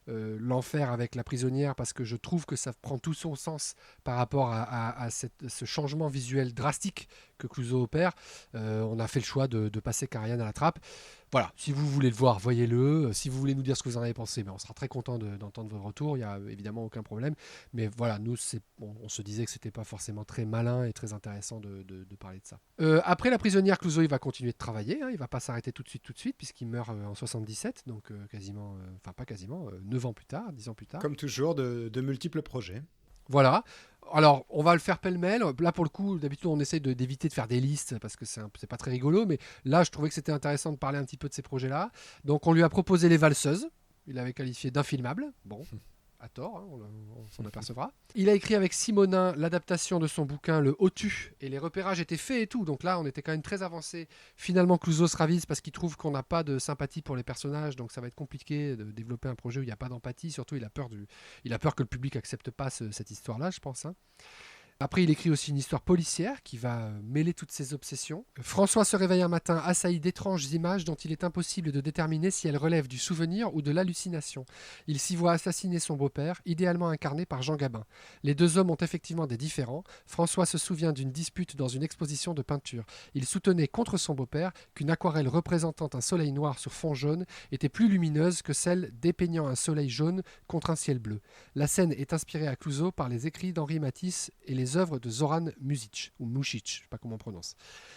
l'enfer avec la prisonnière, parce que je trouve que ça prend tout son sens par rapport à ce changement visuel drastique que Clouzot opère, on a fait le choix de passer Karajan à la trappe. Voilà, si vous voulez le voir, voyez-le. Si vous voulez nous dire ce que vous en avez pensé, on sera très content d'entendre vos retours. Il n'y a évidemment aucun problème. Mais voilà, nous, on se disait que c'était pas forcément très malin et très intéressant de parler de ça. Après La prisonnière, Clouzot, il va continuer de travailler. Il va pas s'arrêter tout de suite, puisqu'il meurt en 77, donc quasiment, enfin pas quasiment, 9 ans plus tard, 10 ans plus tard. Comme toujours, de multiples projets. Voilà. Alors, on va le faire pêle-mêle. Là, pour le coup, d'habitude, on essaie d'éviter de faire des listes parce que c'est pas très rigolo. Mais là, je trouvais que c'était intéressant de parler un petit peu de ces projets-là. Donc, on lui a proposé Les Valseuses. Il l'avait qualifié d'infilmable. Bon, à tort, on s'en apercevra. Il a écrit avec Simonin l'adaptation de son bouquin Le Hotu, et les repérages étaient faits et tout. Donc là, on était quand même très avancé. Finalement, Clouzot se ravise parce qu'il trouve qu'on n'a pas de sympathie pour les personnages. Donc ça va être compliqué de développer un projet où il n'y a pas d'empathie. Surtout, il a peur que le public accepte pas cette histoire-là, je pense. Après, il écrit aussi une histoire policière qui va mêler toutes ses obsessions. François se réveille un matin assailli d'étranges images dont il est impossible de déterminer si elles relèvent du souvenir ou de l'hallucination. Il s'y voit assassiner son beau-père, idéalement incarné par Jean Gabin. Les 2 hommes ont effectivement des différends. François se souvient d'une dispute dans une exposition de peinture. Il soutenait contre son beau-père qu'une aquarelle représentant un soleil noir sur fond jaune était plus lumineuse que celle dépeignant un soleil jaune contre un ciel bleu. La scène est inspirée à Clouzot par les écrits d'Henri Matisse et les œuvres de Zoran Mušić, ou Mušić, je ne sais pas comment on prononce.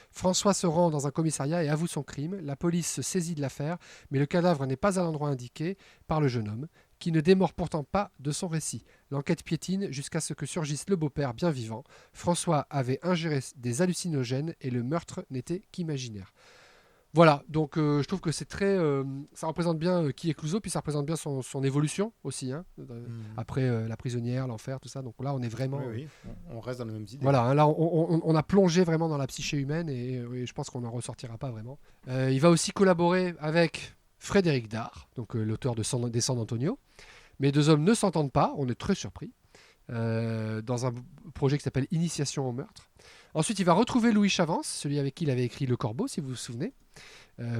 François se rend dans un commissariat et avoue son crime. La police se saisit de l'affaire, mais le cadavre n'est pas à l'endroit indiqué par le jeune homme, qui ne démord pourtant pas de son récit. L'enquête piétine jusqu'à ce que surgisse le beau-père bien vivant. François avait ingéré des hallucinogènes et le meurtre n'était qu'imaginaire. Voilà, donc je trouve que c'est très... ça représente bien qui est Clouzot, puis ça représente bien son évolution aussi, après La prisonnière, l'enfer, tout ça. Donc là, on est vraiment... Oui, on reste dans les mêmes idées. Voilà, là, on a plongé vraiment dans la psyché humaine et je pense qu'on n'en ressortira pas vraiment. Il va aussi collaborer avec Frédéric Dard, donc l'auteur de Descend d'Antonio, Mais les deux hommes ne s'entendent pas, on est très surpris, dans un projet qui s'appelle Initiation au meurtre. Ensuite, il va retrouver Louis Chavance, celui avec qui il avait écrit Le Corbeau, si vous vous souvenez,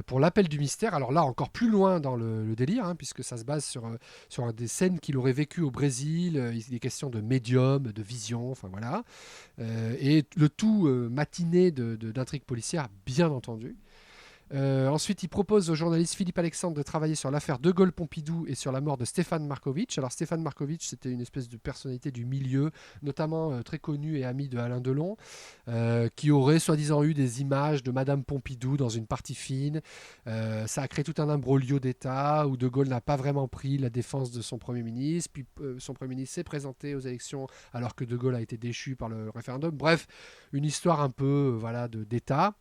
pour L'Appel du mystère. Alors là, encore plus loin dans le délire, hein, puisque ça se base sur des scènes qu'il aurait vécues au Brésil. Il est question de médium, de vision, enfin voilà. Et le tout matiné d'intrigues policières, bien entendu. Ensuite, il propose au journaliste Philippe Alexandre de travailler sur l'affaire De Gaulle-Pompidou et sur la mort de Stéphane Markovitch. Alors Stéphane Markovitch, c'était une espèce de personnalité du milieu, notamment très connu et ami de Alain Delon, qui aurait soi-disant eu des images de Madame Pompidou dans une partie fine. Ça a créé tout un imbroglio d'État où De Gaulle n'a pas vraiment pris la défense de son Premier ministre. Puis son Premier ministre s'est présenté aux élections alors que De Gaulle a été déchu par le référendum. Bref, une histoire un peu d'État.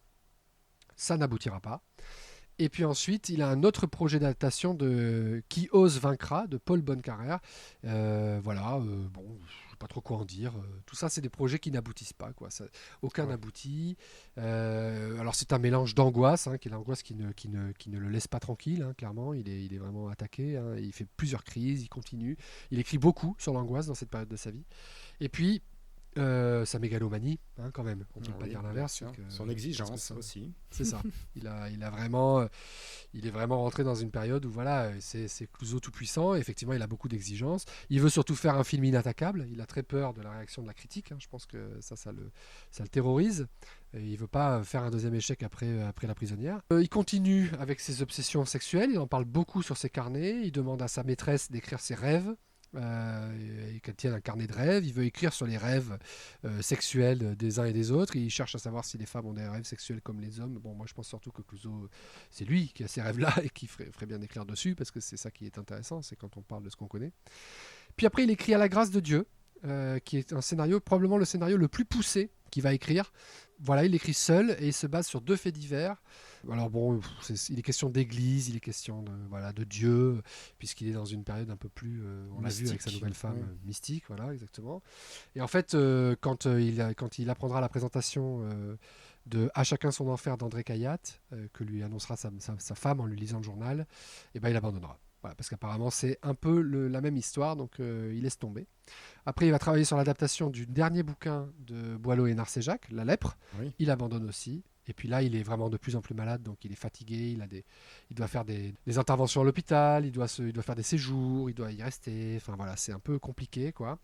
Ça n'aboutira pas. Et puis ensuite, il a un autre projet d'adaptation de Qui ose vaincra de Paul Bonnecarrère. Bon, je sais pas trop quoi en dire. Tout ça, c'est des projets qui n'aboutissent pas, quoi. Aucun n'aboutit. Alors c'est un mélange d'angoisse, qui est l'angoisse qui ne le laisse pas tranquille, clairement. Il est vraiment attaqué. Il fait plusieurs crises, il continue. Il écrit beaucoup sur l'angoisse dans cette période de sa vie. Et puis, sa mégalomanie, quand même, on ne peut pas dire l'inverse. Son exigence aussi. C'est ça. Il est vraiment rentré dans une période où voilà, c'est Clouzot tout puissant. Effectivement, il a beaucoup d'exigences. Il veut surtout faire un film inattaquable. Il a très peur de la réaction de la critique. Je pense que ça le terrorise. Et il veut pas faire un deuxième échec après La prisonnière. Il continue avec ses obsessions sexuelles. Il en parle beaucoup sur ses carnets. Il demande à sa maîtresse d'écrire ses rêves. Qu'elle tienne un carnet de rêves. Il veut écrire sur les rêves sexuels des uns et des autres. Il cherche à savoir si les femmes ont des rêves sexuels comme les hommes. Bon, moi je pense surtout que Clouzot, c'est lui qui a ces rêves-là et qui ferait bien d'écrire dessus, parce que c'est ça qui est intéressant, c'est quand on parle de ce qu'on connaît. Puis après, il écrit À la grâce de Dieu, qui est un scénario, probablement le scénario le plus poussé qu'il va écrire. Voilà, il écrit seul et il se base sur 2 faits divers. Alors bon, il est question d'église, il est question de Dieu, puisqu'il est dans une période un peu plus, on l'a vu avec sa nouvelle femme, mystique, voilà, exactement. Et en fait, quand il apprendra la présentation de À chacun son enfer d'André Caillat, que lui annoncera sa femme en lui lisant le journal, et ben il abandonnera. Voilà, parce qu'apparemment c'est un peu la même histoire, donc il laisse tomber. Après, il va travailler sur l'adaptation du dernier bouquin de Boileau et Narcejac, La lèpre. Oui. Il abandonne aussi. Et puis là, il est vraiment de plus en plus malade, donc il est fatigué. Il doit faire des interventions à l'hôpital, il doit faire des séjours, il doit y rester. Enfin voilà, c'est un peu compliqué, quoi.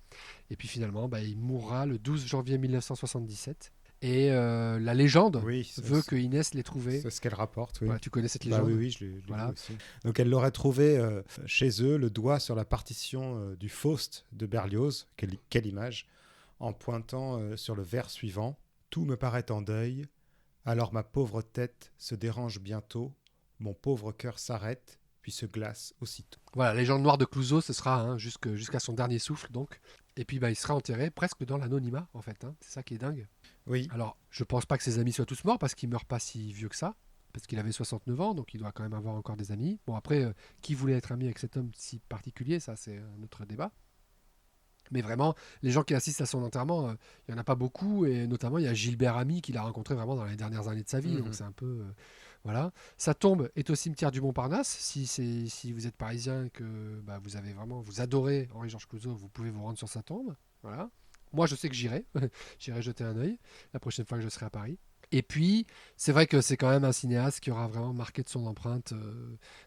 Et puis finalement, il mourra le 12 janvier 1977. Et la légende veut que Inès l'ait trouvé. C'est ce qu'elle rapporte, oui. Voilà, tu connais cette légende? Oui, je l'ai vu aussi. Donc elle l'aurait trouvé chez eux, le doigt sur la partition du Faust de Berlioz, quelle image, en pointant sur le vers suivant. « Tout me paraît en deuil, alors ma pauvre tête se dérange bientôt, mon pauvre cœur s'arrête, puis se glace aussitôt. » Voilà, la légende noire de Clouzot, ce sera jusqu'à son dernier souffle, donc. Et puis il sera enterré presque dans l'anonymat, en fait. C'est ça qui est dingue. Oui. Alors, je pense pas que ses amis soient tous morts, parce qu'il meurt pas si vieux que ça, parce qu'il avait 69 ans, donc il doit quand même avoir encore des amis. Bon, après, qui voulait être ami avec cet homme si particulier, ça c'est un autre débat. Mais vraiment, les gens qui assistent à son enterrement, il n'y en a pas beaucoup, et notamment il y a Gilbert Ami qu'il a rencontré vraiment dans les dernières années de sa vie, donc c'est un peu... voilà. Sa tombe est au cimetière du Montparnasse. Si vous êtes parisien et que vous adorez Henri-Georges Clouzot, vous pouvez vous rendre sur sa tombe. Voilà. Moi, je sais que j'irai jeter un œil la prochaine fois que je serai à Paris. Et puis, c'est vrai que c'est quand même un cinéaste qui aura vraiment marqué de son empreinte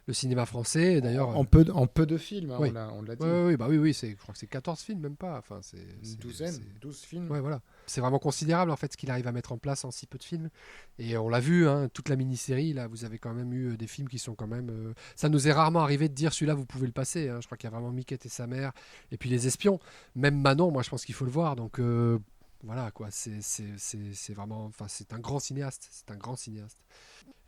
le cinéma français. Et d'ailleurs, en peu de films, oui. on l'a dit. Oui, je crois que c'est 14 films, même pas. Enfin, une douzaine, 12 films. Ouais, voilà. C'est vraiment considérable en fait ce qu'il arrive à mettre en place en si peu de films. Et on l'a vu, toute la mini-série, là, vous avez quand même eu des films qui sont quand même... Ça nous est rarement arrivé de dire celui-là, vous pouvez le passer. Je crois qu'il y a vraiment Miquette et sa mère, et puis Les Espions. Même Manon, moi je pense qu'il faut le voir. Donc... voilà quoi, c'est vraiment, enfin c'est un grand cinéaste,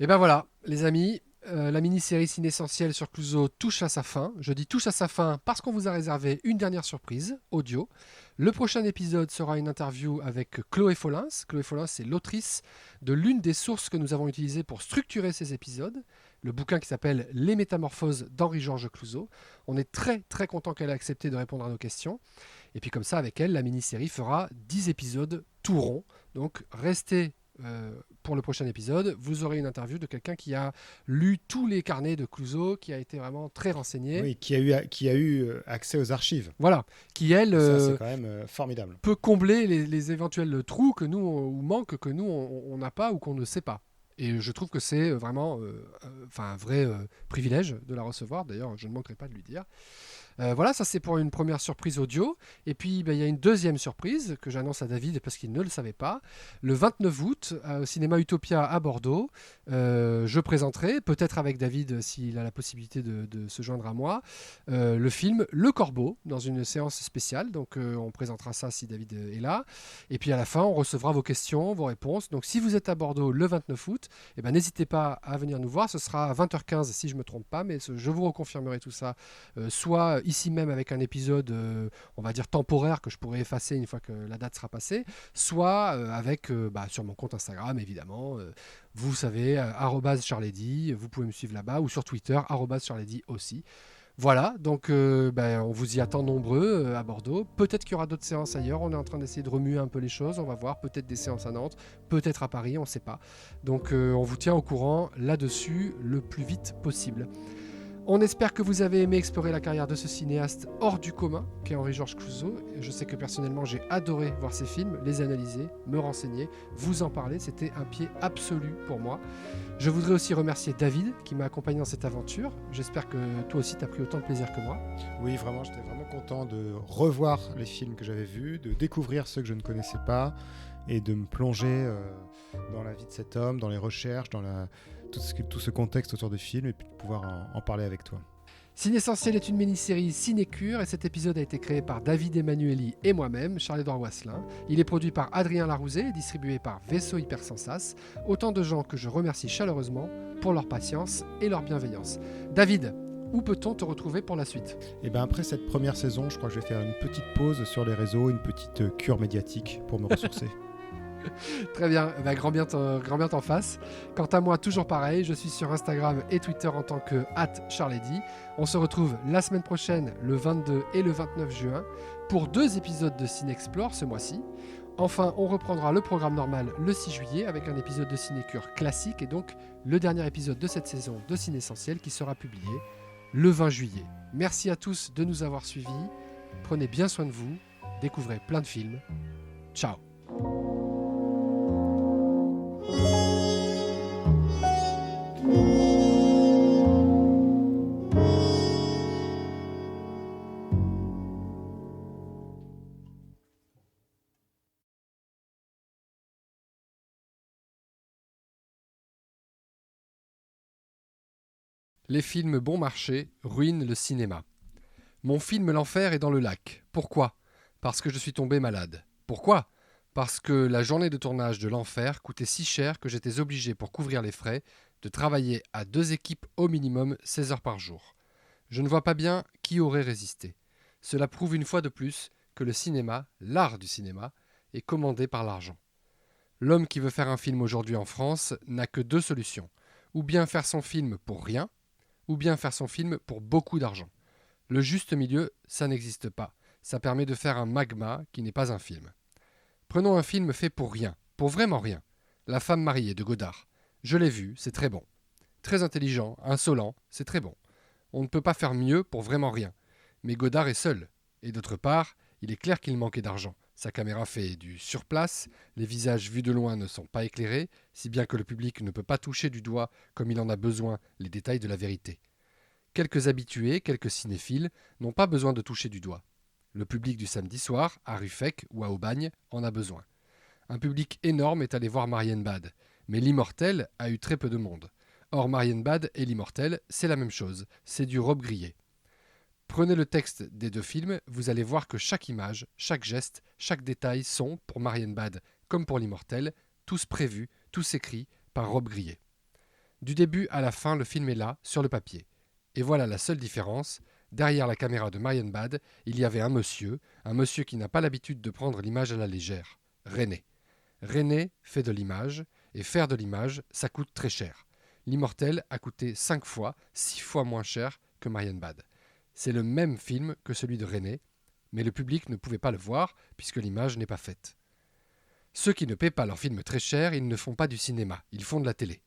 Et ben voilà, les amis, la mini-série Cinessentiel sur Clouzot touche à sa fin. Je dis touche à sa fin parce qu'on vous a réservé une dernière surprise audio. Le prochain épisode sera une interview avec Chloé Follins. Chloé Follins, c'est l'autrice de l'une des sources que nous avons utilisées pour structurer ces épisodes, le bouquin qui s'appelle Les Métamorphoses d'Henri-Georges Clouzot. On est très très content qu'elle ait accepté de répondre à nos questions. Et puis comme ça, avec elle, la mini-série fera 10 épisodes tout rond. Donc restez pour le prochain épisode, vous aurez une interview de quelqu'un qui a lu tous les carnets de Clouseau, qui a été vraiment très renseigné. Oui, qui a eu accès aux archives. Voilà, qui elle Ça, c'est quand même formidable. peut combler les éventuels trous que nous, ou manques que nous, on n'a pas ou qu'on ne sait pas. Et je trouve que c'est vraiment un vrai privilège de la recevoir. D'ailleurs, je ne manquerai pas de lui dire. Voilà, ça c'est pour une première surprise audio. Et puis il y a une deuxième surprise que j'annonce à David parce qu'il ne le savait pas. Le 29 août, au cinéma Utopia à Bordeaux, je présenterai, peut-être avec David s'il a la possibilité de se joindre à moi, le film Le Corbeau dans une séance spéciale. Donc on présentera ça si David est là. Et puis à la fin, on recevra vos questions, vos réponses. Donc si vous êtes à Bordeaux le 29 août, n'hésitez pas à venir nous voir. Ce sera à 20h15 si je ne me trompe pas, mais je vous reconfirmerai tout ça, soit ici même avec un épisode, on va dire temporaire, que je pourrai effacer une fois que la date sera passée, soit avec sur mon compte Instagram, évidemment. Vous savez, @charledy, vous pouvez me suivre là-bas, ou sur Twitter, @charledy aussi. Voilà, donc on vous y attend nombreux à Bordeaux. Peut-être qu'il y aura d'autres séances ailleurs. On est en train d'essayer de remuer un peu les choses. On va voir. Peut-être des séances à Nantes, peut-être à Paris, on ne sait pas. Donc on vous tient au courant là-dessus le plus vite possible. On espère que vous avez aimé explorer la carrière de ce cinéaste hors du commun qu'est Henri-Georges Clouzot. Je sais que personnellement j'ai adoré voir ces films, les analyser, me renseigner, vous en parler. C'était un pied absolu pour moi. Je voudrais aussi remercier David qui m'a accompagné dans cette aventure. J'espère que toi aussi tu as pris autant de plaisir que moi. Oui, vraiment, j'étais vraiment content de revoir les films que j'avais vus, de découvrir ceux que je ne connaissais pas et de me plonger dans la vie de cet homme, dans les recherches, dans tout ce contexte autour du film et puis de pouvoir en parler avec toi. Cinessentiel est une mini-série Cinécure et cet épisode a été créé par David Emmanueli et moi-même, Charles-Édouard Wasselin. Il est produit par Adrien Larouzet et distribué par Vaisseau Hypersensas. Autant de gens que je remercie chaleureusement pour leur patience et leur bienveillance. David, où peut-on te retrouver pour la suite ? Et après cette première saison, je crois que je vais faire une petite pause sur les réseaux, une petite cure médiatique pour me ressourcer. Très bien, grand bien t'en face. Quant à moi, toujours pareil, je suis sur Instagram et Twitter en tant que @charledy. On se retrouve la semaine prochaine, le 22 et le 29 juin, pour 2 épisodes de Cinexplore ce mois-ci. Enfin, on reprendra le programme normal le 6 juillet avec un épisode de Cinécure classique et donc le dernier épisode de cette saison de Cinessentiel qui sera publié le 20 juillet. Merci à tous de nous avoir suivis. Prenez bien soin de vous, découvrez plein de films. Ciao. Les films bon marché ruinent le cinéma. Mon film L'Enfer est dans le lac. Pourquoi ? Parce que je suis tombé malade. Pourquoi ? Parce que la journée de tournage de L'Enfer coûtait si cher que j'étais obligé, pour couvrir les frais, de travailler à 2 équipes au minimum 16 heures par jour. Je ne vois pas bien qui aurait résisté. Cela prouve une fois de plus que le cinéma, l'art du cinéma, est commandé par l'argent. L'homme qui veut faire un film aujourd'hui en France n'a que 2 solutions. Ou bien faire son film pour rien, ou bien faire son film pour beaucoup d'argent. Le juste milieu, ça n'existe pas. Ça permet de faire un magma qui n'est pas un film. Prenons un film fait pour rien, pour vraiment rien. La femme mariée de Godard. Je l'ai vu, c'est très bon. Très intelligent, insolent, c'est très bon. On ne peut pas faire mieux pour vraiment rien. Mais Godard est seul. Et d'autre part, il est clair qu'il manquait d'argent. Sa caméra fait du surplace, les visages vus de loin ne sont pas éclairés, si bien que le public ne peut pas toucher du doigt, comme il en a besoin, les détails de la vérité. Quelques habitués, quelques cinéphiles, n'ont pas besoin de toucher du doigt. Le public du samedi soir, à Ruffec ou à Aubagne, en a besoin. Un public énorme est allé voir Marienbad, mais l'Immortel a eu très peu de monde. Or Marienbad et l'Immortel, c'est la même chose, c'est du robe grillé. Prenez le texte des 2 films, vous allez voir que chaque image, chaque geste, chaque détail sont, pour Marienbad comme pour l'Immortel, tous prévus, tous écrits par Rob Grillet. Du début à la fin, le film est là, sur le papier. Et voilà la seule différence, derrière la caméra de Marienbad, il y avait un monsieur qui n'a pas l'habitude de prendre l'image à la légère, René. René fait de l'image, et faire de l'image, ça coûte très cher. L'Immortel a coûté 5 fois, 6 fois moins cher que Marienbad. C'est le même film que celui de René, mais le public ne pouvait pas le voir puisque l'image n'est pas faite. Ceux qui ne paient pas leurs films très cher, ils ne font pas du cinéma, ils font de la télé.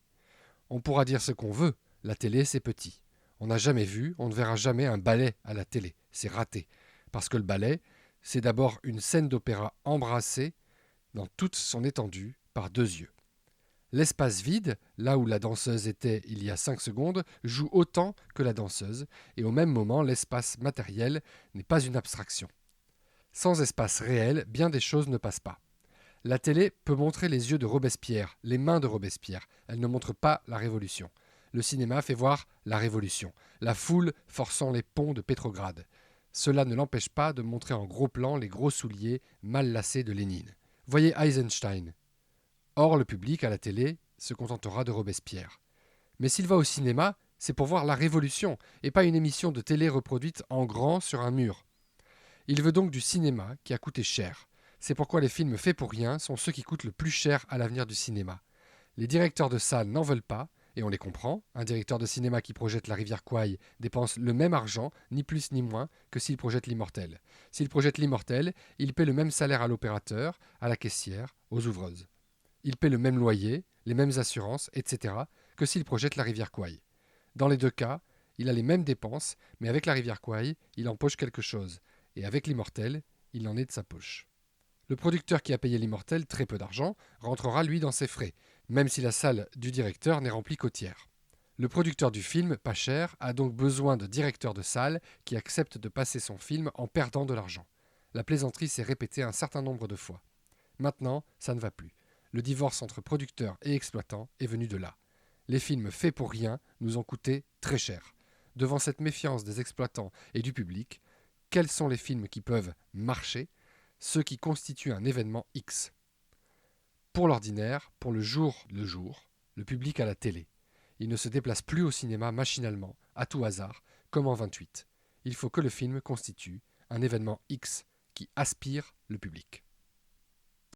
On pourra dire ce qu'on veut, la télé c'est petit. On n'a jamais vu, on ne verra jamais un ballet à la télé, c'est raté. Parce que le ballet, c'est d'abord une scène d'opéra embrassée dans toute son étendue par 2 yeux. L'espace vide, là où la danseuse était il y a 5 secondes, joue autant que la danseuse, et au même moment, l'espace matériel n'est pas une abstraction. Sans espace réel, bien des choses ne passent pas. La télé peut montrer les yeux de Robespierre, les mains de Robespierre. Elle ne montre pas la révolution. Le cinéma fait voir la révolution, la foule forçant les ponts de Pétrograd. Cela ne l'empêche pas de montrer en gros plan les gros souliers mal lacés de Lénine. Voyez Eisenstein. Or, le public, à la télé, se contentera de Robespierre. Mais s'il va au cinéma, c'est pour voir la révolution, et pas une émission de télé reproduite en grand sur un mur. Il veut donc du cinéma qui a coûté cher. C'est pourquoi les films faits pour rien sont ceux qui coûtent le plus cher à l'avenir du cinéma. Les directeurs de salles n'en veulent pas, et on les comprend. Un directeur de cinéma qui projette La Rivière Kwai dépense le même argent, ni plus ni moins, que s'il projette L'Immortel. S'il projette L'Immortel, il paie le même salaire à l'opérateur, à la caissière, aux ouvreuses. Il paie le même loyer, les mêmes assurances, etc., que s'il projette La Rivière Kwai. Dans les 2 cas, il a les mêmes dépenses, mais avec La Rivière Kwai, il empoche quelque chose. Et avec L'Immortel, il en est de sa poche. Le producteur qui a payé L'Immortel très peu d'argent rentrera lui dans ses frais, même si la salle du directeur n'est remplie qu'au tiers. Le producteur du film, pas cher, a donc besoin de directeurs de salle qui acceptent de passer son film en perdant de l'argent. La plaisanterie s'est répétée un certain nombre de fois. Maintenant, ça ne va plus. Le divorce entre producteurs et exploitants est venu de là. Les films faits pour rien nous ont coûté très cher. Devant cette méfiance des exploitants et du public, quels sont les films qui peuvent marcher ? Ceux qui constituent un événement X. Pour l'ordinaire, pour le jour, le public à la télé. Il ne se déplace plus au cinéma machinalement, à tout hasard, comme en 28. Il faut que le film constitue un événement X qui aspire le public.